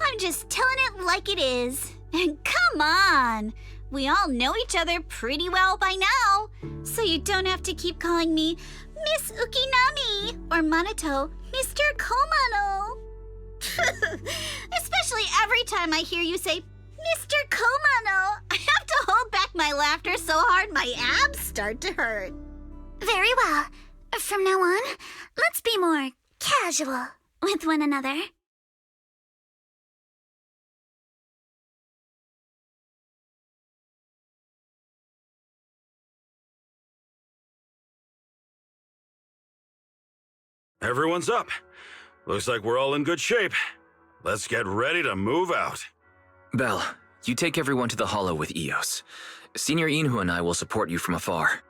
I'm just telling it like it is. And come on! We all know each other pretty well by now, so you don't have to keep calling me Miss Ukinami or Manato Mr. Komano. Especially every time I hear you say Mr. Komano, I have to hold back my laughter so hard my abs start to hurt. Very well. From now on, let's be more casual with one another. Everyone's up. Looks like we're all in good shape. Let's get ready to move out. Belle, you take everyone to the Hollow with Eos. Senior Inhu and I will support you from afar.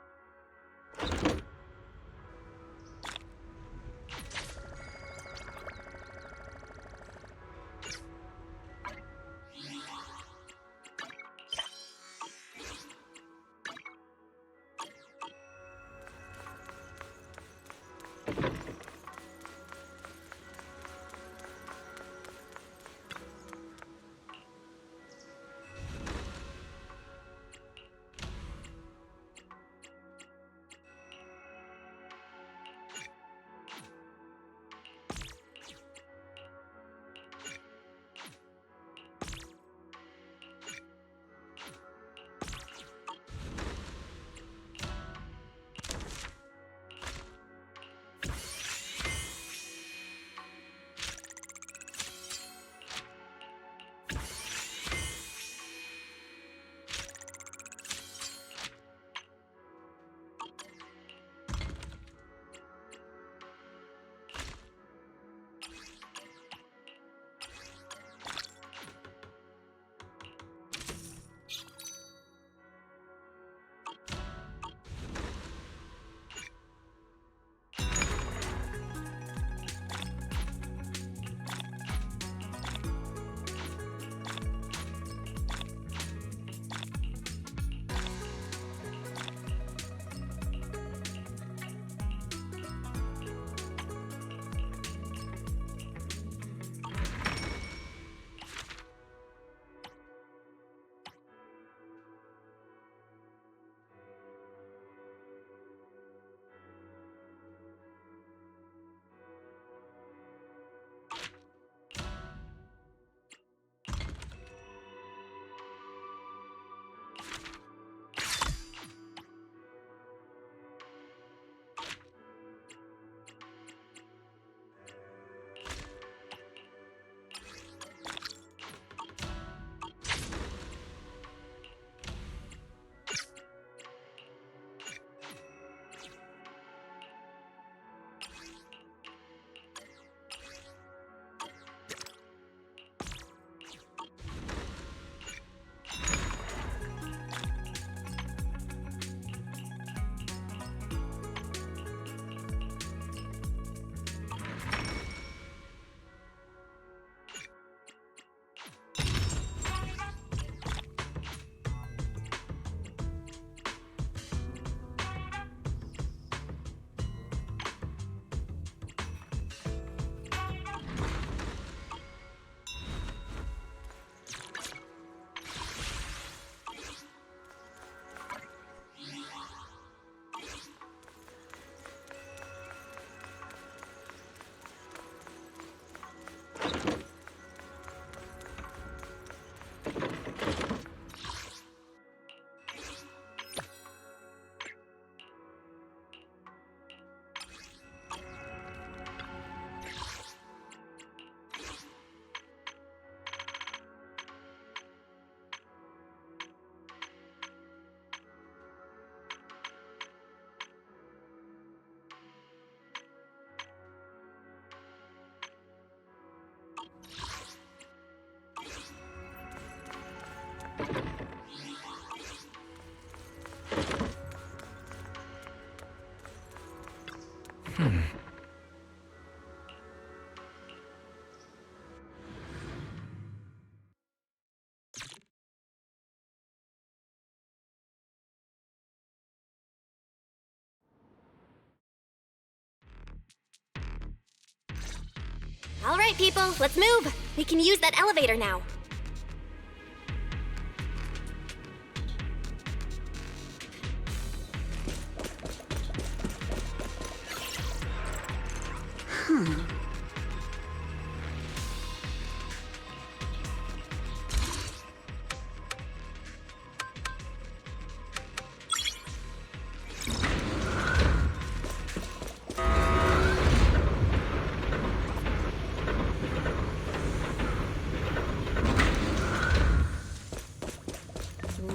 All right, people, let's move. We can use that elevator now.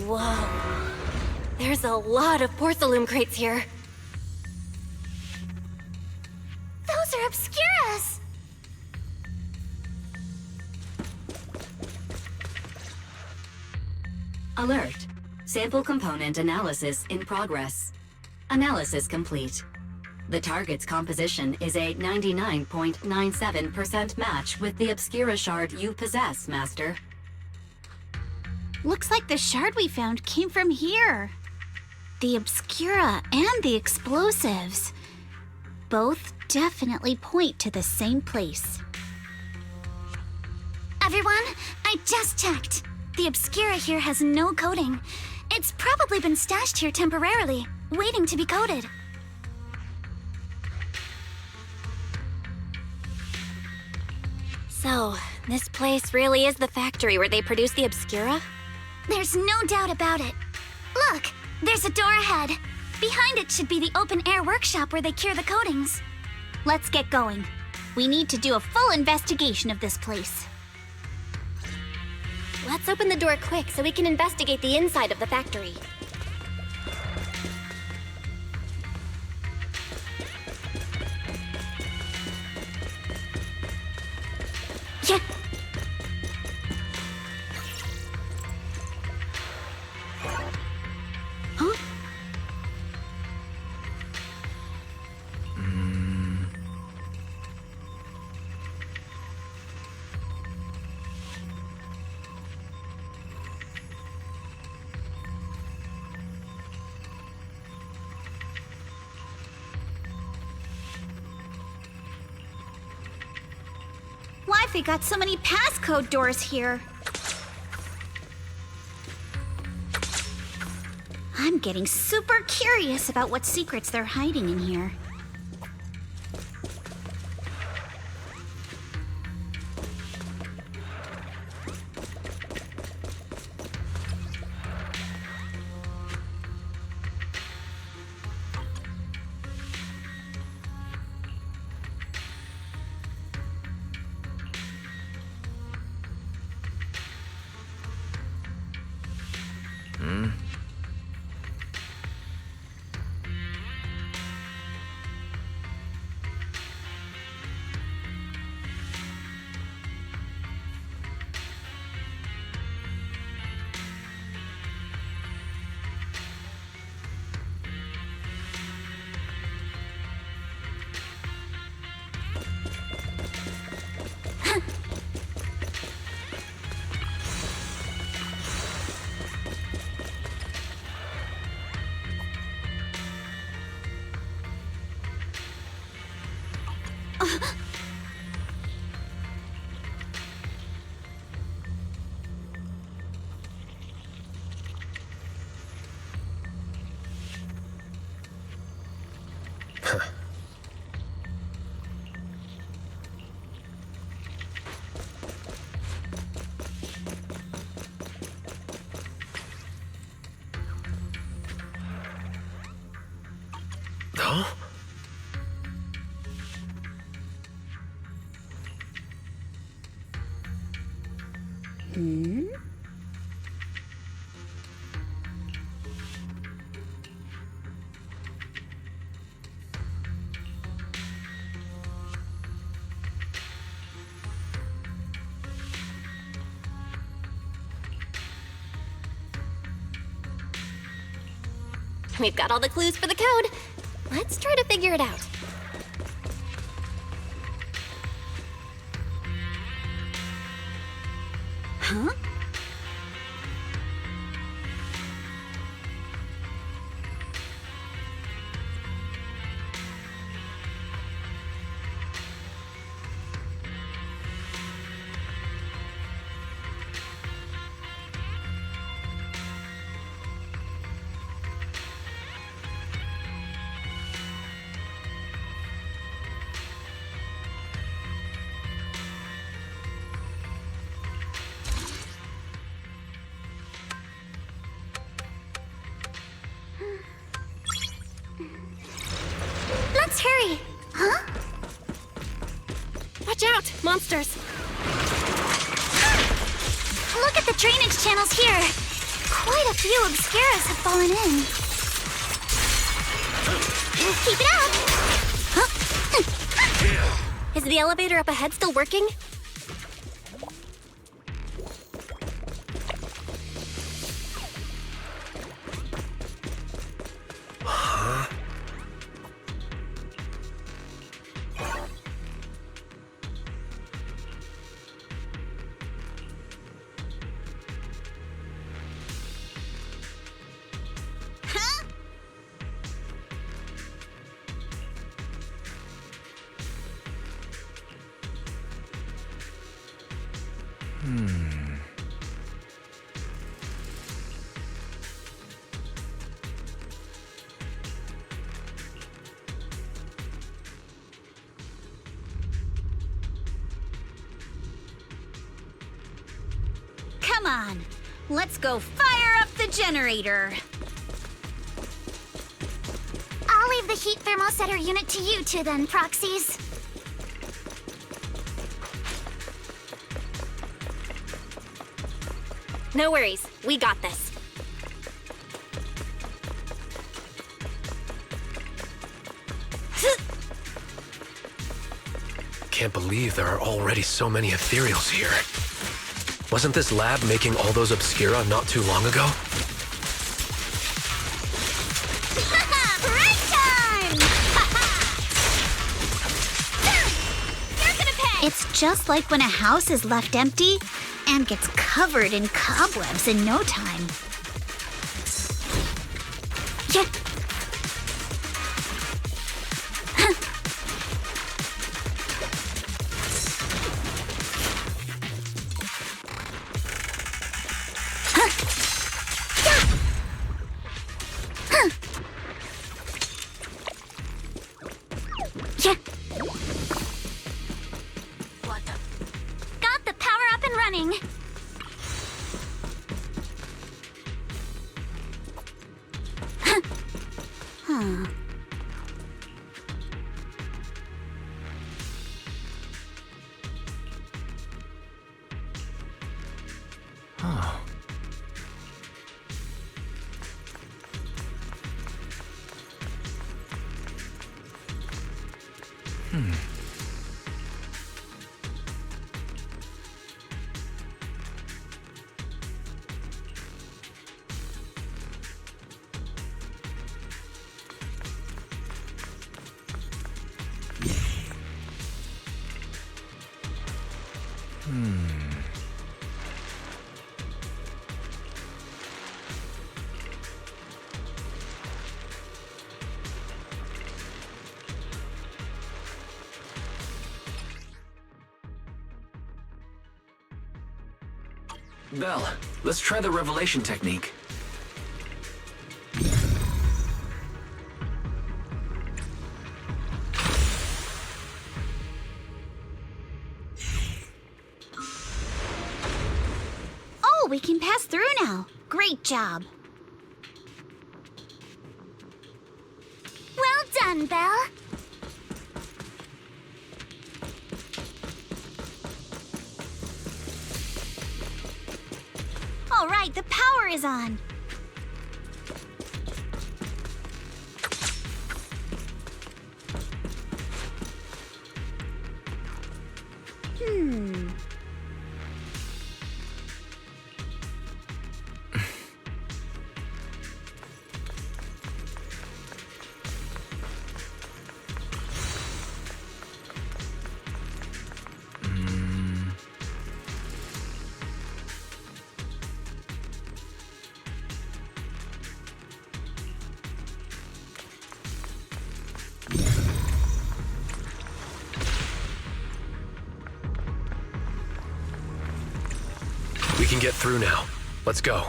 Whoa. There's a lot of porcelain crates here. Those are Obscuras! Alert. Sample component analysis in progress. Analysis complete. The target's composition is a 99.97% match with the Obscura shard you possess, Master. Looks like the shard we found came from here. The Obscura and the explosives. Both definitely point to the same place. Everyone, I just checked. The Obscura here has no coding. It's probably been stashed here temporarily, waiting to be coded. So, this place really is the factory where they produce the Obscura? There's no doubt about it. Look, there's a door ahead. Behind it should be the open-air workshop where they cure the coatings. Let's get going. We need to do a full investigation of this place. Let's open the door quick so we can investigate the inside of the factory. Yeah. Huh? Why've they got so many passcode doors here? I'm getting super curious about what secrets they're hiding in here. Huh? Hmm? We've got all the clues for the code. Let's try to figure it out. Huh? Not monsters. Look at the drainage channels here. Quite a few obscuras have fallen in. Keep it up! Is the elevator up ahead still working? Come on, let's go fire up the generator. I'll leave the heat thermosetter unit to you two then, proxies. No worries. We got this. Can't believe there are already so many ethereals here. Wasn't this lab making all those obscura not too long ago? Break time! You're gonna pay! It's just like when a house is left empty and gets covered in cobwebs in no time. Yeah. Got the power up and running. Huh. Huh. Belle, let's try the revelation technique. Oh, we can pass through now. Great job. Well done, Belle. All right, the power is on. We can get through now. Let's go.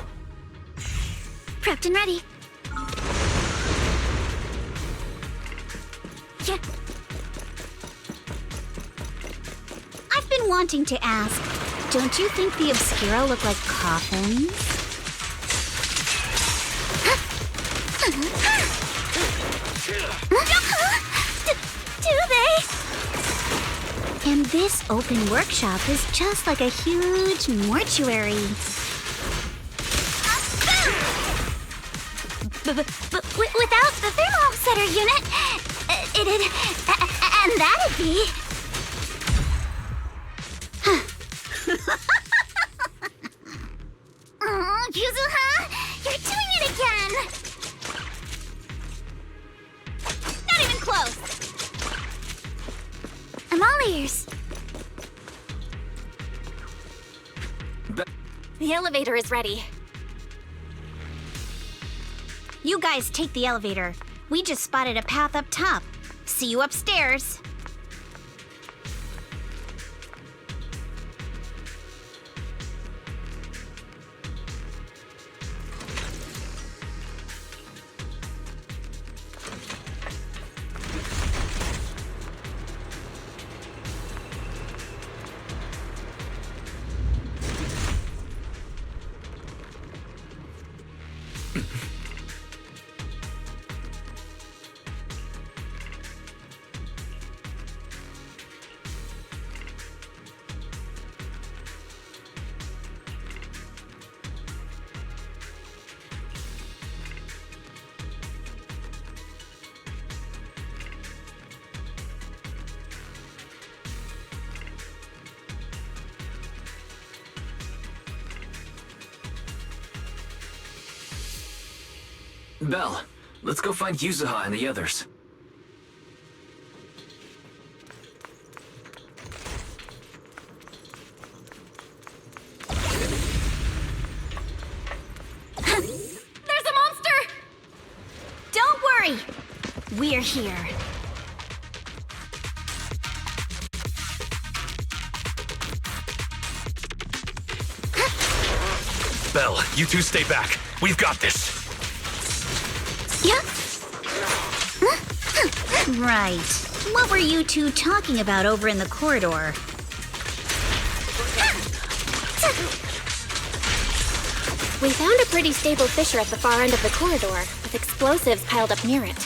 Prepped and ready. Yeah. I've been wanting to ask, don't you think the Obscura look like coffins? Do they? And this open workshop is just like a huge mortuary. Without the thermal setter unit, and that'd be... Oh, Yuzuha, you're doing it again! Not even close! I'm all ears. The elevator is ready. You guys take the elevator. We just spotted a path up top. See you upstairs. Belle, let's go find Yuzuha and the others. There's a monster! Don't worry. We're here. Belle, you two stay back. We've got this. Yeah? Right. What were you two talking about over in the corridor? We found a pretty stable fissure at the far end of the corridor, with explosives piled up near it.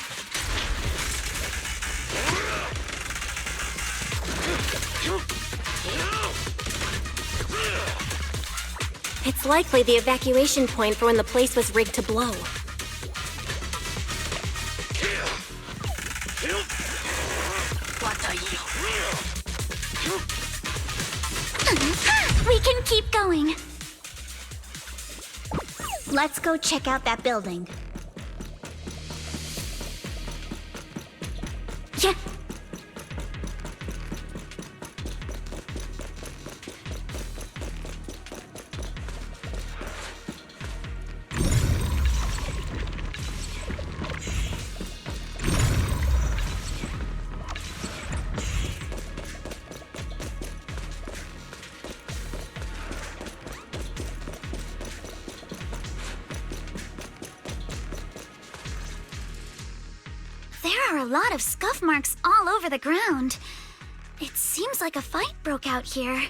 It's likely the evacuation point for when the place was rigged to blow. We can keep going. Let's go check out that building. Yeah. There are a lot of scuff marks all over the ground. It seems like a fight broke out here.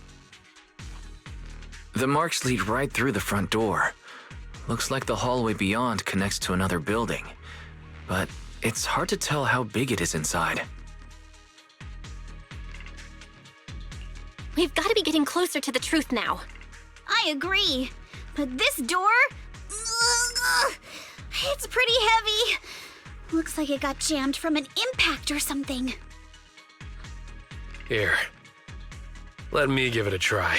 The marks lead right through the front door. Looks like the hallway beyond connects to another building. But it's hard to tell how big it is inside. We've got to be getting closer to the truth now. I agree. But this door... it's pretty heavy. Looks like it got jammed from an impact or something. Here. Let me give it a try.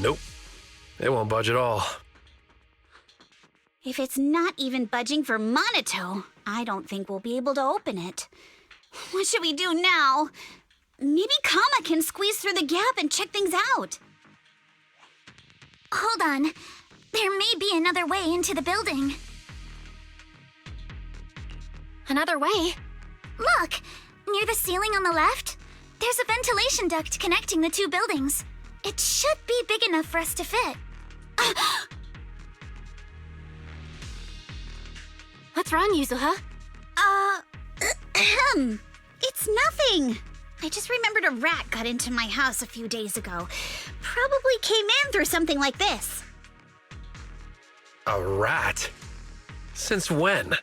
Nope. It won't budge at all. If it's not even budging for Monito, I don't think we'll be able to open it. What should we do now? Maybe Kama can squeeze through the gap and check things out. Hold on. There may be another way into the building. Another way? Look! Near the ceiling on the left, there's a ventilation duct connecting the two buildings. It should be big enough for us to fit. What's wrong, Yuzuha? It's nothing. I just remembered a rat got into my house a few days ago. Probably came in through something like this. A rat? Since when?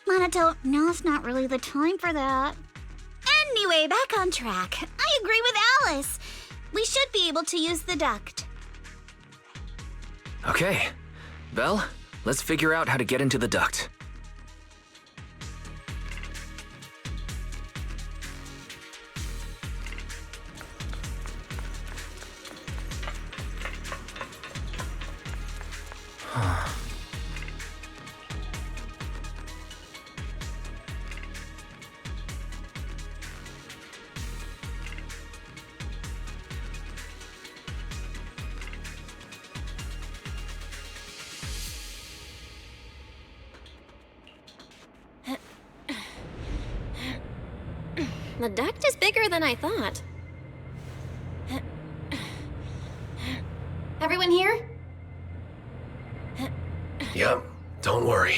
Monato, now's not really the time for that. Anyway, back on track. I agree with Alice. We should be able to use the duct. Okay. Belle, let's figure out how to get into the duct. The duct is bigger than I thought. Everyone here? Yep, don't worry.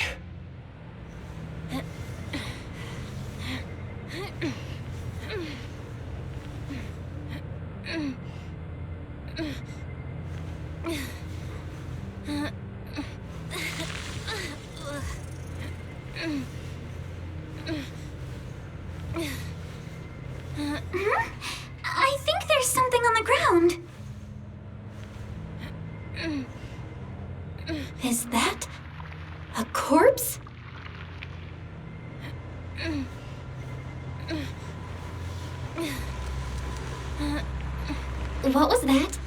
I think there's something on the ground. Is that a corpse? What was that?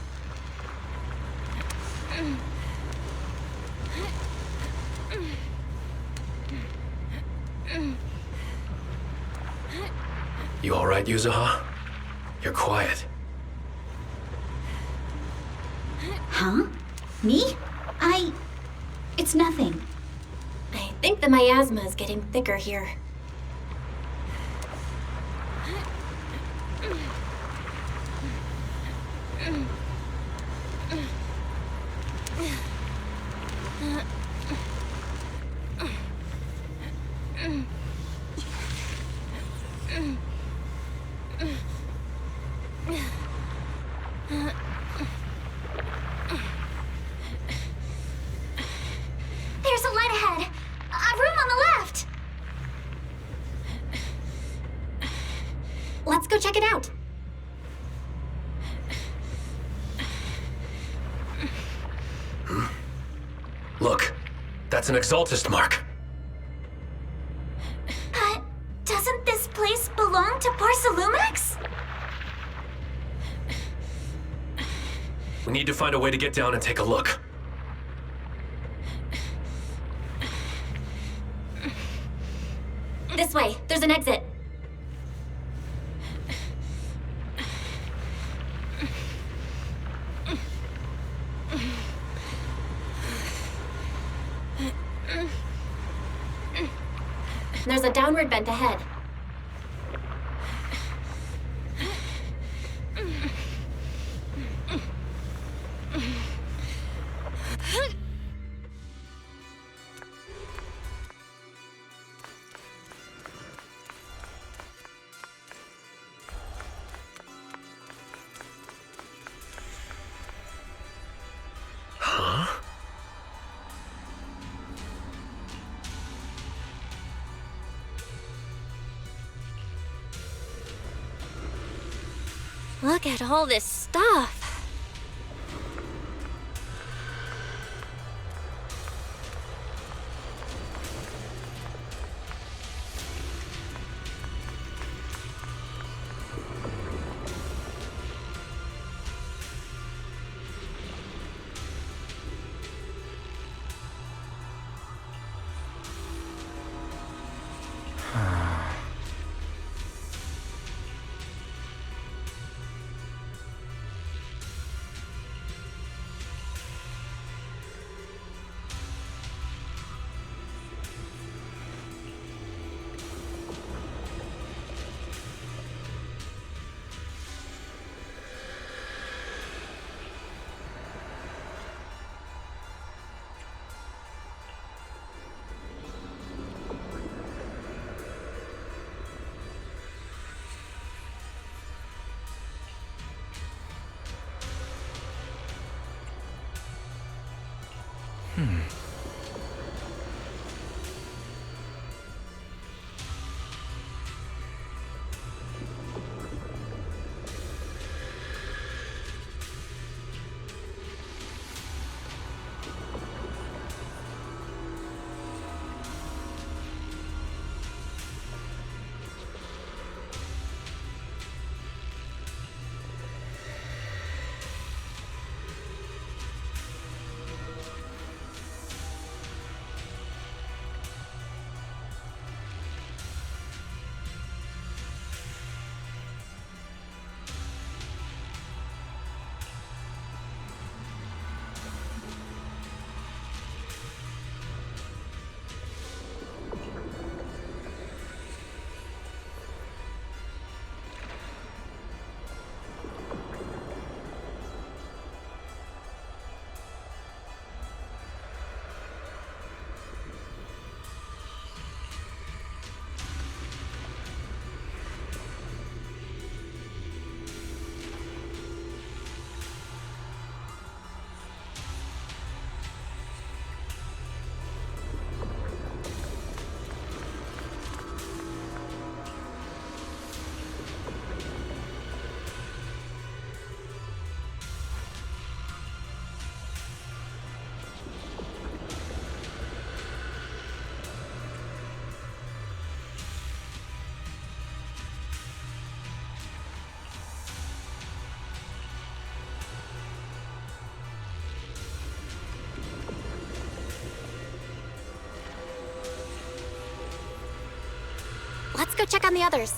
You alright, Yuzuha? You're quiet. Huh? Me? It's nothing. I think the miasma is getting thicker here. There's a light ahead. A room on the left. Let's go check it out. Look, that's an Exaltist mark. But doesn't this place belong to Porcelumex? We need to find a way to get down and take a look. This way. There's an exit. There's a downward vent ahead. Huh? Look at all this stuff. Let's go check on the others.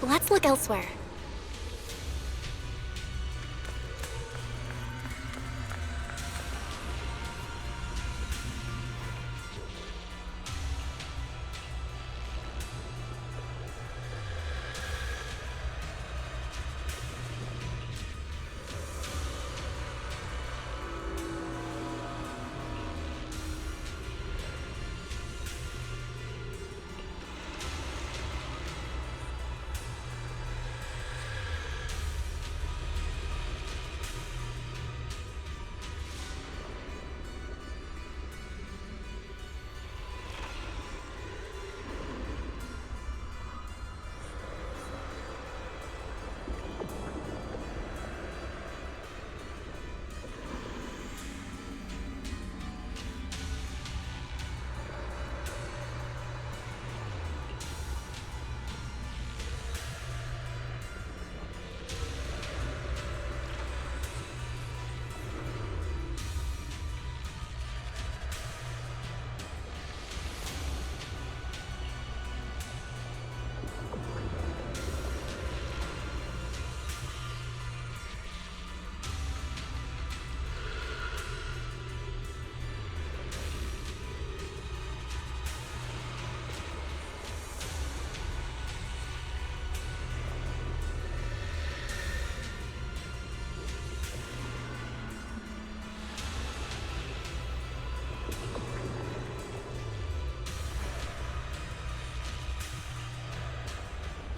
Let's look elsewhere.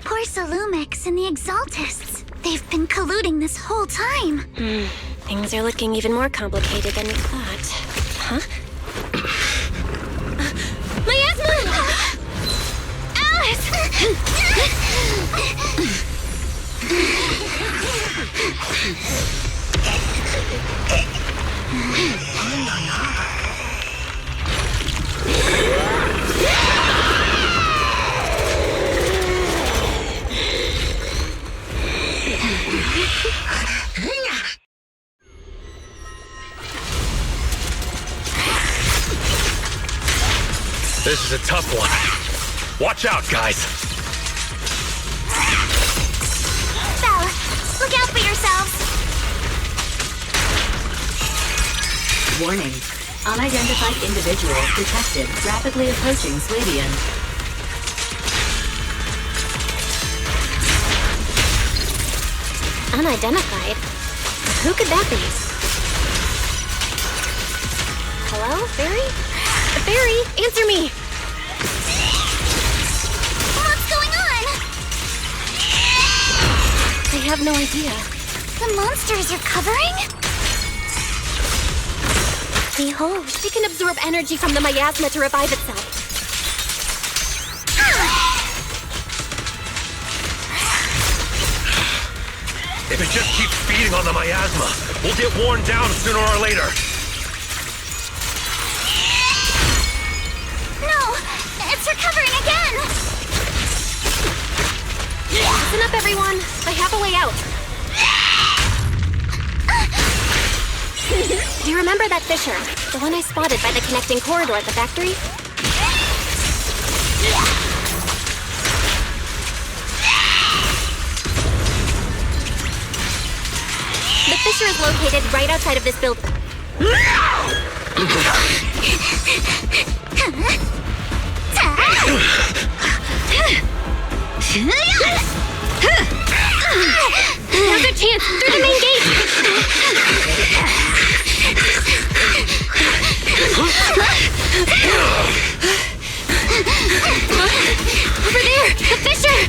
Porsalumix and the Exaltists. They've been colluding this whole time. Things are looking even more complicated than we thought. Huh? Miasma! This is a tough one. Watch out, guys. Belle, look out for yourselves. Warning. Unidentified individuals detected rapidly approaching Slavian. Unidentified? Who could that be? Hello, Fairy? Fairy, answer me! What's going on? I have no idea. The monsters are covering? Behold, it can absorb energy from the miasma to revive itself. If it just keeps feeding on the miasma, we'll get worn down sooner or later. No! It's recovering again! Listen up, everyone. I have a way out. Do you remember that fissure? The one I spotted by the connecting corridor at the factory? The fissure is located right outside of this building. Now's our chance! Through the main gate! Over there! The fissure!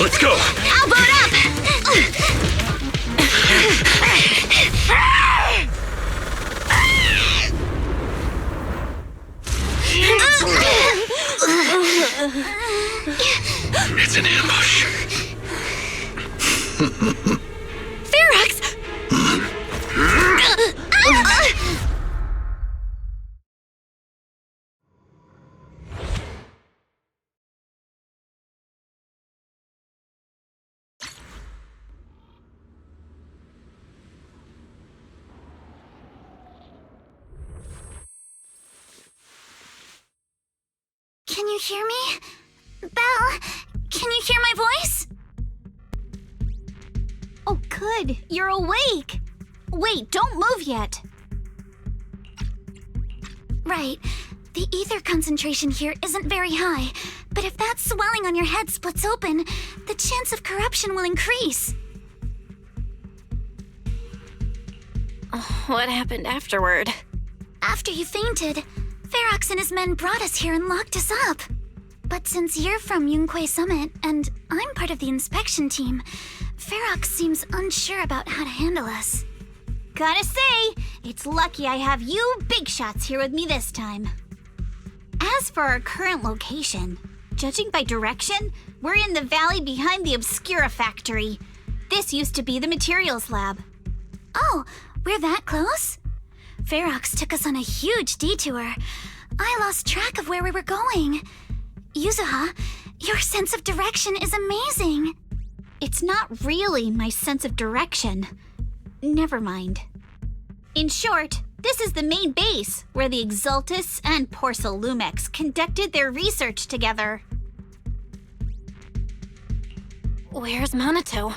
Let's go! I'll boat up! It's an ambush. Ferox! Can you hear me? Belle, can you hear my voice? Oh, good. You're awake. Wait, don't move yet. Right. The ether concentration here isn't very high, but if that swelling on your head splits open, the chance of corruption will increase. What happened afterward? After you fainted, Ferox and his men brought us here and locked us up. But since you're from Yunque Summit, and I'm part of the inspection team, Ferox seems unsure about how to handle us. Gotta say, it's lucky I have you big shots here with me this time. As for our current location, judging by direction, we're in the valley behind the Obscura factory. This used to be the materials lab. Oh, we're that close? Ferox took us on a huge detour. I lost track of where we were going. Yuzuha, your sense of direction is amazing. It's not really my sense of direction. Never mind. In short, this is the main base where the Exaltus and Porcelumex conducted their research together. Where's Monato?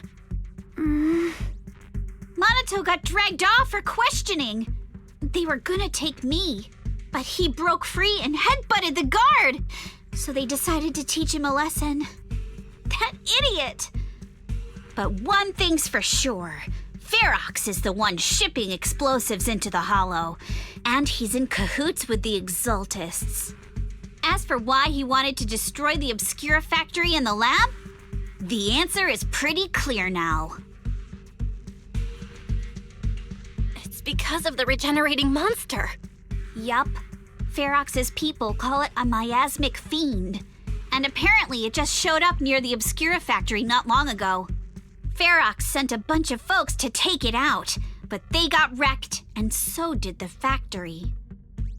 Monato got dragged off for questioning. They were gonna take me, but he broke free and headbutted the guard. So they decided to teach him a lesson. That idiot! But one thing's for sure. Ferox is the one shipping explosives into the Hollow, and he's in cahoots with the Exaltists. As for why he wanted to destroy the Obscura factory and the lab, the answer is pretty clear now. It's because of the regenerating monster. Yup. Ferox's people call it a miasmic fiend. And apparently it just showed up near the Obscura factory not long ago. Ferox sent a bunch of folks to take it out, but they got wrecked, and so did the factory.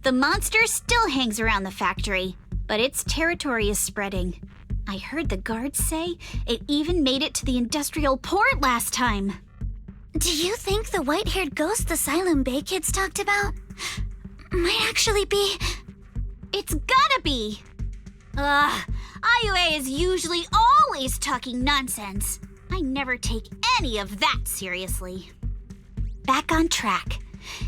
The monster still hangs around the factory, but its territory is spreading. I heard the guards say it even made it to the industrial port last time. Do you think the white-haired ghost the Silum Bay kids talked about might actually be... It's gotta be! IUA is usually always talking nonsense. I never take any of that seriously. Back on track.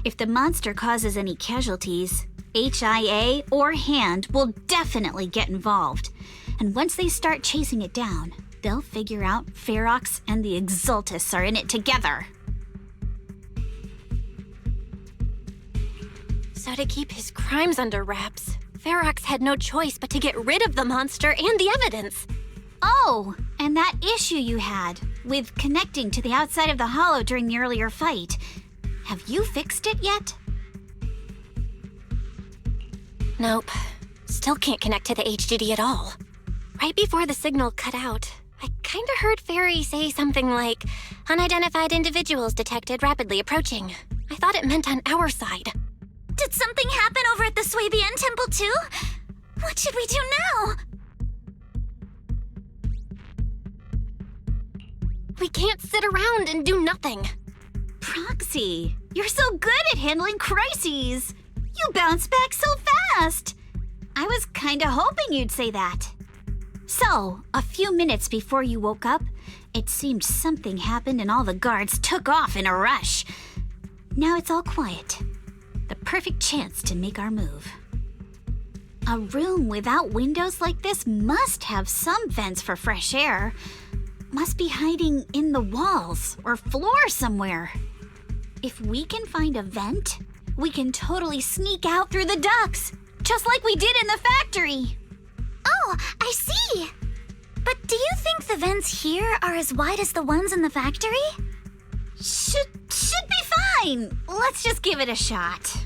If the monster causes any casualties, HIA or HAND will definitely get involved. And once they start chasing it down, they'll figure out Ferox and the Exaltus are in it together. So to keep his crimes under wraps, Ferox had no choice but to get rid of the monster and the evidence. Oh, and that issue you had with connecting to the outside of the Hollow during the earlier fight. Have you fixed it yet? Nope. Still can't connect to the HDD at all. Right before the signal cut out, I kinda heard Fairy say something like, "Unidentified individuals detected rapidly approaching." I thought it meant on our side. Did something happen over at the Swabian Temple too? What should we do now? We can't sit around and do nothing. Proxy, you're so good at handling crises. You bounce back so fast. I was kinda hoping you'd say that. So, a few minutes before you woke up, it seemed something happened and all the guards took off in a rush. Now it's all quiet. The perfect chance to make our move. A room without windows like this must have some vents for fresh air. Must be hiding in the walls or floor somewhere. If we can find a vent, we can totally sneak out through the ducts, just like we did in the factory. Oh, I see! But do you think the vents here are as wide as the ones in the factory? Should be fine. Let's just give it a shot.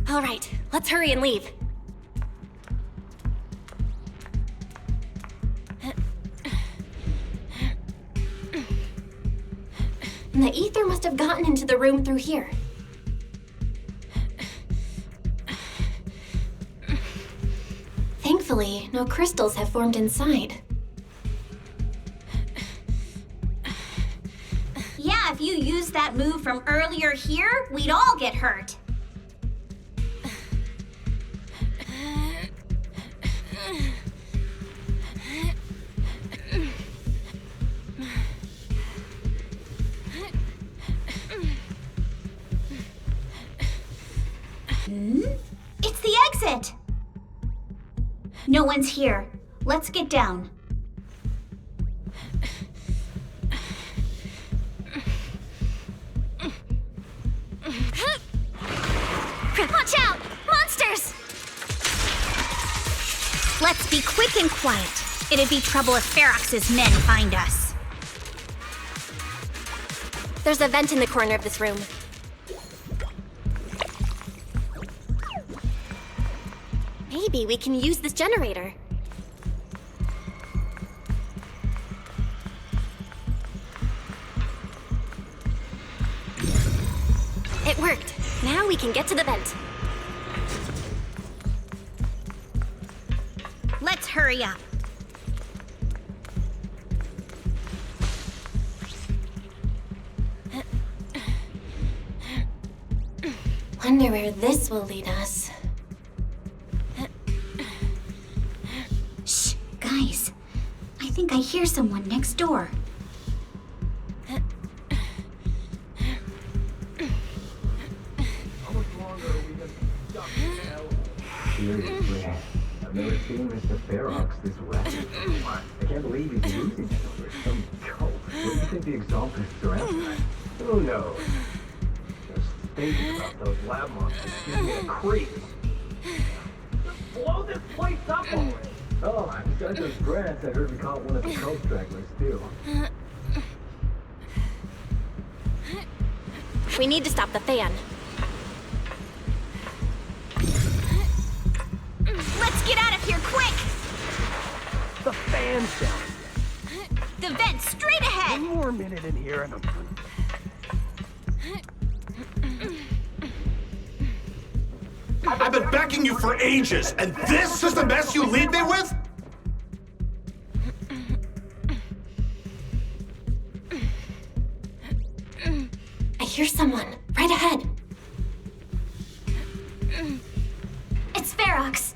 All right, let's hurry and leave. The ether must have gotten into the room through here. Thankfully, no crystals have formed inside. Yeah, if you used that move from earlier here, we'd all get hurt. It's the exit! No one's here. Let's get down. Crap, watch out! Monsters! Let's be quick and quiet. It'd be trouble if Ferox's men find us. There's a vent in the corner of this room. Maybe we can use this generator. It worked. Now we can get to the vent. Let's hurry up. Wonder where this will lead us. Shh, guys. I think I hear someone next door. Seriously, I've never seen Mr. Ferox this rapid. I can't believe he's losing it over some joke. What do you think the exaltists are after? Who knows? Just thinking about those lab monsters gives me a creep. Just blow this place up already. Oh, besides those grants, I heard we caught one of the coast stragglers too. We need to stop the fan. Let's get out of here quick! The fan's down. The vent straight ahead! One more minute in here and I'm through. I've been backing you for ages, and this is the mess you leave me with? I hear someone right ahead. It's Ferox.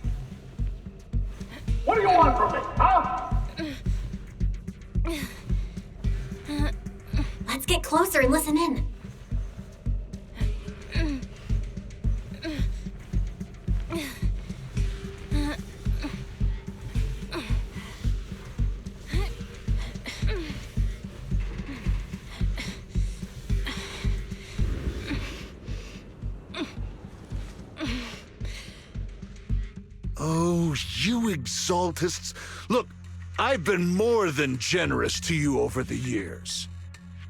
What do you want from me, huh? Let's get closer and listen in. Oh, you exaltists. Look, I've been more than generous to you over the years.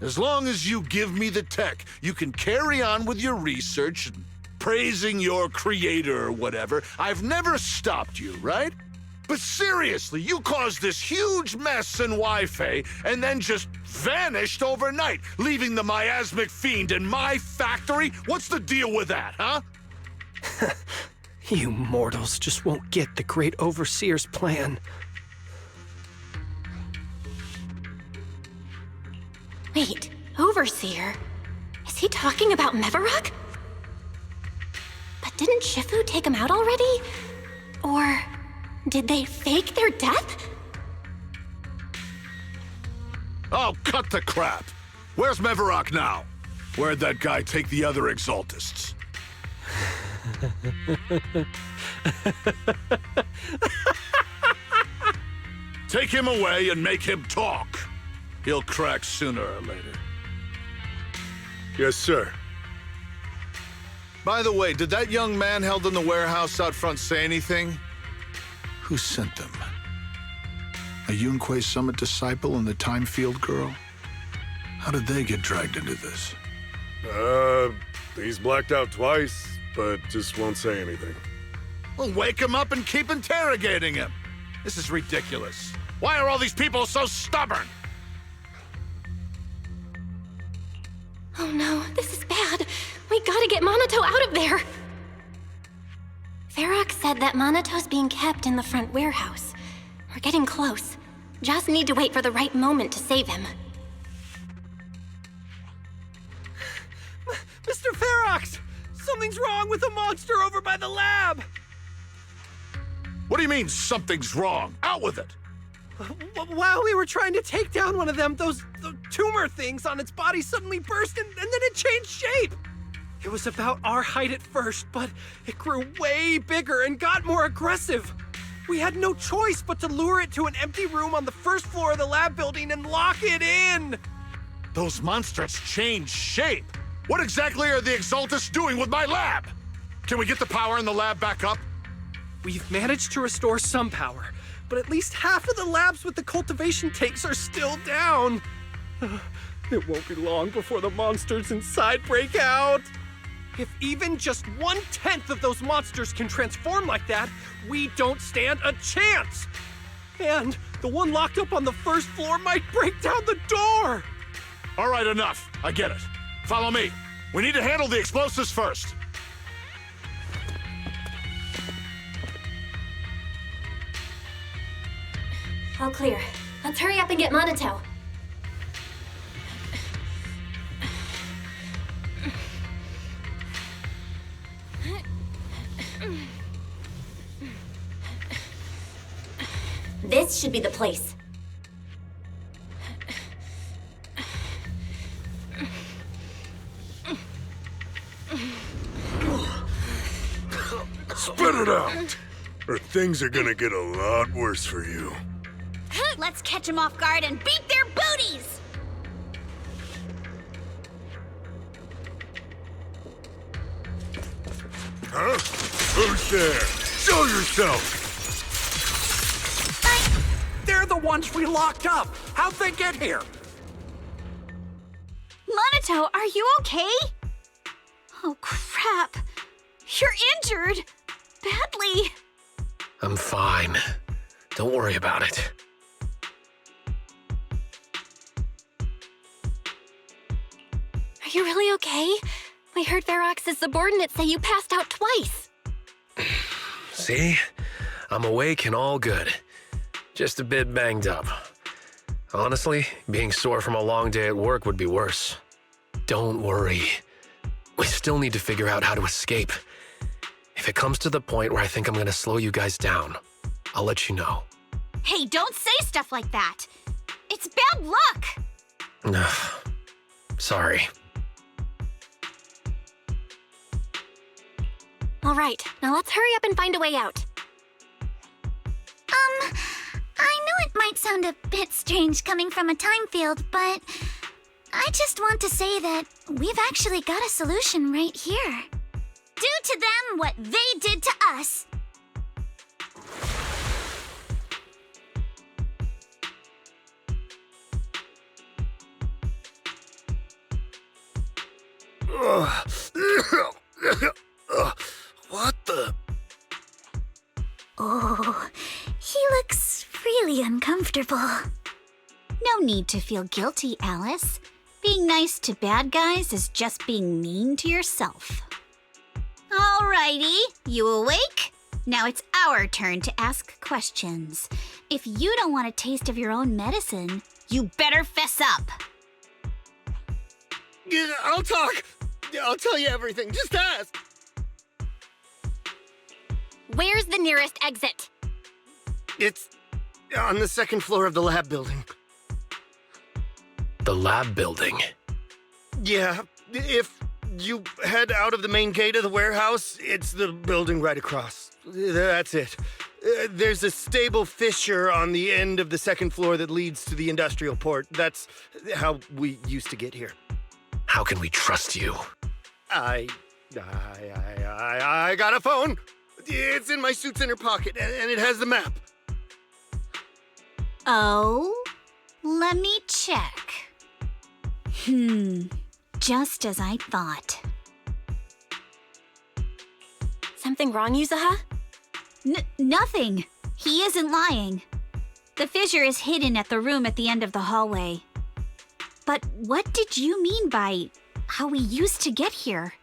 As long as you give me the tech, you can carry on with your research and praising your creator or whatever. I've never stopped you, right? But seriously, you caused this huge mess in Wi-Fi and then just vanished overnight, leaving the miasmic fiend in my factory? What's the deal with that, huh? You mortals just won't get the Great Overseer's plan. Wait, Overseer? Is he talking about Mevarok? But didn't Shifu take him out already? Or did they fake their death? Oh, cut the crap! Where's Mevarok now? Where'd that guy take the other exaltists? Take him away and make him talk. He'll crack sooner or later. Yes, sir. By the way, did that young man held in the warehouse out front say anything? Who sent them? A Yunque Summit disciple and the Time Field girl? How did they get dragged into this? He's blacked out twice, but just won't say anything. Well, wake him up and keep interrogating him. This is ridiculous. Why are all these people so stubborn? Oh no, this is bad. We gotta get Monato out of there. Ferox said that Monato's being kept in the front warehouse. We're getting close. Just need to wait for the right moment to save him. Mr. Ferox! Something's wrong with the monster over by the lab! What do you mean, something's wrong? Out with it! While we were trying to take down one of them, those tumor things on its body suddenly burst and then it changed shape. It was about our height at first, but it grew way bigger and got more aggressive. We had no choice but to lure it to an empty room on the first floor of the lab building and lock it in. Those monsters changed shape. What exactly are the Exaltists doing with my lab? Can we get the power in the lab back up? We've managed to restore some power, but at least half of the labs with the cultivation tanks are still down. It won't be long before the monsters inside break out. If even just 1/10 of those monsters can transform like that, we don't stand a chance. And the one locked up on the first floor might break down the door. All right, enough. I get it. Follow me. We need to handle the explosives first. All clear. Let's hurry up and get Monito. This should be the place. Spit it out, or things are gonna get a lot worse for you. Let's catch them off guard and beat their booties! Huh? Who's there? Show yourself! They're the ones we locked up. How'd they get here? Monito, are you okay? Oh, crap. You're injured. Badly. I'm fine. Don't worry about it. Are you really okay? We heard Ferox's subordinates say you passed out twice. See? I'm awake and all good. Just a bit banged up. Honestly, being sore from a long day at work would be worse. Don't worry. We still need to figure out how to escape. If it comes to the point where I think I'm gonna slow you guys down, I'll let you know. Hey, don't say stuff like that. It's bad luck. Sorry. All right, now let's hurry up and find a way out. I know it might sound a bit strange coming from a time field, but I just want to say that we've actually got a solution right here. Do to them what they did to us. What the? Oh, he looks really uncomfortable. No need to feel guilty, Alice. Being nice to bad guys is just being mean to yourself. Alrighty, you awake? Now it's our turn to ask questions. If you don't want a taste of your own medicine, you better fess up. I'll talk. I'll tell you everything. Just ask. Where's the nearest exit? It's on the second floor of the lab building. The lab building? Yeah, if you head out of the main gate of the warehouse, it's the building right across. That's it. There's a stable fissure on the end of the second floor that leads to the industrial port. That's how we used to get here. How can we trust you? I got a phone. It's in my suit's inner pocket, and it has the map. Oh? Let me check. Just as I thought. Something wrong, Yuzuha? Nothing. He isn't lying. The fissure is hidden at the room at the end of the hallway. But what did you mean by how we used to get here?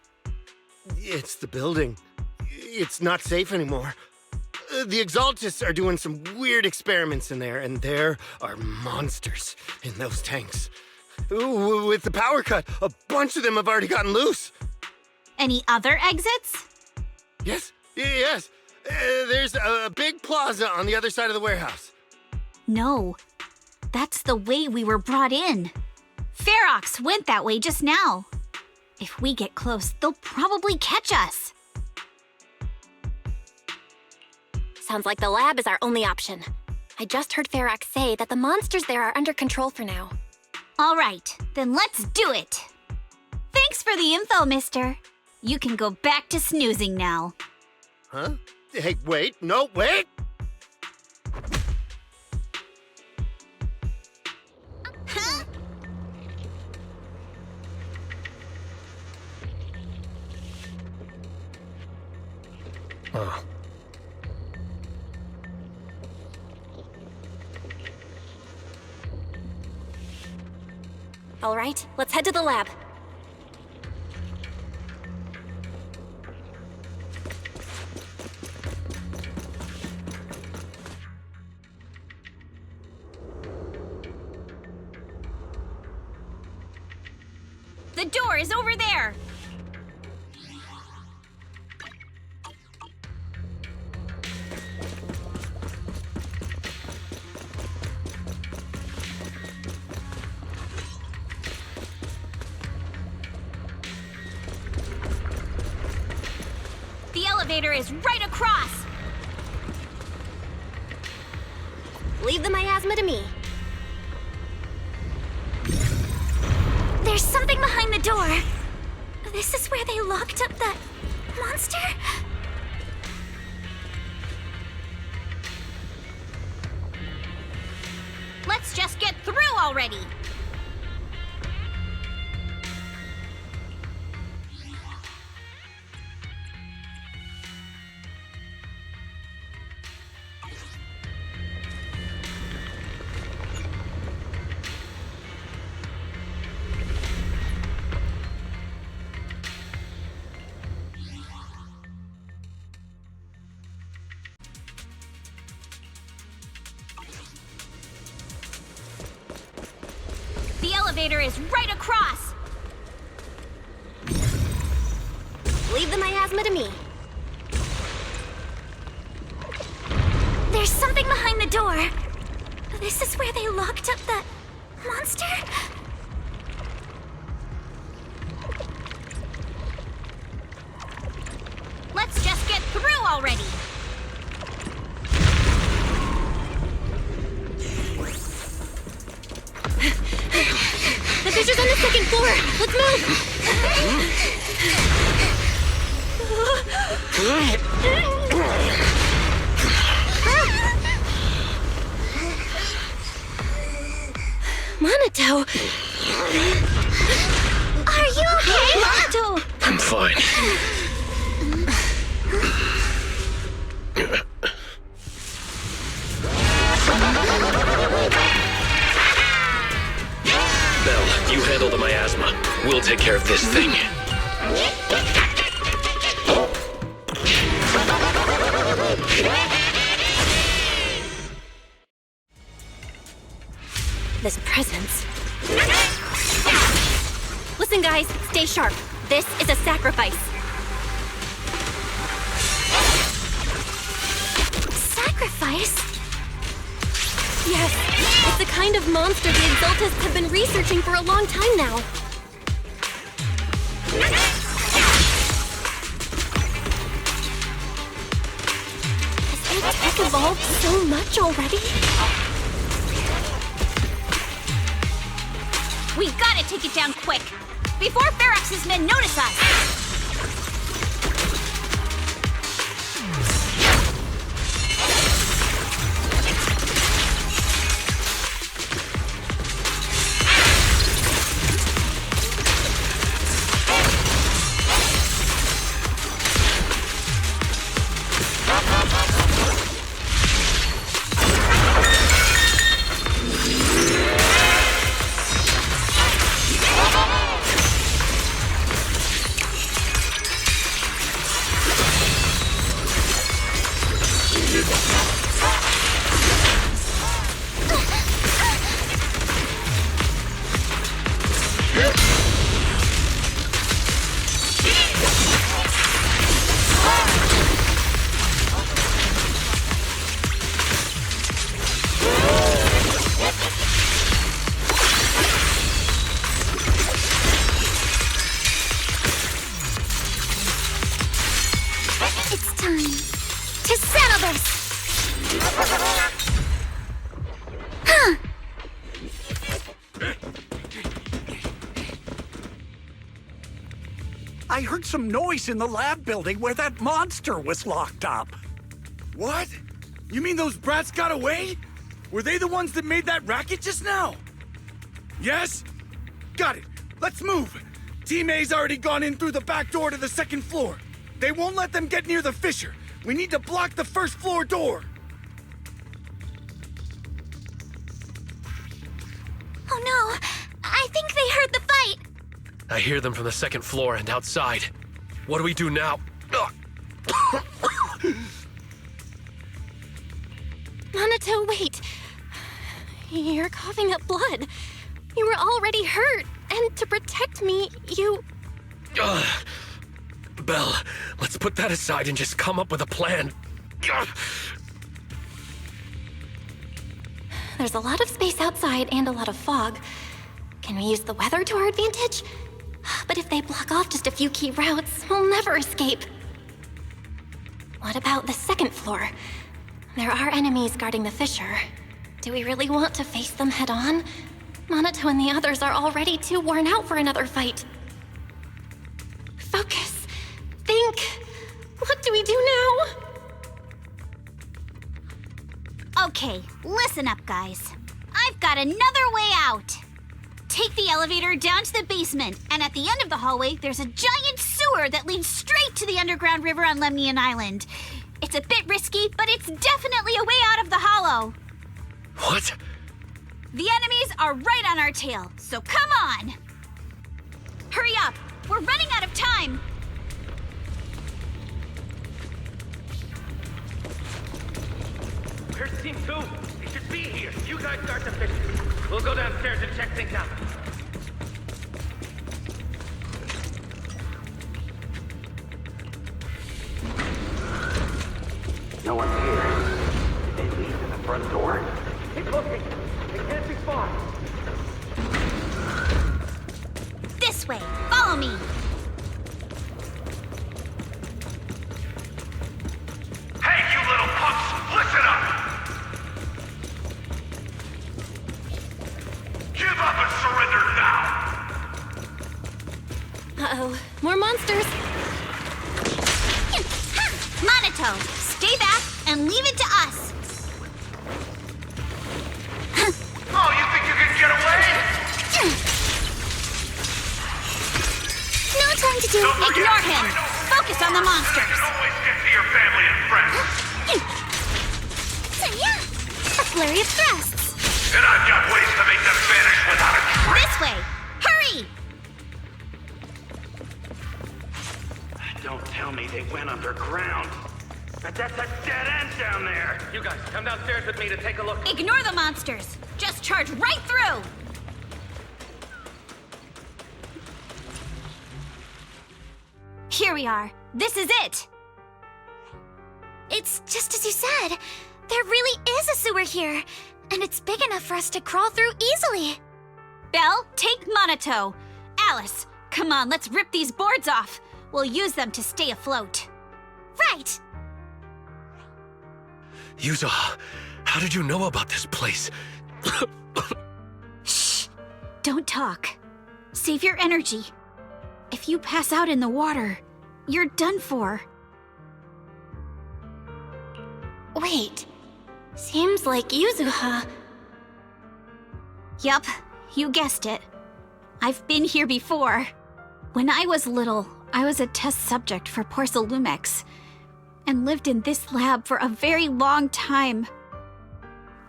It's the building. It's not safe anymore. The Exaltists are doing some weird experiments in there, and there are monsters in those tanks. Ooh, with the power cut, a bunch of them have already gotten loose. Any other exits? Yes. There's a big plaza on the other side of the warehouse. No, that's the way we were brought in. Ferox went that way just now. If we get close, they'll probably catch us. Sounds like the lab is our only option. I just heard Ferox say that the monsters there are under control for now. All right, then let's do it. Thanks for the info, mister. You can go back to snoozing now. Huh? Hey, wait. No, wait! Oh. All right, let's head to the lab. The door is over there! The elevator is right across! Leave the miasma to me. There's something behind the door. This is where they locked up that monster? Let's just get through already! The elevator is right across! Leave the miasma to me. There's something behind the door. This is where they locked up that monster? Let's just get through already! The fisher's on the second floor. Let's move. Monato. Are you okay, Monato? I'm fine. Belle, you handle the miasma. We'll take care of this thing. This presence. Listen, guys, stay sharp. This is a sacrifice. Sacrifice? Yes, it's the kind of monster the Exaltists have been researching for a long time now. Has their tech evolved so much already? We gotta take it down quick! Before Ferox's men notice us! heard some noise in the lab building where that monster was locked up. What? You mean those brats got away? Were they the ones that made that racket just now? Yes? Got it. Let's move. Team A's already gone in through the back door to the second floor. They won't let them get near the fissure. We need to block the first floor door. Oh no! I think they heard the fight! I hear them from the second floor and outside. What do we do now? Minato, wait. You're coughing up blood. You were already hurt, and to protect me, you... Belle, let's put that aside and just come up with a plan. There's a lot of space outside and a lot of fog. Can we use the weather to our advantage? But if they block off just a few key routes, we'll never escape. What about the second floor? There are enemies guarding the fissure. Do we really want to face them head on? Minato and the others are already too worn out for another fight. Focus. Think. What do we do now? Okay, listen up, guys. I've got another way out. Take the elevator down to the basement, and at the end of the hallway, there's a giant sewer that leads straight to the underground river on Lemnian Island. It's a bit risky, but it's definitely a way out of the hollow. What? The enemies are right on our tail, so come on! Hurry up! We're running out of time! Where's Team 2? They should be here. You guys guard the fissure. We'll go downstairs and check things out. No one's here. At least in the front door. Keep looking. They can't be far. This way! Follow me! Hey, you little punks! Listen up! Give up and surrender now! Uh-oh. More monsters. Minato, stay back and leave it to us! Oh, you think you can get away? No time to do it. Ignore him! Focus on the monsters! You can always get to your family and friends. So yeah, a flurry of thrusts. And I've got ways to make them vanish without a trace. This way! Hurry! Don't tell me they went underground. That's a dead end down there. You guys, come downstairs with me to take a look. Ignore the monsters. Just charge right through! Here we are. This is it! It's just as you said. There really is a sewer here, and it's big enough for us to crawl through easily. Belle, take Minato. Alice, come on, let's rip these boards off. We'll use them to stay afloat. Right! Yuza, how did you know about this place? Shh! Don't talk. Save your energy. If you pass out in the water, you're done for. Wait. Seems like Yuzuha. Yup, you guessed it. I've been here before. When I was little, I was a test subject for Porcelumex, and lived in this lab for a very long time.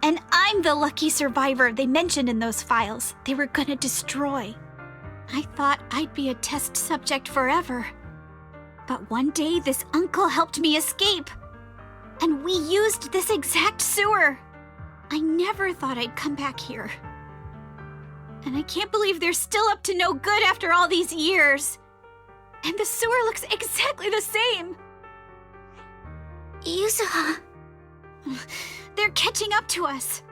And I'm the lucky survivor they mentioned in those files they were gonna destroy. I thought I'd be a test subject forever. But one day this uncle helped me escape. And we used this exact sewer. I never thought I'd come back here. And I can't believe they're still up to no good after all these years. And the sewer looks exactly the same. Yuzuha. They're catching up to us.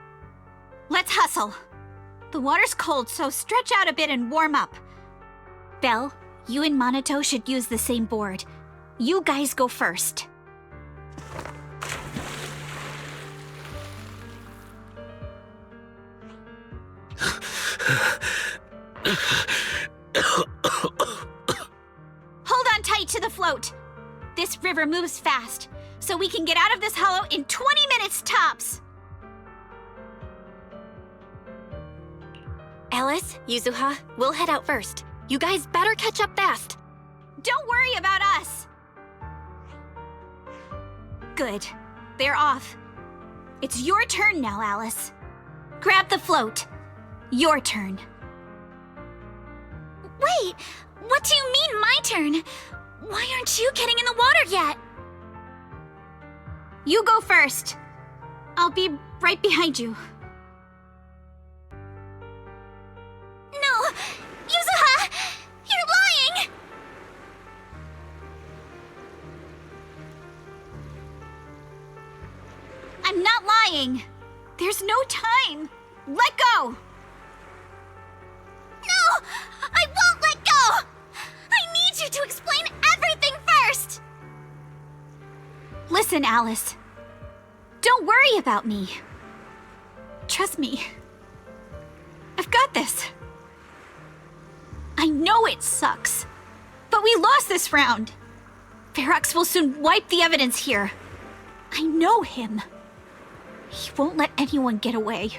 Let's hustle. The water's cold, so stretch out a bit and warm up. Belle, you and Minato should use the same board. You guys go first. Hold on tight, float. This river moves fast, so we can get out of this hollow in 20 minutes tops. Alice, Yuzuha, we'll head out first. You guys better catch up fast. Don't worry about us. Good. They're off. It's your turn now, Alice. Grab the float. Your turn. Wait, what do you mean my turn? Why aren't you getting in the water yet? You go first. I'll be right behind you. No! Yuzuha! You're lying! I'm not lying. There's no time. Let go! No! I won't let go! I need you to explain everything first! Listen, Alice. Don't worry about me. Trust me. I've got this. I know it sucks, but we lost this round. Ferox will soon wipe the evidence here. I know him. He won't let anyone get away.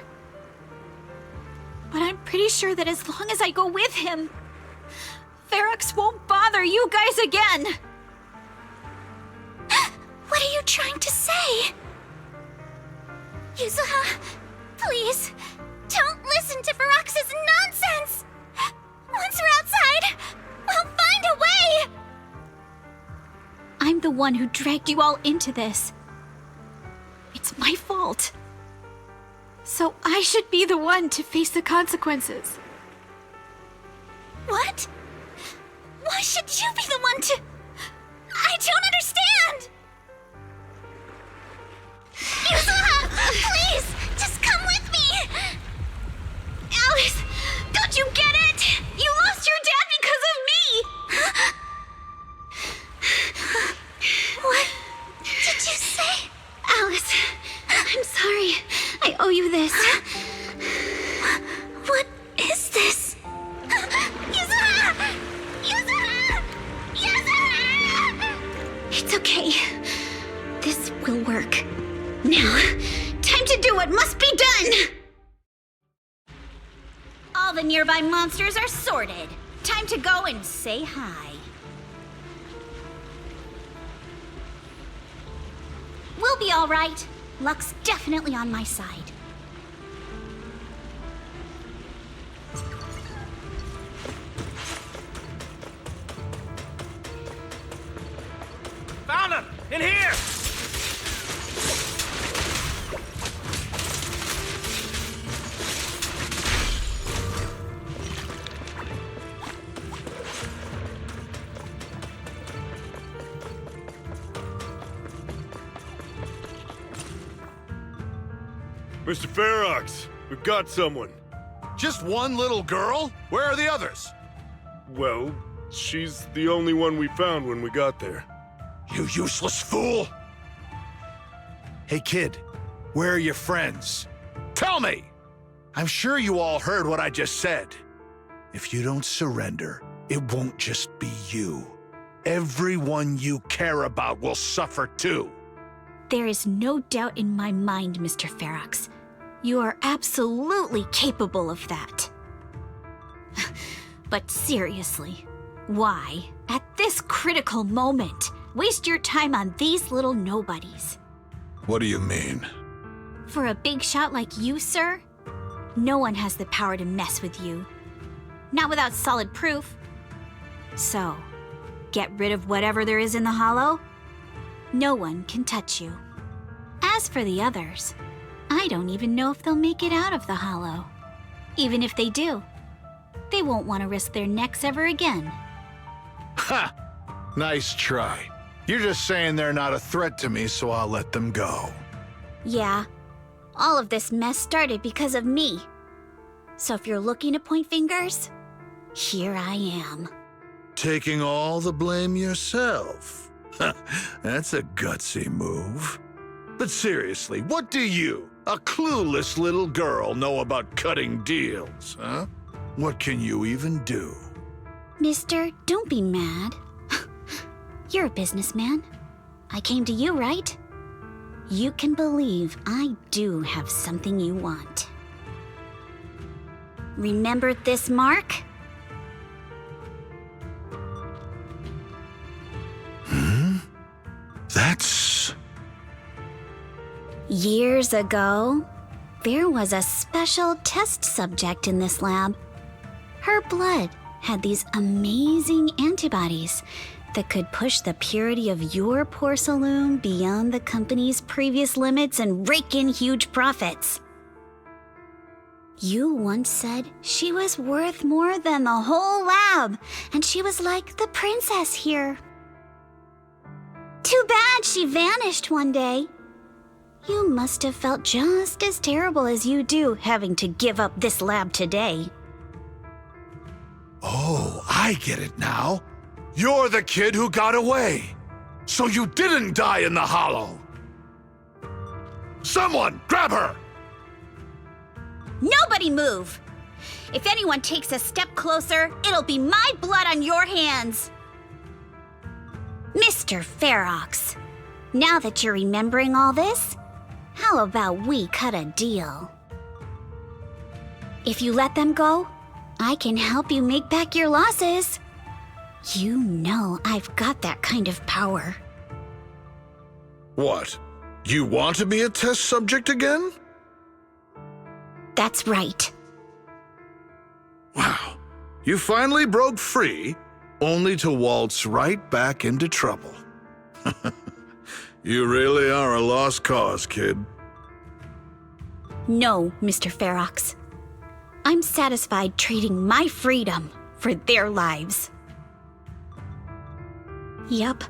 But I'm pretty sure that as long as I go with him, Ferox won't bother you guys again. What are you trying to say? Yuzuha, please, don't listen to Ferox's nonsense! Once we're outside, we'll find a way! I'm the one who dragged you all into this. It's my fault. So I should be the one to face the consequences. What? Why should you be the one to... I don't understand! Yuzuha, please, just come with me! Alice, don't you get it? You lost your dad because of me! What did you say? Alice, I'm sorry. I owe you this. What is this? Yuzuha! Yuzuha! Yuzuha! It's okay. This will work. Now, time to do what must be done! All the nearby monsters are sorted. Time to go and say hi. We'll be all right. Luck's definitely on my side. Found him! In here! Mr. Ferox, we've got someone. Just one little girl? Where are the others? Well, she's the only one we found when we got there. You useless fool! Hey kid, where are your friends? Tell me! I'm sure you all heard what I just said. If you don't surrender, it won't just be you. Everyone you care about will suffer too. There is no doubt in my mind, Mr. Ferox. You are absolutely capable of that. But seriously, why, at this critical moment, waste your time on these little nobodies? What do you mean? For a big shot like you, sir, no one has the power to mess with you. Not without solid proof. So, get rid of whatever there is in the hollow. No one can touch you. As for the others, I don't even know if they'll make it out of the hollow. Even if they do, they won't want to risk their necks ever again. Ha! Nice try. You're just saying they're not a threat to me, so I'll let them go. Yeah, all of this mess started because of me. So if you're looking to point fingers, here I am. Taking all the blame yourself. That's a gutsy move. But seriously, what do you, a clueless little girl, know about cutting deals, huh? What can you even do? Mister, don't be mad. You're a businessman. I came to you, right? You can believe I do have something you want. Remember this mark? That's... Years ago, there was a special test subject in this lab. Her blood had these amazing antibodies that could push the purity of your porcelain beyond the company's previous limits and rake in huge profits. You once said she was worth more than the whole lab, and she was like the princess here. Too bad she vanished one day. You must have felt just as terrible as you do having to give up this lab today. Oh, I get it now. You're the kid who got away. So you didn't die in the hollow. Someone, grab her! Nobody move! If anyone takes a step closer, it'll be my blood on your hands. Mr. Ferox, now that you're remembering all this, how about we cut a deal? If you let them go, I can help you make back your losses. You know I've got that kind of power. What? You want to be a test subject again? That's right. Wow. You finally broke free, only to waltz right back into trouble. You really are a lost cause, kid. No, Mr. Ferox. I'm satisfied trading my freedom for their lives. Yup.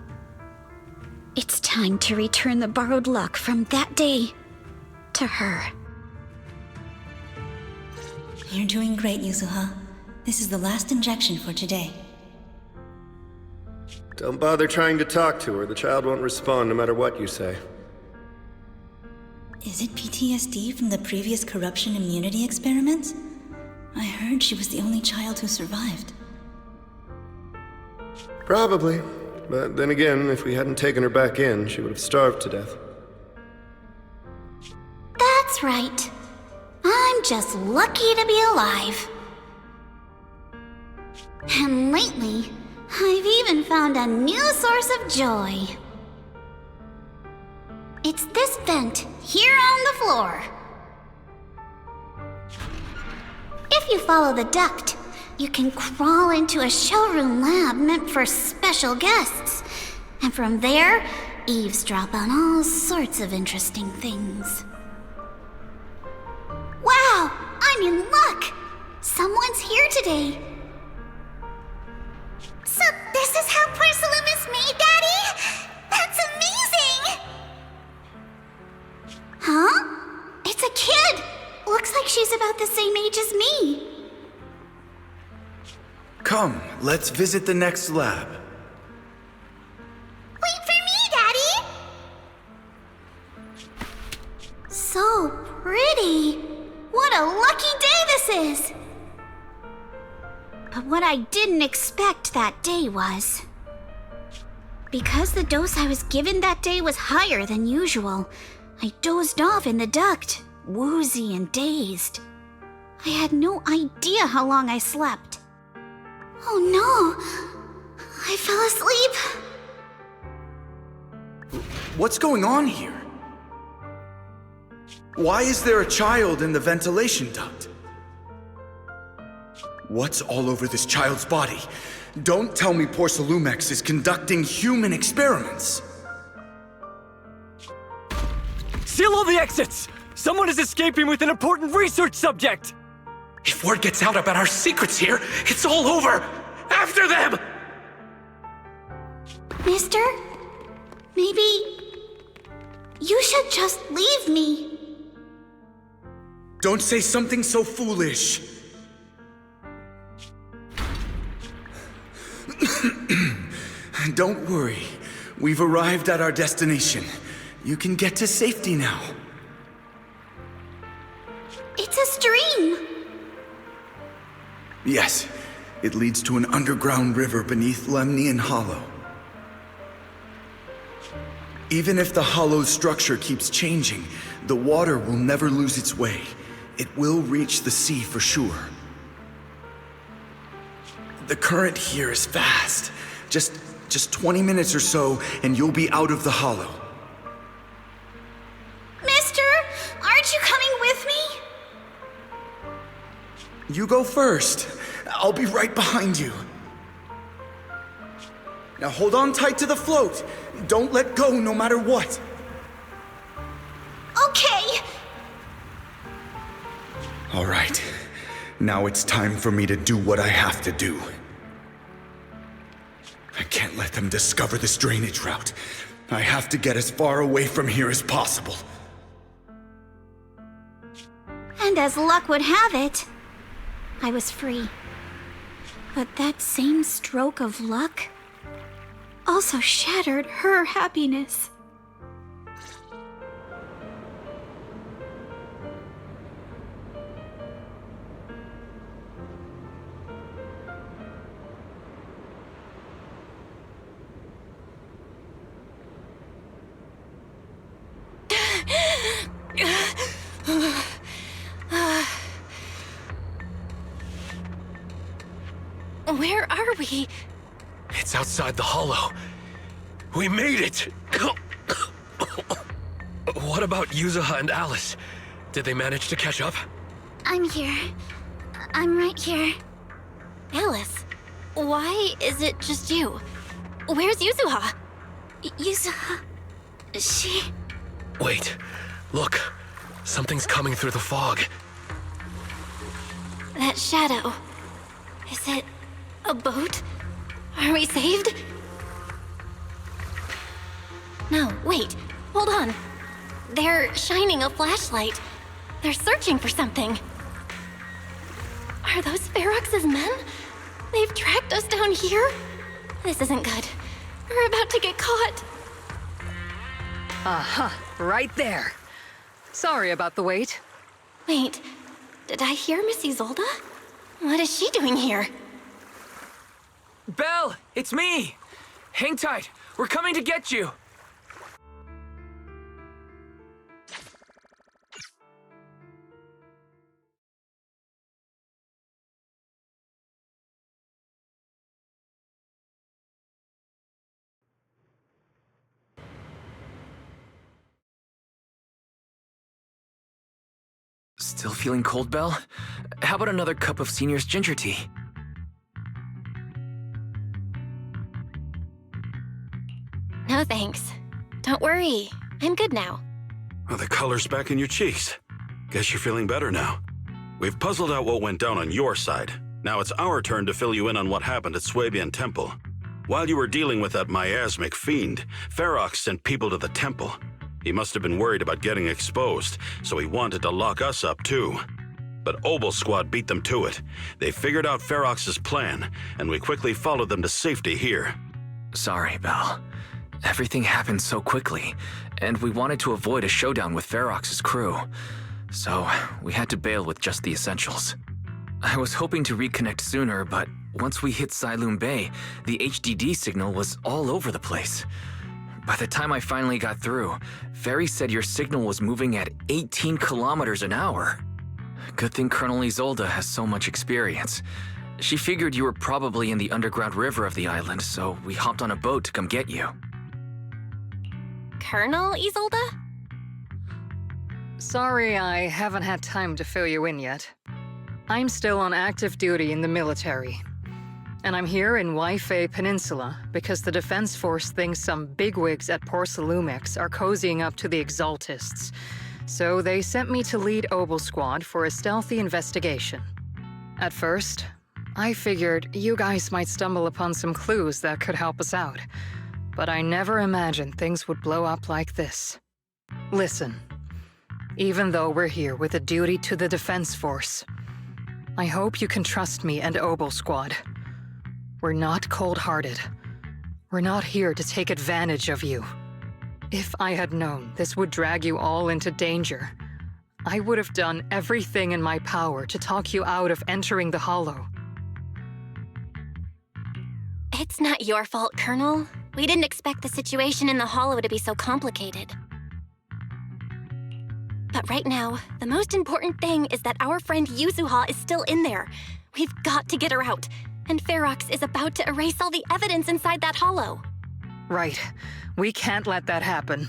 It's time to return the borrowed luck from that day to her. You're doing great, Yuzuha. This is the last injection for today. Don't bother trying to talk to her. The child won't respond no matter what you say. Is it PTSD from the previous corruption immunity experiments? I heard she was the only child who survived. Probably. But then again, if we hadn't taken her back in, she would have starved to death. That's right. I'm just lucky to be alive. And lately, I've even found a new source of joy. It's this vent here on the floor. If you follow the duct, you can crawl into a showroom lab meant for special guests. And from there, eavesdrop on all sorts of interesting things. Wow, I'm in luck! Someone's here today. So this is how porcelain is made, Daddy? That's amazing! Huh? It's a kid! Looks like she's about the same age as me. Come, let's visit the next lab. Wait for me, Daddy! So pretty. What a lucky day this is! But what I didn't expect that day was... Because the dose I was given that day was higher than usual, I dozed off in the duct, woozy and dazed. I had no idea how long I slept. Oh no! I fell asleep! What's going on here? Why is there a child in the ventilation duct? What's all over this child's body? Don't tell me Porcelumex is conducting human experiments. Seal all the exits! Someone is escaping with an important research subject! If word gets out about our secrets here, it's all over! After them! Mister? Maybe... you should just leave me. Don't say something so foolish. Don't worry. We've arrived at our destination. You can get to safety now. It's a stream. Yes, it leads to an underground river beneath Lemnian Hollow. Even if the hollow's structure keeps changing, the water will never lose its way. It will reach the sea for sure. The current here is fast. Just 20 minutes or so, and you'll be out of the hollow. Mister, aren't you coming with me? You go first. I'll be right behind you. Now hold on tight to the float. Don't let go no matter what. Okay. All right. Now it's time for me to do what I have to do. I can't let them discover this drainage route. I have to get as far away from here as possible. And as luck would have it, I was free. But that same stroke of luck also shattered her happiness. Where are we? It's outside the hollow. We made it! What about Yuzuha and Alice? Did they manage to catch up? I'm here. I'm right here. Alice, why is it just you? Where's Yuzuha? Yuzuha... she... Wait, look. Something's coming through the fog. That shadow. Is it a boat? Are we saved? No, wait. Hold on. They're shining a flashlight. They're searching for something. Are those Ferox's men? They've tracked us down here? This isn't good. We're about to get caught. Aha, right there. Sorry about the wait. Wait, did I hear Miss Isolde? What is she doing here? Belle, it's me! Hang tight, we're coming to get you! Still feeling cold, Belle? How about another cup of Senior's ginger tea? No thanks. Don't worry, I'm good now. Well, the color's back in your cheeks. Guess you're feeling better now. We've puzzled out what went down on your side. Now it's our turn to fill you in on what happened at Swabian Temple. While you were dealing with that miasmic fiend, Ferox sent people to the temple. He must have been worried about getting exposed, so he wanted to lock us up too. But Obel Squad beat them to it. They figured out Ferox's plan, and we quickly followed them to safety here. Sorry, Belle. Everything happened so quickly, and we wanted to avoid a showdown with Ferox's crew. So, we had to bail with just the essentials. I was hoping to reconnect sooner, but once we hit Siloam Bay, the HDD signal was all over the place. By the time I finally got through, Ferry said your signal was moving at 18 kilometers an hour. Good thing Colonel Isolde has so much experience. She figured you were probably in the underground river of the island, so we hopped on a boat to come get you. Colonel Isolde? Sorry I haven't had time to fill you in yet. I'm still on active duty in the military. And I'm here in Waifei Peninsula because the Defense Force thinks some bigwigs at Porcelumex are cozying up to the Exaltists. So they sent me to lead Obel Squad for a stealthy investigation. At first, I figured you guys might stumble upon some clues that could help us out. But I never imagined things would blow up like this. Listen, even though we're here with a duty to the Defense Force, I hope you can trust me and Obel Squad. We're not cold-hearted. We're not here to take advantage of you. If I had known this would drag you all into danger, I would have done everything in my power to talk you out of entering the Hollow. It's not your fault, Colonel. We didn't expect the situation in the Hollow to be so complicated. But right now, the most important thing is that our friend Yuzuha is still in there. We've got to get her out. And Ferox is about to erase all the evidence inside that Hollow. Right. We can't let that happen.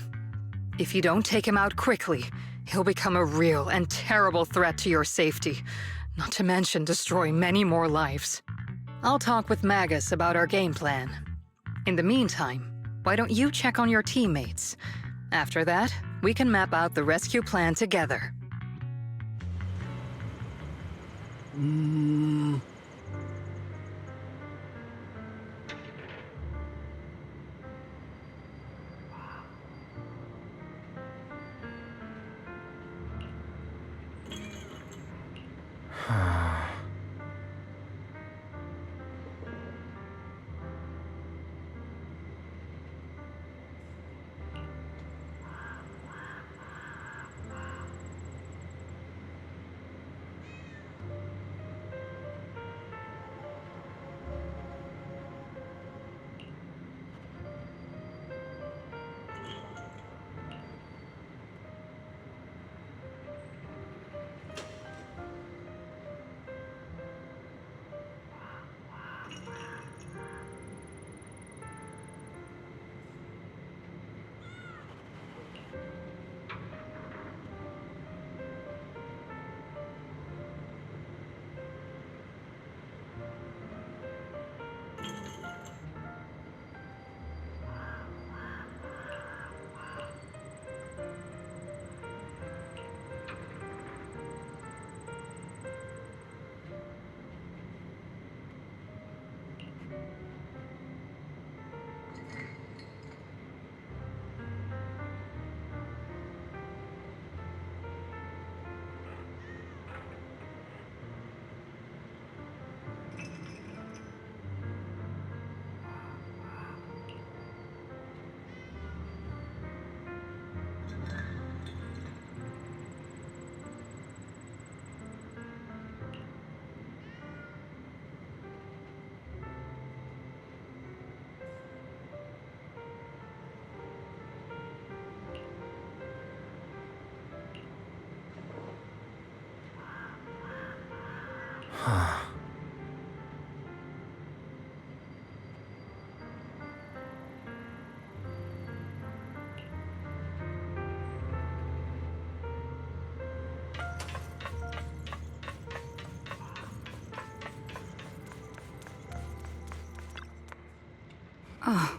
If you don't take him out quickly, he'll become a real and terrible threat to your safety, not to mention destroy many more lives. I'll talk with Magus about our game plan. In the meantime, why don't you check on your teammates? After that, we can map out the rescue plan together. Oh.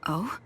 Oh?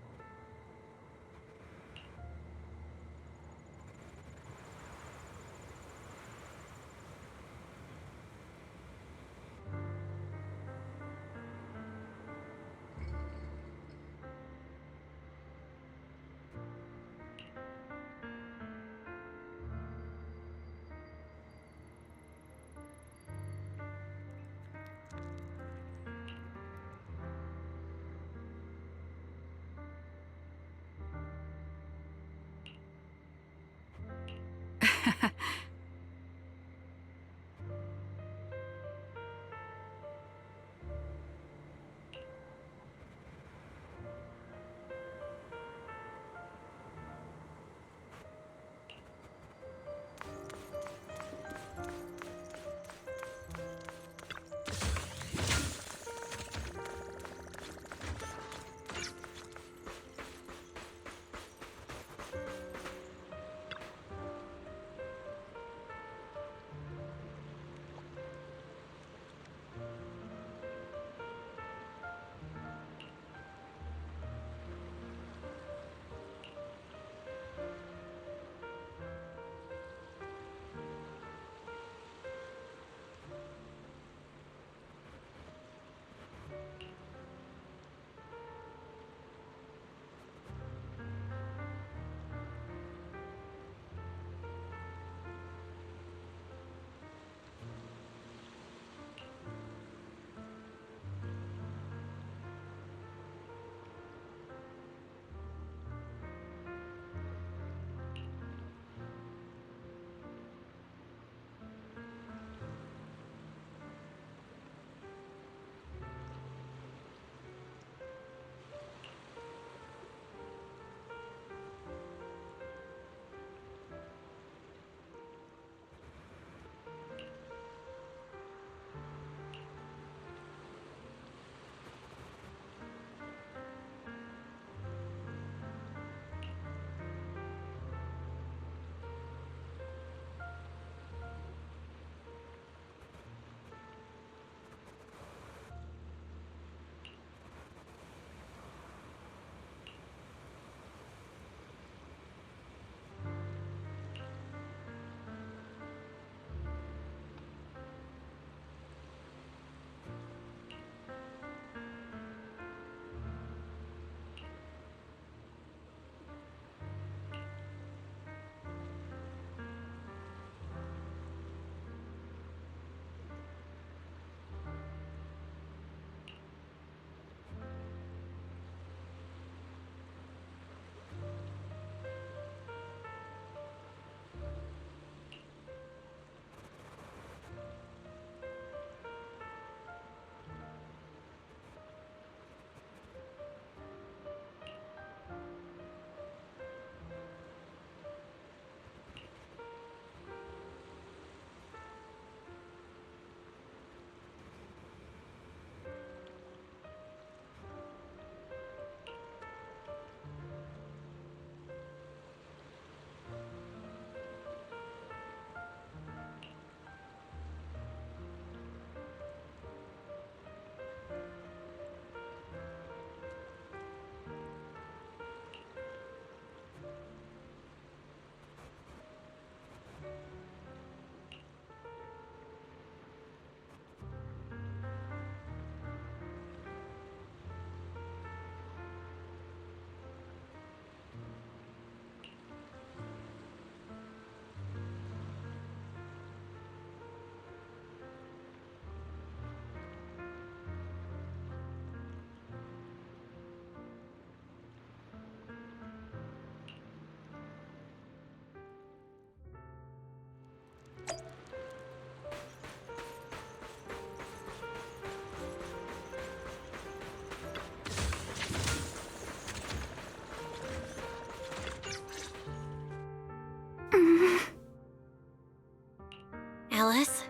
Alice,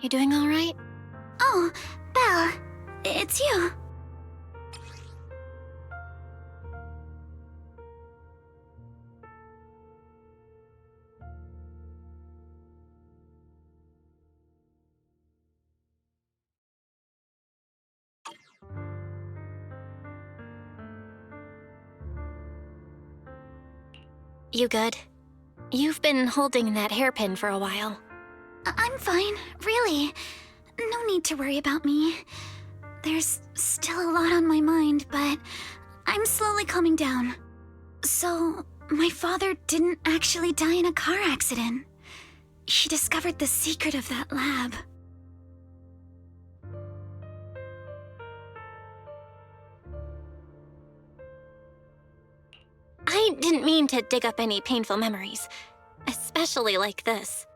you doing all right? Oh, Belle, it's you. You good? You've been holding that hairpin for a while. I'm fine, really. No need to worry about me. There's still a lot on my mind, but I'm slowly calming down. So, my father didn't actually die in a car accident. He discovered the secret of that lab. I didn't mean to dig up any painful memories, especially like this.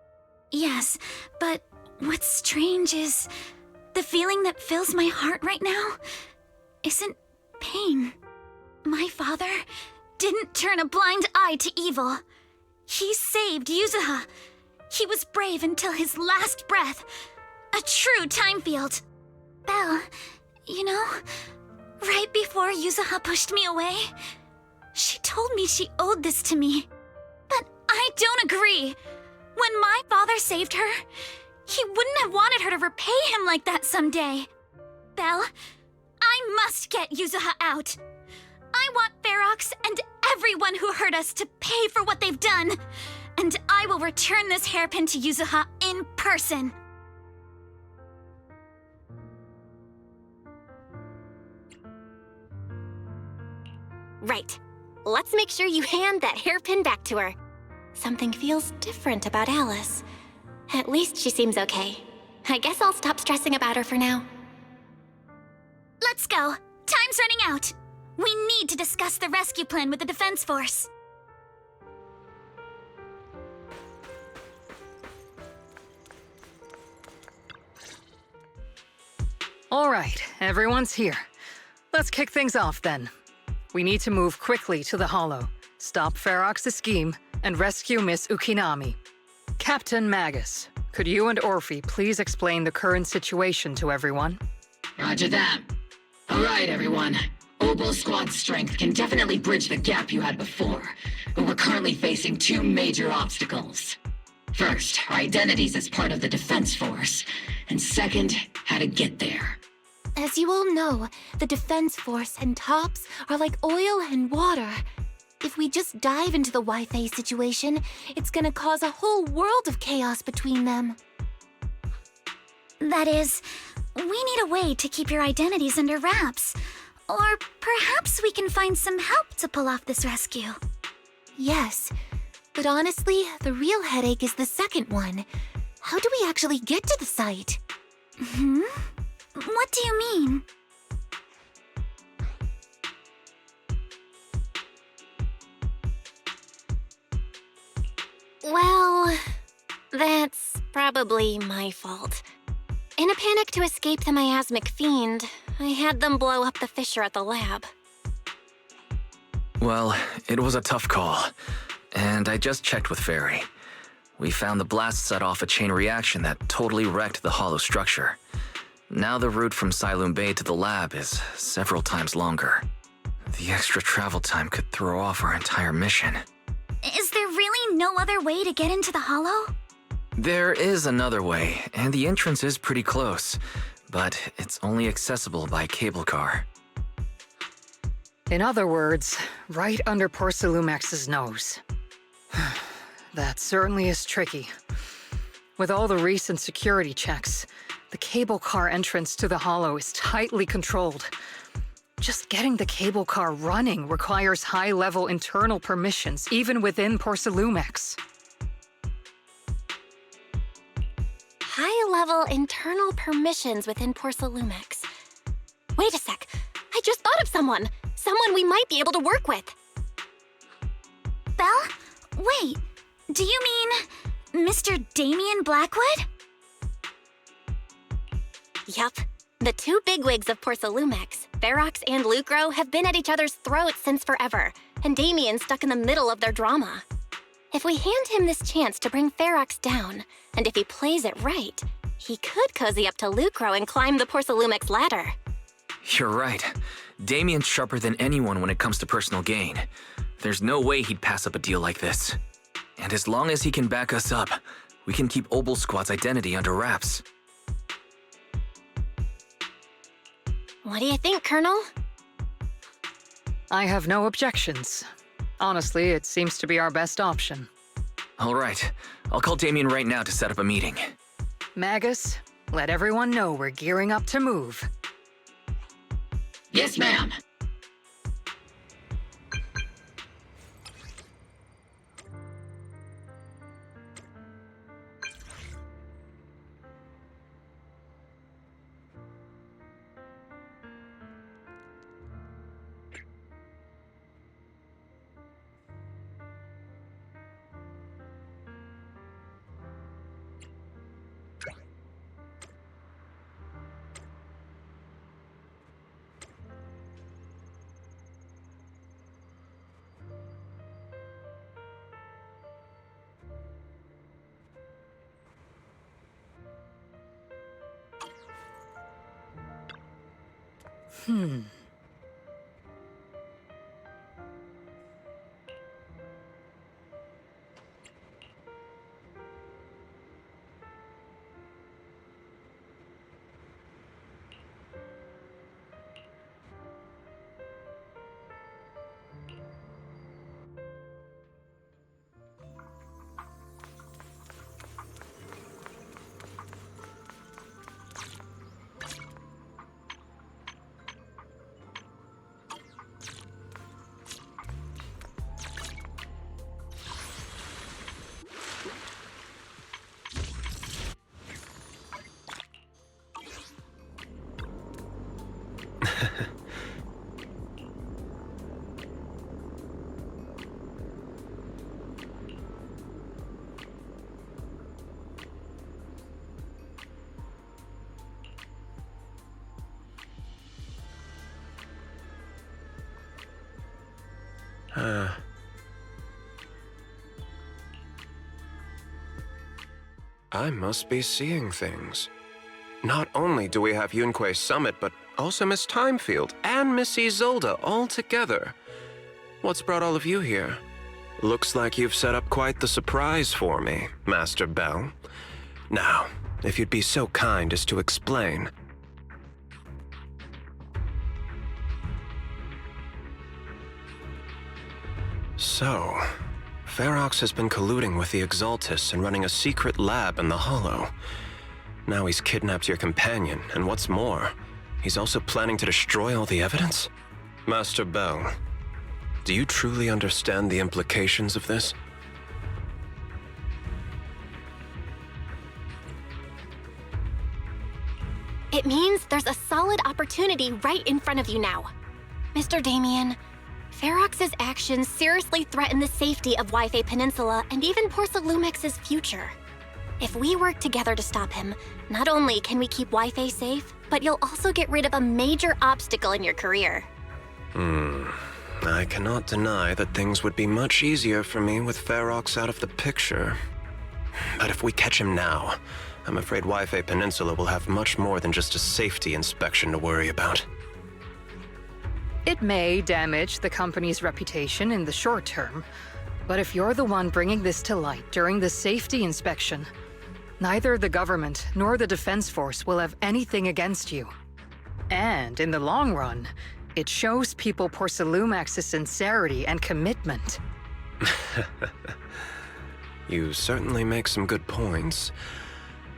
Yes, but what's strange is the feeling that fills my heart right now isn't pain. My father didn't turn a blind eye to evil. He saved Yuzuha. He was brave until his last breath. A true time field. Belle, you know, right before Yuzuha pushed me away, she told me she owed this to me. But I don't agree. When my father saved her, he wouldn't have wanted her to repay him like that someday. Belle, I must get Yuzuha out. I want Ferox and everyone who hurt us to pay for what they've done. And I will return this hairpin to Yuzuha in person. Right. Let's make sure you hand that hairpin back to her. Something feels different about Alice. At least she seems okay. I guess I'll stop stressing about her for now. Let's go. Time's running out. We need to discuss the rescue plan with the Defense Force. All right, everyone's here. Let's kick things off then. We need to move quickly to the Hollow, stop Ferox's scheme, and rescue Miss Ukinami. Captain Magus, could you and Orphe please explain the current situation to everyone? Roger that. All right, everyone. Obel Squad's strength can definitely bridge the gap you had before, but we're currently facing two major obstacles. First, our identities as part of the Defense Force, and second, how to get there. As you all know, the Defense Force and TOPS are like oil and water. If we just dive into the Wi-Fi situation, it's gonna cause a whole world of chaos between them. That is, we need a way to keep your identities under wraps. Or perhaps we can find some help to pull off this rescue. Yes, but honestly, the real headache is the second one. How do we actually get to the site? What do you mean? Well, that's probably my fault. In a panic to escape the miasmic fiend, I had them blow up the fissure at the lab. Well, it was a tough call, and I just checked with Fairy. We found the blast set off a chain reaction that totally wrecked the hollow structure. Now the route from Siloam Bay to the lab is several times longer. The extra travel time could throw off our entire mission. Is there really no other way to get into the Hollow? There is another way, and the entrance is pretty close, but it's only accessible by cable car. In other words, right under Porcelumex's nose. That certainly is tricky. With all the recent security checks, the cable car entrance to the Hollow is tightly controlled. Just getting the cable car running requires high-level internal permissions, even within Porcelumex. High-level internal permissions within Porcelumex. Wait a sec. I just thought of someone. Someone we might be able to work with. Belle? Wait, do you mean Mr. Damien Blackwood? Yup. The two bigwigs of Porcelumex, Ferox and Lucro, have been at each other's throats since forever, and Damien's stuck in the middle of their drama. If we hand him this chance to bring Ferox down, and if he plays it right, he could cozy up to Lucro and climb the Porcelumex ladder. You're right. Damien's sharper than anyone when it comes to personal gain. There's no way he'd pass up a deal like this. And as long as he can back us up, we can keep Obel Squad's identity under wraps. What do you think, Colonel? I have no objections. Honestly, it seems to be our best option. All right. I'll call Damien right now to set up a meeting. Magus, let everyone know we're gearing up to move. Yes, ma'am. I must be seeing things. Not only do we have Yunque's summit, but also Miss Timefield and Miss Isolde all together. What's brought all of you here? Looks like you've set up quite the surprise for me, Master Bell. Now, if you'd be so kind as to explain. So, Ferox has been colluding with the Exaltus and running a secret lab in the Hollow. Now he's kidnapped your companion, and what's more, he's also planning to destroy all the evidence? Master Bell, do you truly understand the implications of this? It means there's a solid opportunity right in front of you now. Mr. Damien, Ferox's actions seriously threaten the safety of Wi-Fi Peninsula and even Porcelumex's future. If we work together to stop him, not only can we keep Wi-Fi safe, but you'll also get rid of a major obstacle in your career. I cannot deny that things would be much easier for me with Ferox out of the picture. But if we catch him now, I'm afraid Wi-Fi Peninsula will have much more than just a safety inspection to worry about. It may damage the company's reputation in the short term, but if you're the one bringing this to light during the safety inspection, neither the government nor the Defense Force will have anything against you. And in the long run, it shows people Porcelumex's sincerity and commitment. You certainly make some good points.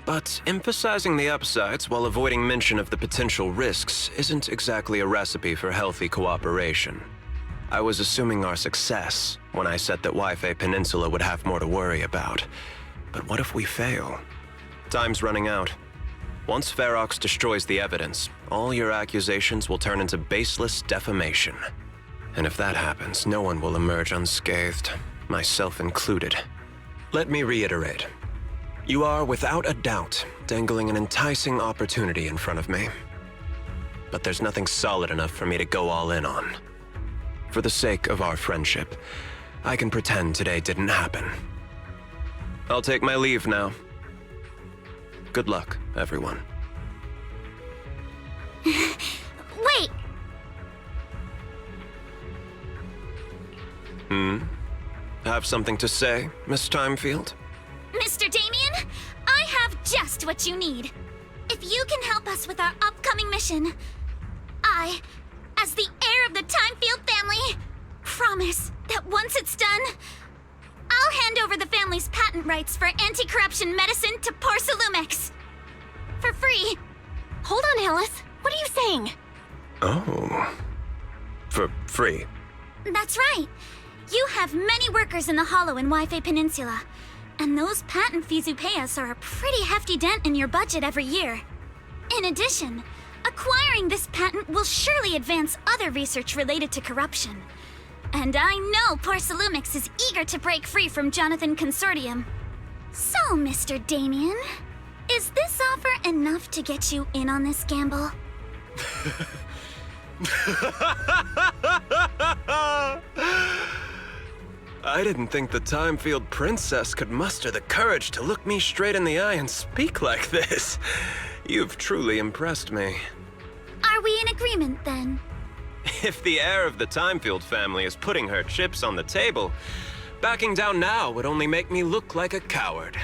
But emphasizing the upsides while avoiding mention of the potential risks isn't exactly a recipe for healthy cooperation. I was assuming our success when I said that Wi-Fi Peninsula would have more to worry about. But what if we fail? Time's running out. Once Ferox destroys the evidence, all your accusations will turn into baseless defamation. And if that happens, no one will emerge unscathed, myself included. Let me reiterate. You are, without a doubt, dangling an enticing opportunity in front of me. But there's nothing solid enough for me to go all in on. For the sake of our friendship, I can pretend today didn't happen. I'll take my leave now. Good luck, everyone. Wait! Have something to say, Miss Timefield? Mr. Damien, I have just what you need. If you can help us with our upcoming mission, I, as the heir of the Timefield family, promise that once it's done, I'll hand over the family's patent rights for anti-corruption medicine to Porcelumex. For free. Hold on, Alice. What are you saying? Oh. For free. That's right. You have many workers in the Hollow and Wi-Fi Peninsula, and those patent fees you pay us are a pretty hefty dent in your budget every year. In addition, acquiring this patent will surely advance other research related to corruption. And I know Porcelumex is eager to break free from Jonathan Consortium. So, Mr. Damien, is this offer enough to get you in on this gamble? I didn't think the Timefield Princess could muster the courage to look me straight in the eye and speak like this. You've truly impressed me. Are we in agreement, then? If the heir of the Timefield family is putting her chips on the table, backing down now would only make me look like a coward.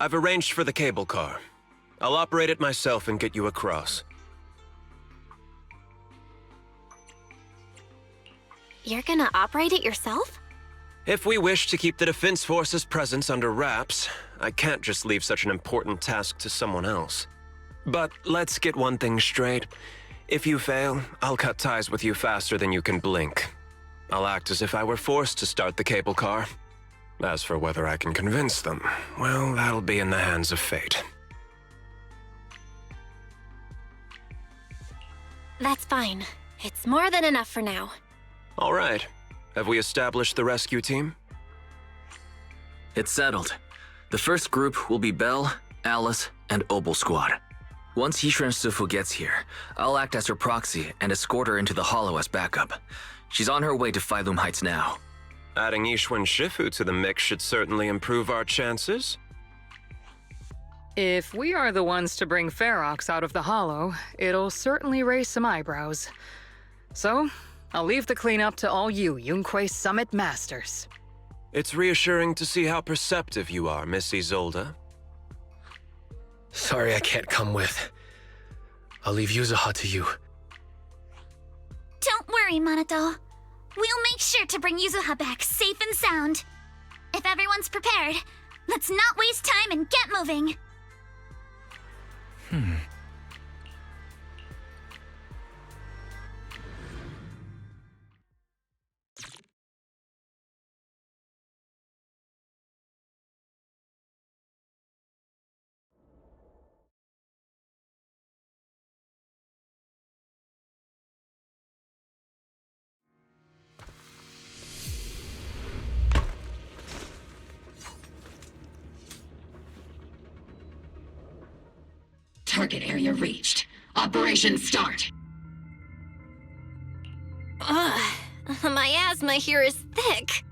I've arranged for the cable car. I'll operate it myself and get you across. You're gonna operate it yourself? If we wish to keep the Defense Force's presence under wraps, I can't just leave such an important task to someone else. But let's get one thing straight. If you fail, I'll cut ties with you faster than you can blink. I'll act as if I were forced to start the cable car. As for whether I can convince them, well, that'll be in the hands of fate. That's fine. It's more than enough for now. All right. Have we established the rescue team? It's settled. The first group will be Belle, Alice, and Obel Squad. Once Yishan Sifu gets here, I'll act as her proxy and escort her into the Hollow as backup. She's on her way to Phylum Heights now. Adding Yishuan Shifu to the mix should certainly improve our chances. If we are the ones to bring Ferox out of the Hollow, it'll certainly raise some eyebrows. So, I'll leave the cleanup to all you Yunque Summit Masters. It's reassuring to see how perceptive you are, Miss Isolde. Sorry I can't come with. I'll leave Yuzuha to you. Don't worry, Minato. We'll make sure to bring Yuzuha back safe and sound. If everyone's prepared, let's not waste time and get moving. Target area reached. Operation start. Ugh, my asthma here is thick.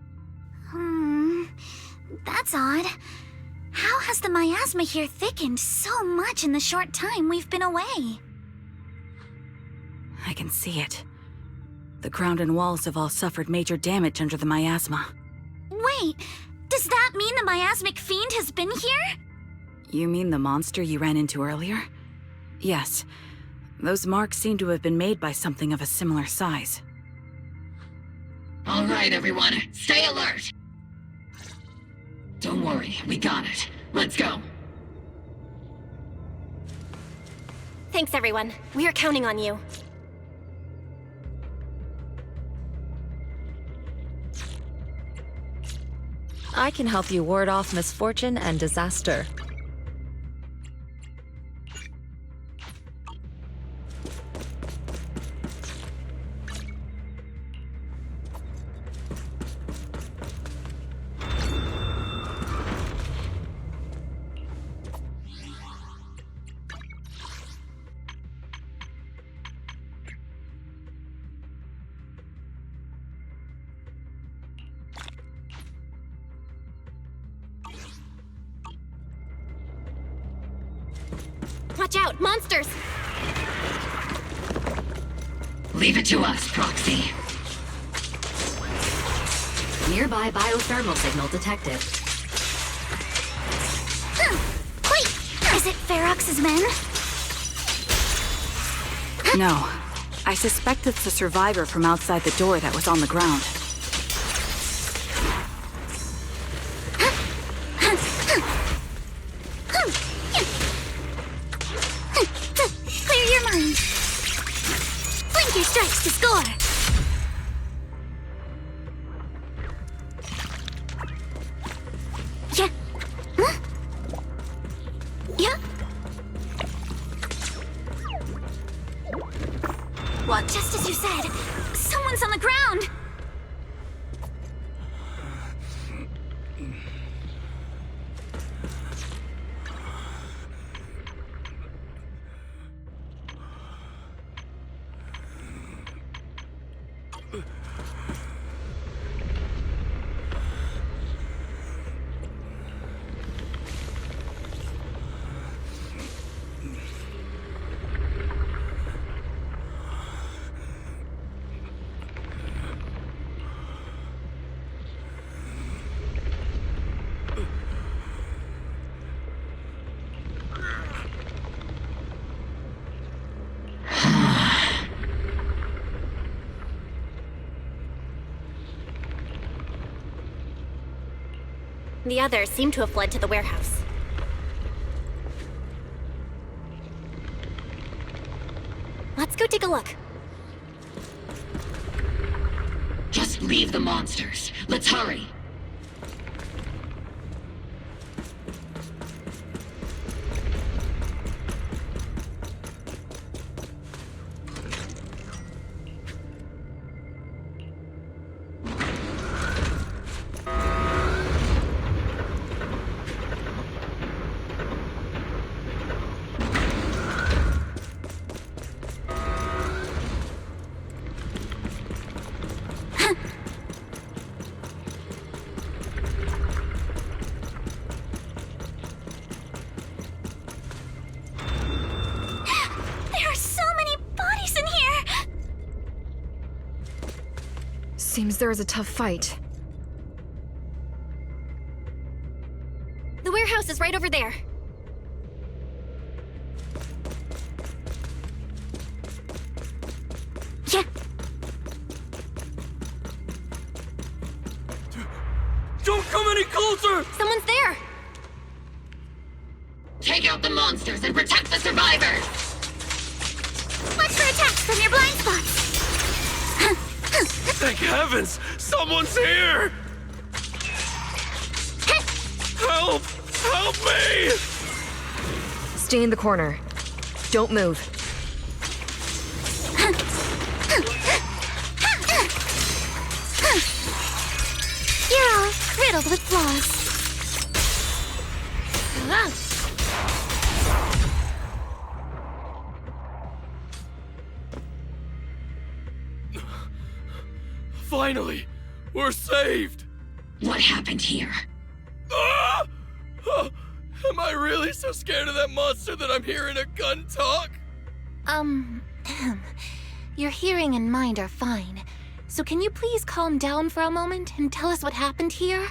That's odd. How has the miasma here thickened so much in the short time we've been away? I can see it. The ground and walls have all suffered major damage under the miasma. Wait, does that mean the miasmic fiend has been here? You mean the monster you ran into earlier? Yes. Those marks seem to have been made by something of a similar size. All right, everyone, stay alert. Don't worry, we got it. Let's go. Thanks, everyone. We are counting on you. I can help you ward off misfortune and disaster. Watch out, monsters! Leave it to us, Proxy. Nearby biothermal signal detected. Wait! Is it Ferox's men? No. I suspect it's the survivor from outside the door that was on the ground. Clear your mind. Blink your strikes to score. Yeah. Huh? Yeah. What? Just as you said, someone's on the ground. The others seem to have fled to the warehouse. Let's go take a look. Just leave the monsters. Let's hurry. Seems there is a tough fight. The warehouse is right over there. Yeah. Don't come any closer! Someone's there! Take out the monsters and protect the survivors! Watch for attacks from your blind spots! Thank heavens! Someone's here! Help! Help me! Stay in the corner. Don't move. You're all riddled with flaws. Finally! We're saved! What happened here? Ah! Oh, am I really so scared of that monster that I'm hearing a gun talk? Your hearing and mind are fine. So can you please calm down for a moment and tell us what happened here?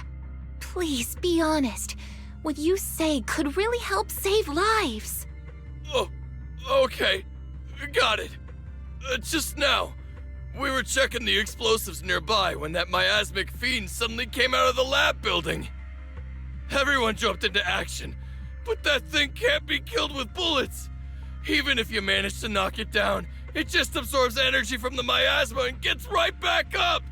Please, be honest. What you say could really help save lives. Oh, okay. Got it. Just now, we were checking the explosives nearby when that miasmic fiend suddenly came out of the lab building. Everyone jumped into action, but that thing can't be killed with bullets. Even if you manage to knock it down, it just absorbs energy from the miasma and gets right back up!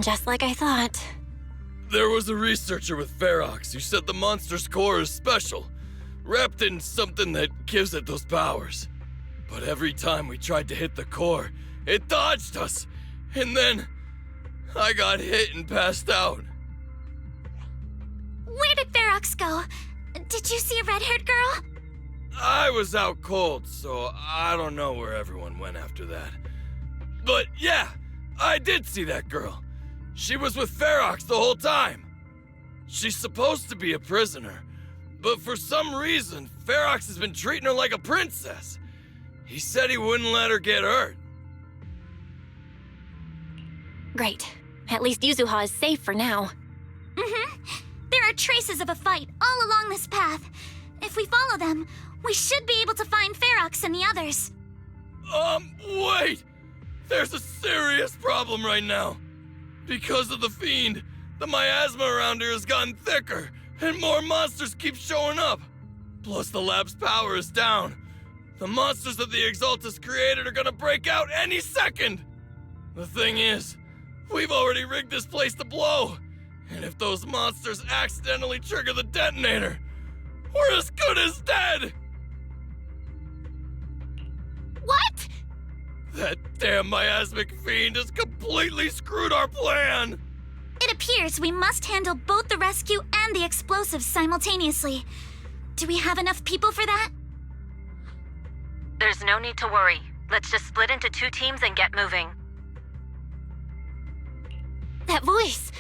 Just like I thought. There was a researcher with Ferox who said the monster's core is special, wrapped in something that gives it those powers. But every time we tried to hit the core, it dodged us, and then I got hit and passed out. Where did Ferox go? Did you see a red-haired girl? I was out cold, so I don't know where everyone went after that. But yeah, I did see that girl. She was with Ferox the whole time. She's supposed to be a prisoner, but for some reason, Ferox has been treating her like a princess. He said he wouldn't let her get hurt. Great. At least Yuzuha is safe for now. There are traces of a fight all along this path. If we follow them, we should be able to find Ferox and the others. Wait! There's a serious problem right now. Because of the fiend, the miasma around here has gotten thicker, and more monsters keep showing up. Plus the lab's power is down. The monsters that the Exaltus created are gonna break out any second! The thing is, we've already rigged this place to blow. And if those monsters accidentally trigger the detonator, we're as good as dead! What? That damn miasmic fiend has completely screwed our plan! It appears we must handle both the rescue and the explosives simultaneously. Do we have enough people for that? There's no need to worry. Let's just split into 2 teams and get moving. That voice!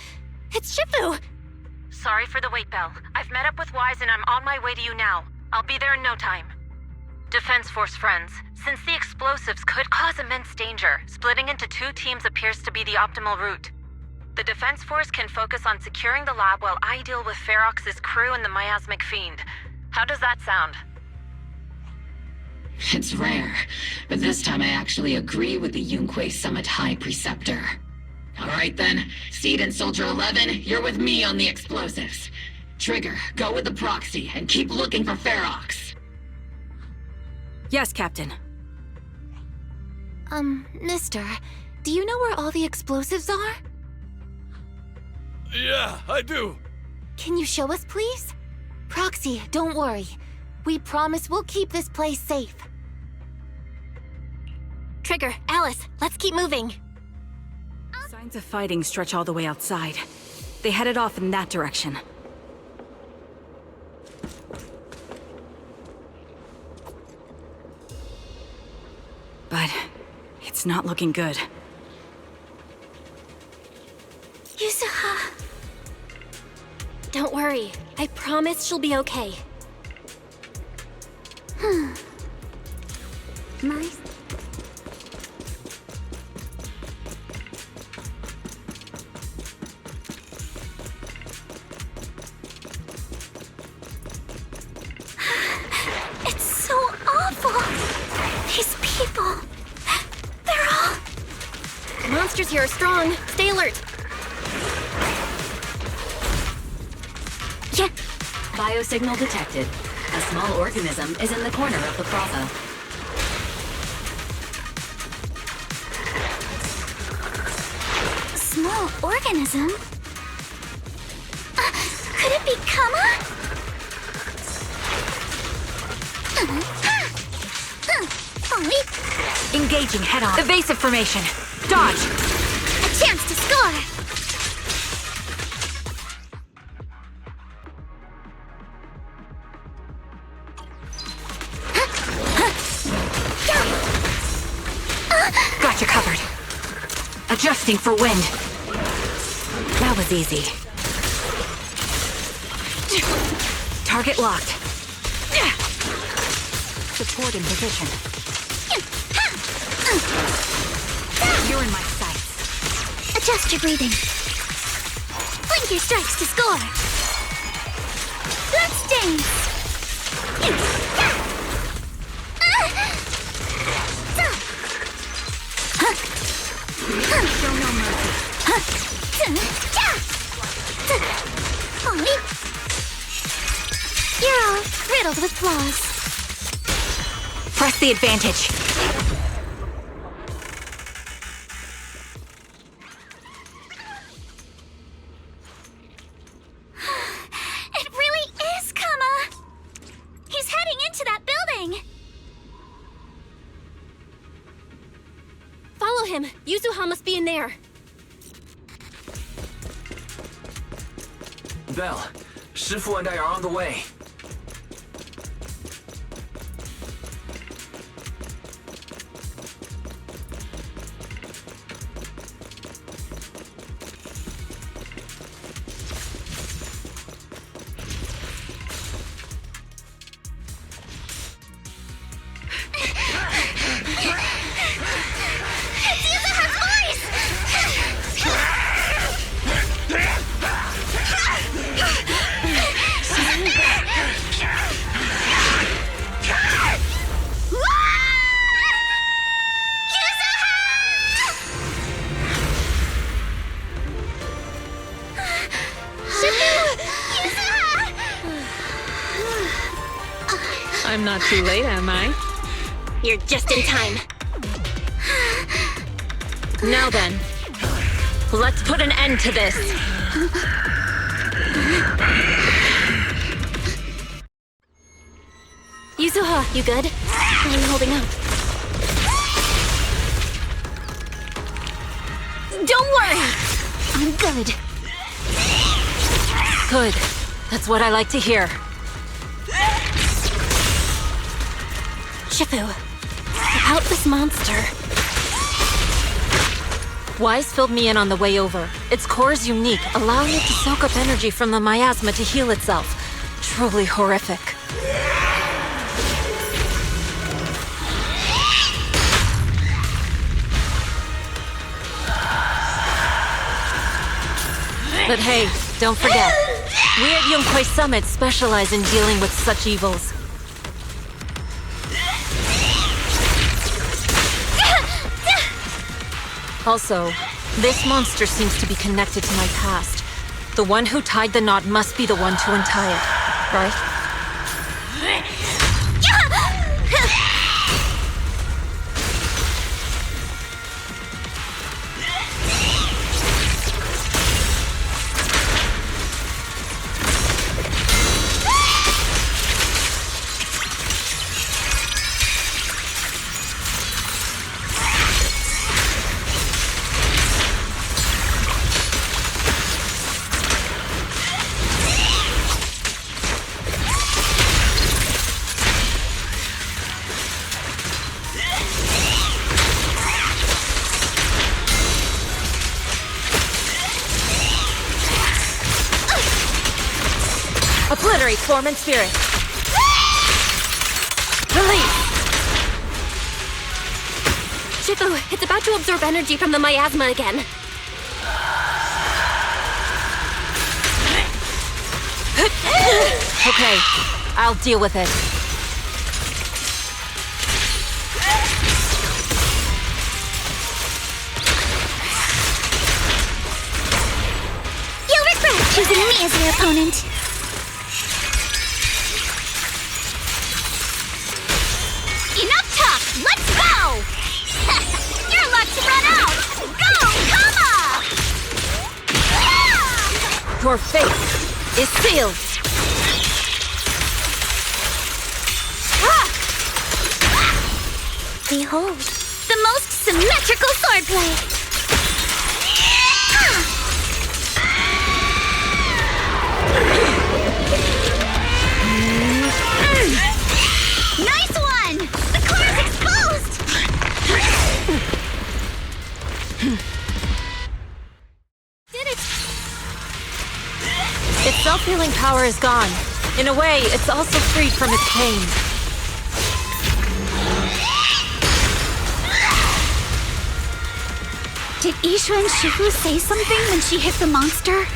It's Shifu! Sorry for the wait, Belle. I've met up with Wise and I'm on my way to you now. I'll be there in no time. Defense Force friends, since the explosives could cause immense danger, splitting into 2 teams appears to be the optimal route. The Defense Force can focus on securing the lab while I deal with Ferox's crew and the miasmic fiend. How does that sound? It's rare, but this time I actually agree with the Yunque Summit High Preceptor. Alright then, Seed and Soldier 11, you're with me on the explosives. Trigger, go with the proxy and keep looking for Ferox. Yes, Captain. Mister, do you know where all the explosives are? Yeah, I do. Can you show us, please? Proxy, don't worry. We promise we'll keep this place safe. Trigger, Alice, let's keep moving. Signs of fighting stretch all the way outside. They headed off in that direction. But it's not looking good. Yuzuha! Don't worry. I promise she'll be okay. Nice. It's so awful. These people. They're all... Monsters here are strong. Stay alert. Yeah. Biosignal detected. A small organism is in the corner of the plaza. Small organism? Could it be Kama? Engaging head-on. Evasive formation. Dodge! A chance to score! Got you covered. Adjusting for wind. That was easy. Target locked. Support in position. You're in my sights. Adjust your breathing. Blink your strikes to score. Bloodstains! Show no mercy. You're all riddled with flaws. Press the advantage. It really is Kama! He's heading into that building! Follow him. Yuzuha must be in there. Belle, Shifu and I are on the way. I'm not too late, am I? You're just in time. Now then, let's put an end to this. Yuzuha, you good? How are you holding up? Don't worry! I'm good. Good. That's what I like to hear. Shifu, about this monster. Wise filled me in on the way over. Its core is unique, allowing it to soak up energy from the miasma to heal itself. Truly horrific. But hey, don't forget, we at Yunkwei Summit specialize in dealing with such evils. Also, This monster seems to be connected to my past. The one who tied the knot must be the one to untie it, right? Obliterate form and spirit. Release! Shifu, it's about to absorb energy from the miasma again. Okay, I'll deal with it. You'll regret choosing me as your opponent. Enough talk! Let's go! Your luck's run out! Go, Kama! Your fate is sealed. Behold, the most symmetrical swordplay! Nice one! The core is exposed! Did it? Its self-healing power is gone. In a way, it's also freed from its pain. Did Isha and Shifu say something when she hit the monster?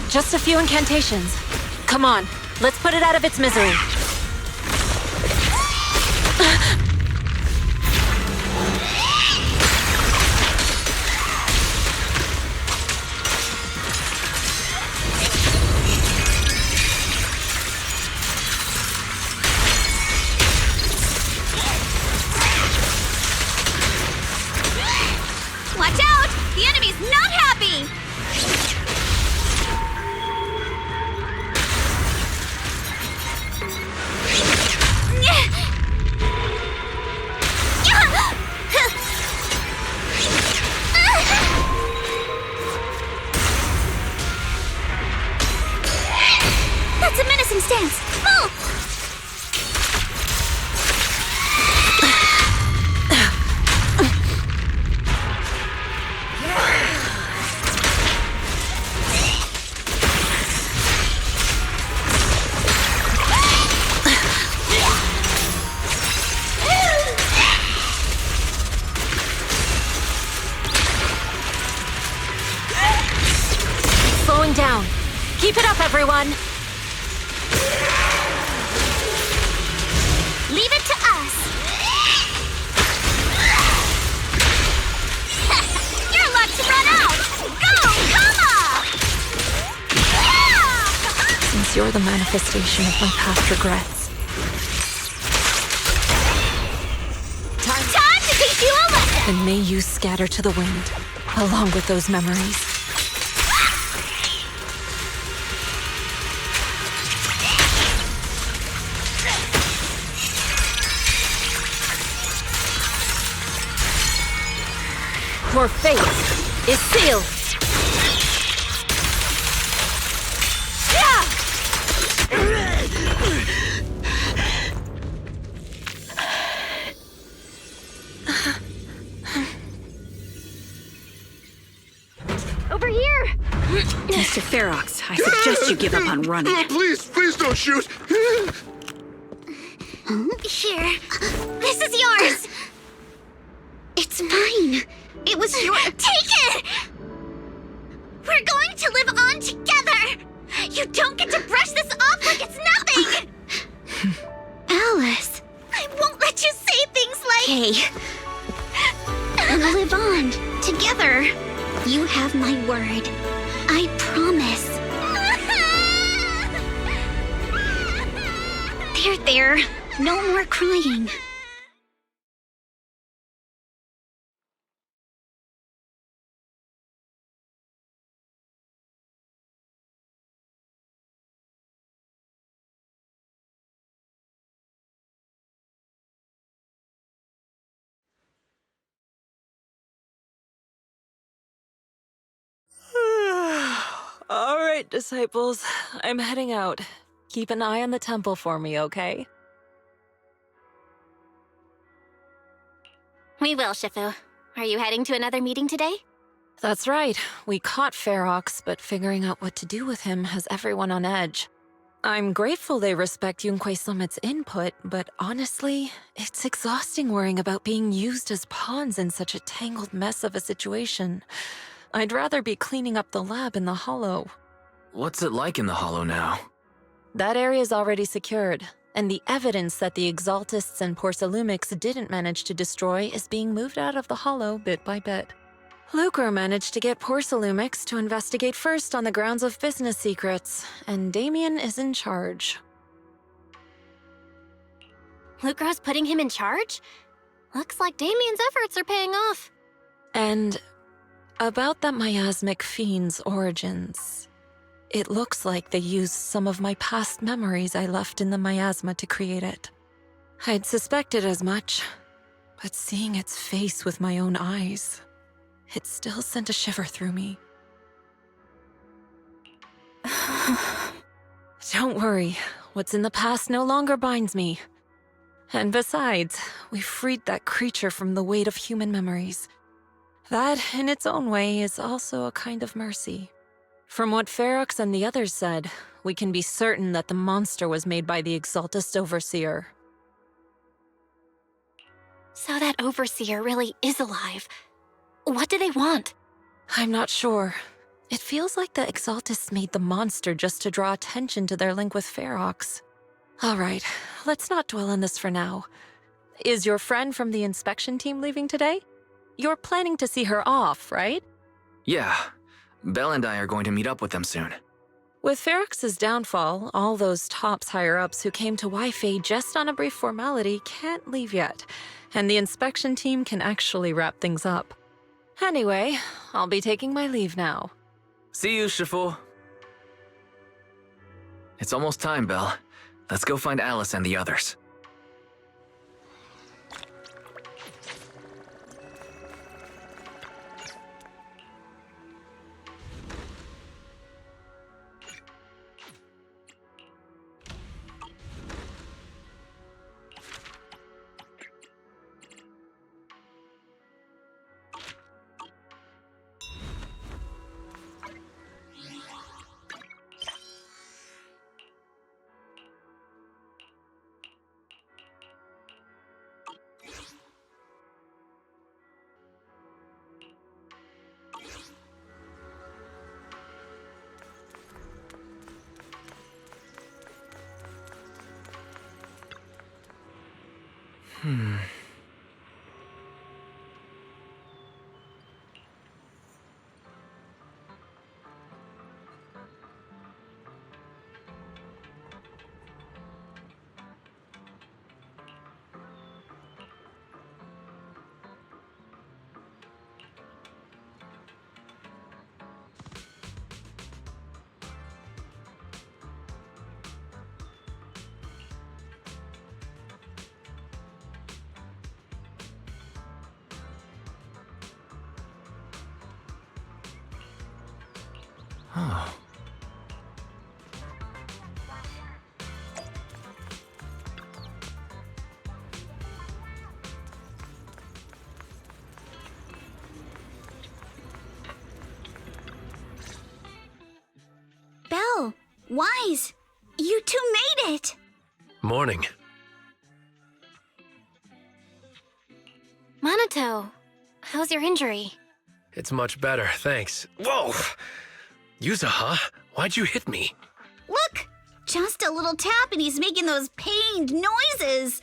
Just a few incantations. Come on, let's put it out of its misery. Watch out! The enemy's not happy! That's a menacing stance! Move! Slowing down. Keep it up, everyone. Leave it to us! Your luck's run out! Go, Kama! Since you're the manifestation of my past regrets. Time to teach you a lesson! And may you scatter to the wind, along with those memories. Your fate is sealed. Over here! Mr. Ferox, I suggest you give up on running. Please don't shoot! Here. This is yours! It's mine. It was your— Take it! We're going to live on together! You don't get to brush this off like it's nothing! Alice, I won't let you say things I promise. There. No more crying. All right, disciples. I'm heading out. Keep an eye on the temple for me, okay? We will, Shifu. Are you heading to another meeting today? That's right. We caught Ferox, but figuring out what to do with him has everyone on edge. I'm grateful they respect Yunque Summit's input, but honestly, it's exhausting worrying about being used as pawns in such a tangled mess of a situation. I'd rather be cleaning up the lab in the Hollow. What's it like in the Hollow now? That area's already secured, and the evidence that the Exaltists and Porcelumics didn't manage to destroy is being moved out of the Hollow bit by bit. Lucre managed to get Porcelumics to investigate first on the grounds of business secrets, and Damien is in charge. Lucro's putting him in charge? Looks like Damien's efforts are paying off. And about that miasmic fiend's origins, it looks like they used some of my past memories I left in the miasma to create it. I'd suspected as much, but seeing its face with my own eyes, it still sent a shiver through me. Don't worry, what's in the past no longer binds me. And besides, we freed that creature from the weight of human memories. That, in its own way, is also a kind of mercy. From what Ferox and the others said, we can be certain that the monster was made by the Exaltist Overseer. So that Overseer really is alive. What do they want? I'm not sure. It feels like the Exaltists made the monster just to draw attention to their link with Ferox. All right, let's not dwell on this for now. Is your friend from the inspection team leaving today? You're planning to see her off, right? Yeah. Belle and I are going to meet up with them soon. With Ferox's downfall, all those tops higher-ups who came to Wi-Fi just on a brief formality can't leave yet, and the inspection team can actually wrap things up. Anyway, I'll be taking my leave now. See you, Shifu. It's almost time, Belle. Let's go find Alice and the others. Oh. Belle, Wise, you two made it! Morning. Monato, how's your injury? It's much better, thanks. Whoa! Yuza, huh? Why'd you hit me? Look! Just a little tap and he's making those pained noises.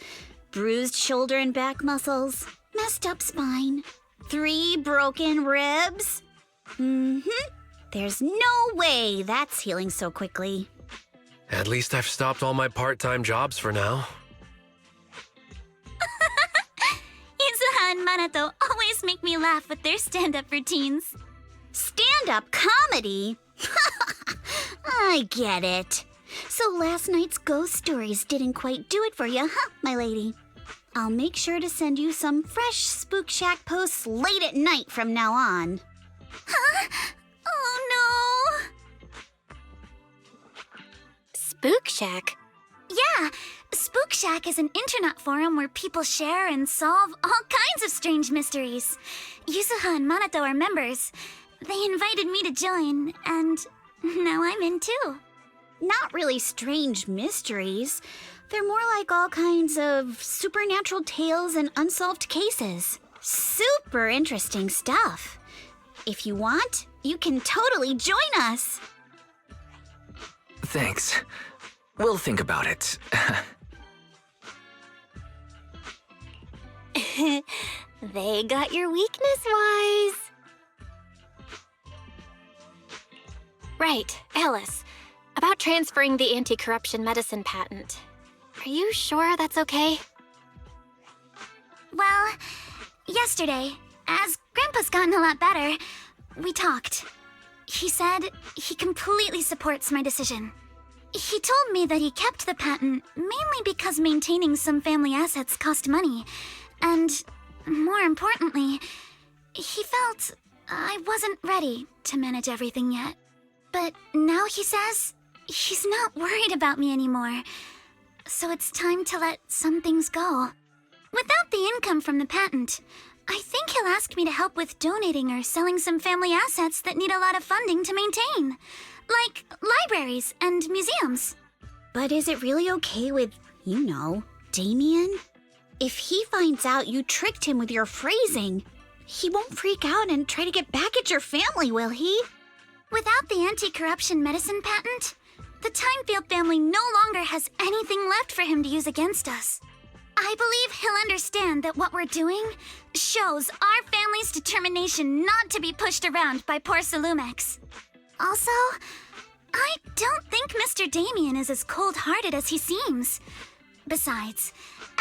Bruised shoulder and back muscles. Messed up spine. 3 broken ribs. There's no way that's healing so quickly. At least I've stopped all my part-time jobs for now. Izuha and Manato always make me laugh with their stand-up routines. Stand-up comedy? I get it. So last night's ghost stories didn't quite do it for you, huh, my lady? I'll make sure to send you some fresh Spook Shack posts late at night from now on. Huh? Oh no! Spook Shack? Yeah, Spook Shack is an internet forum where people share and solve all kinds of strange mysteries. Yuzuha and Manato are members. They invited me to join, and now I'm in too. Not really strange mysteries. They're more like all kinds of supernatural tales and unsolved cases. Super interesting stuff. If you want, you can totally join us. Thanks. We'll think about it. They got your weakness, Wise. Right, Alice. About transferring the anti-corruption medicine patent. Are you sure that's okay? Well, yesterday, as Grandpa's gotten a lot better, we talked. He said he completely supports my decision. He told me that he kept the patent mainly because maintaining some family assets cost money, and more importantly, he felt I wasn't ready to manage everything yet. But now he says he's not worried about me anymore, so it's time to let some things go. Without the income from the patent, I think he'll ask me to help with donating or selling some family assets that need a lot of funding to maintain, like libraries and museums. But is it really okay with, Damien? If he finds out you tricked him with your phrasing, he won't freak out and try to get back at your family, will he? Without the anti-corruption medicine patent, the Timefield family no longer has anything left for him to use against us. I believe he'll understand that what we're doing shows our family's determination not to be pushed around by poor Salumex. Also, I don't think Mr. Damien is as cold-hearted as he seems. Besides,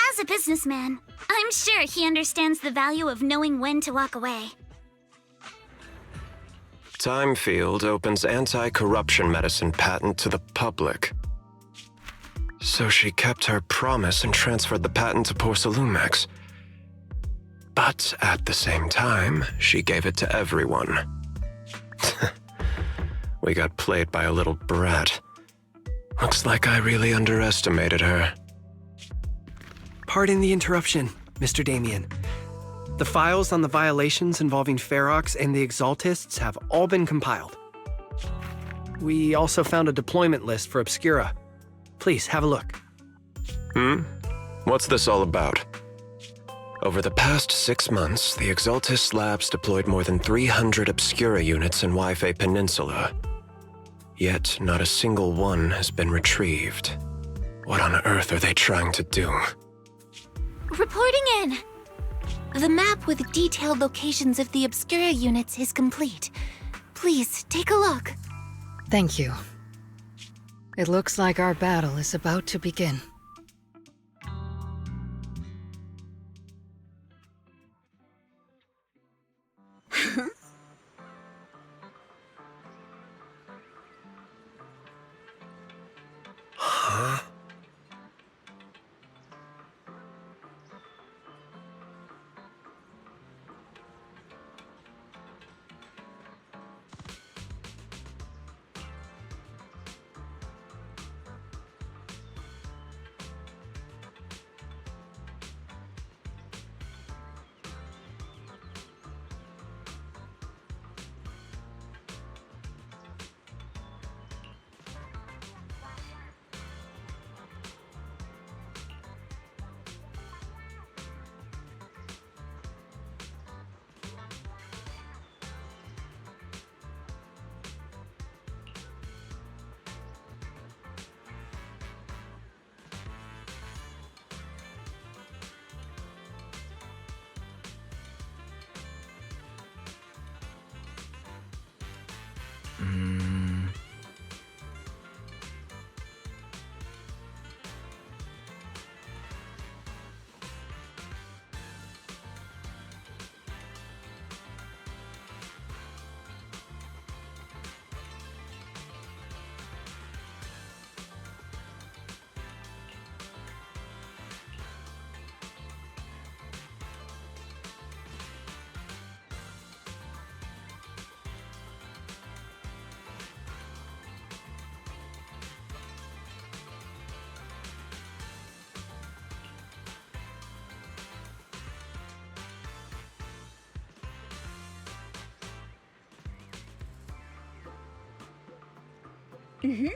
as a businessman, I'm sure he understands the value of knowing when to walk away. Timefield opens anti-corruption medicine patent to the public. So she kept her promise and transferred the patent to poor Salumex. But at the same time, she gave it to everyone. We got played by a little brat. Looks like I really underestimated her. Pardon the interruption, Mr. Damien. The files on the violations involving Ferox and the Exaltists have all been compiled. We also found a deployment list for Obscura. Please, have a look. What's this all about? Over the past 6 months, the Exaltist Labs deployed more than 300 Obscura units in Wi-Fi Peninsula. Yet, not a single one has been retrieved. What on earth are they trying to do? Reporting in. The map with detailed locations of the Obscura units is complete. Please, take a look. Thank you. It looks like our battle is about to begin. Huh? Mm-hmm.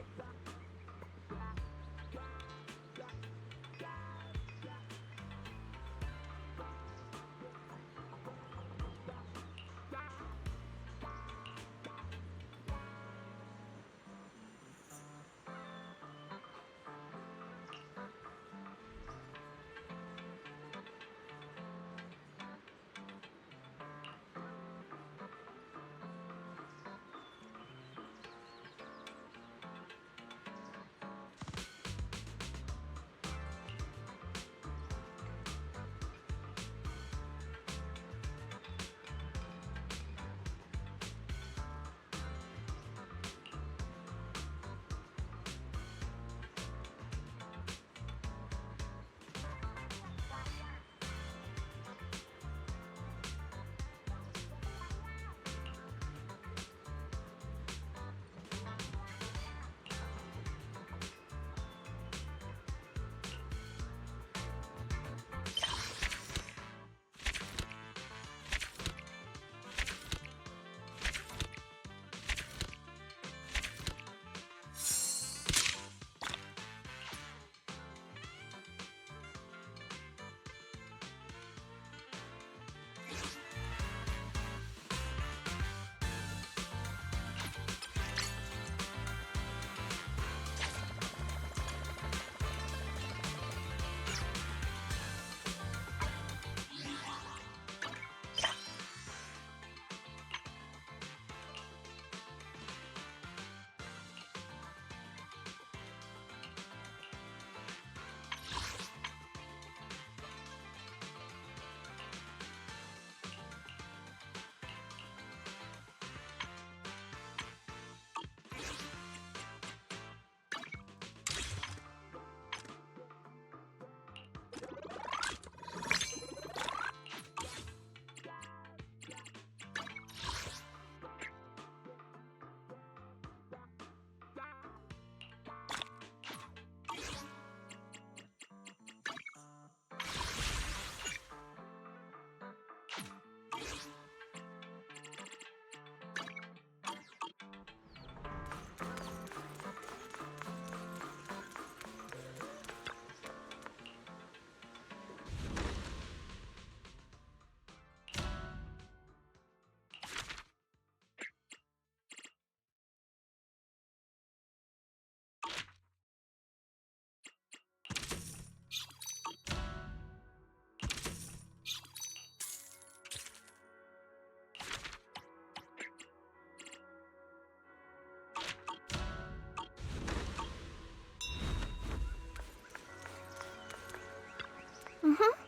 Mm-hmm.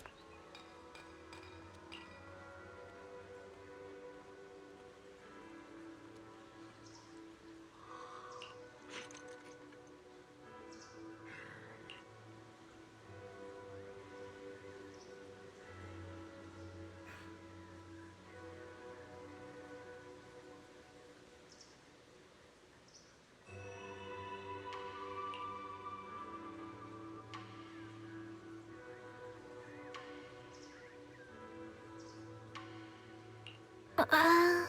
Uh...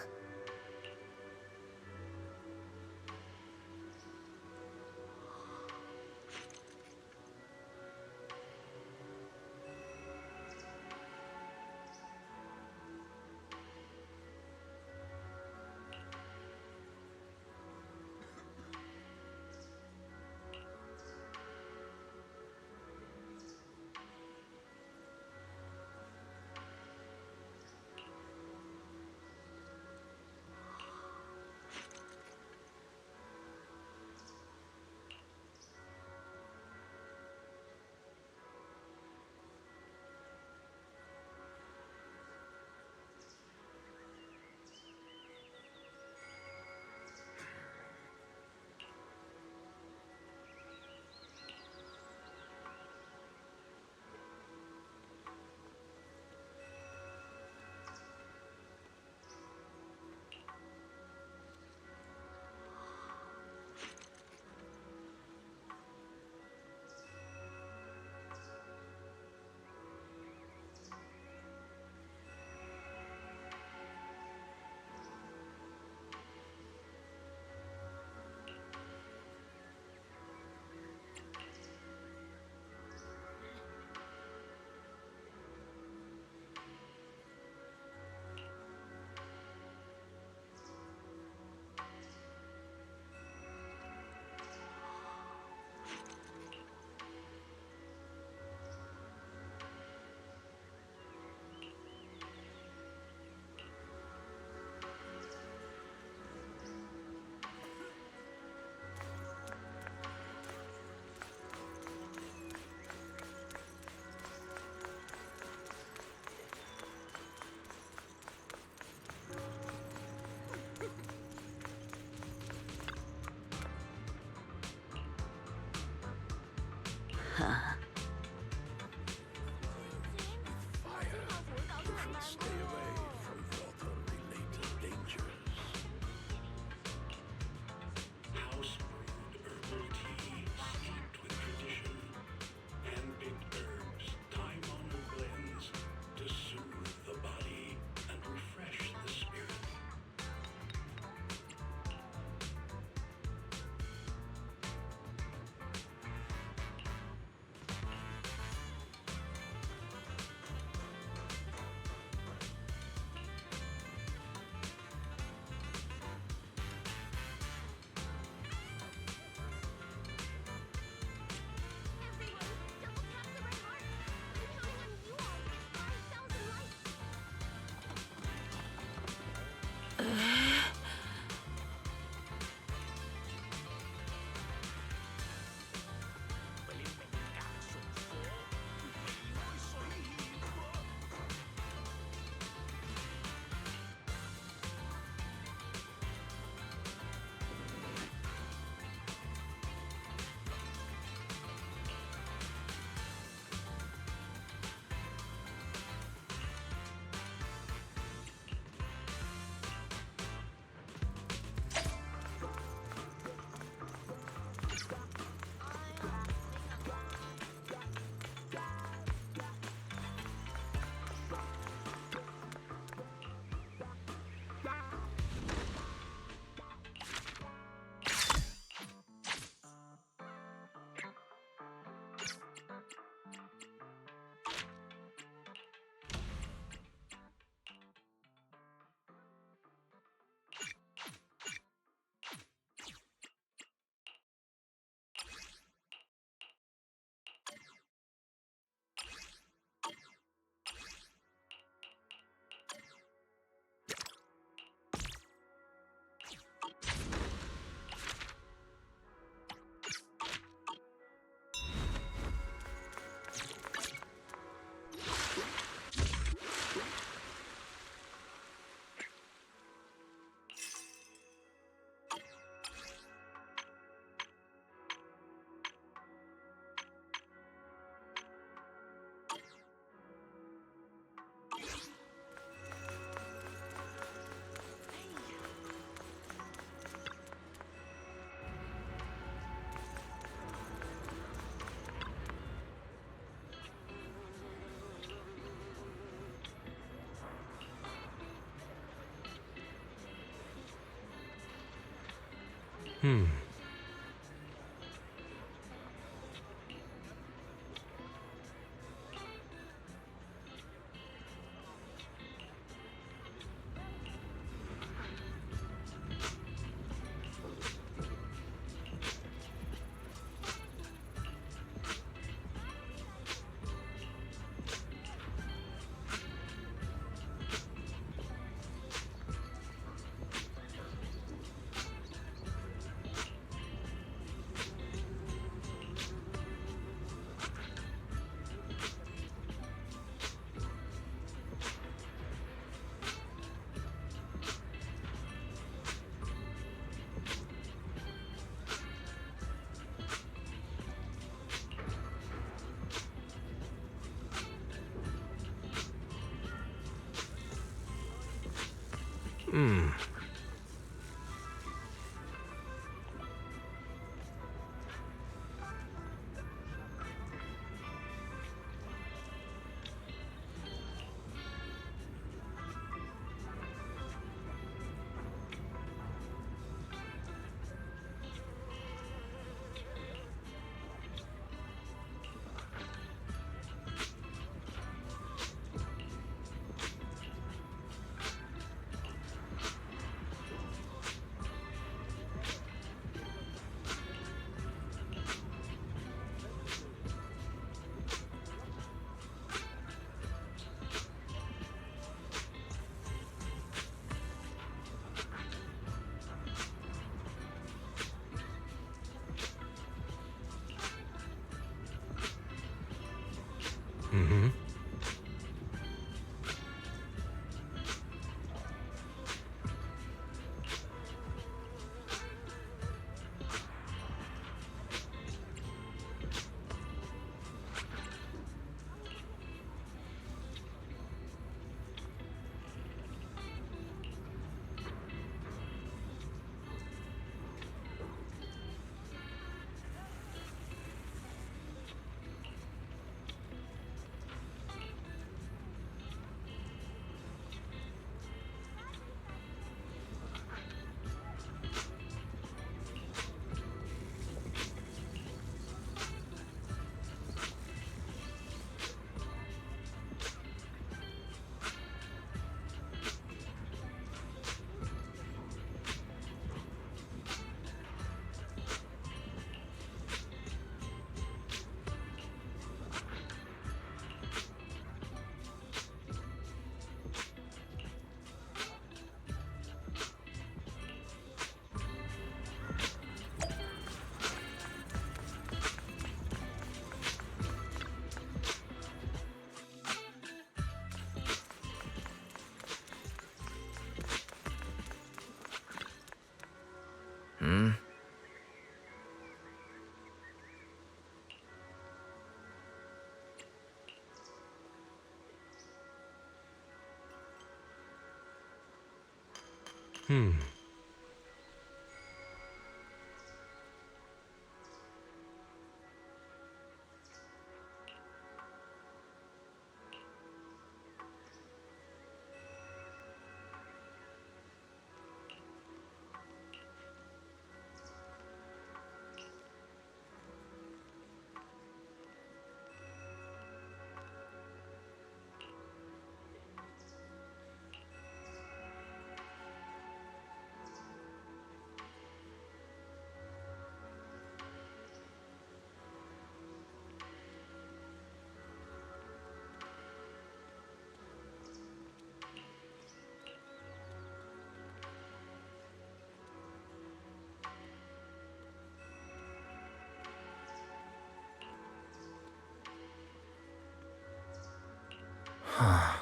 Huh.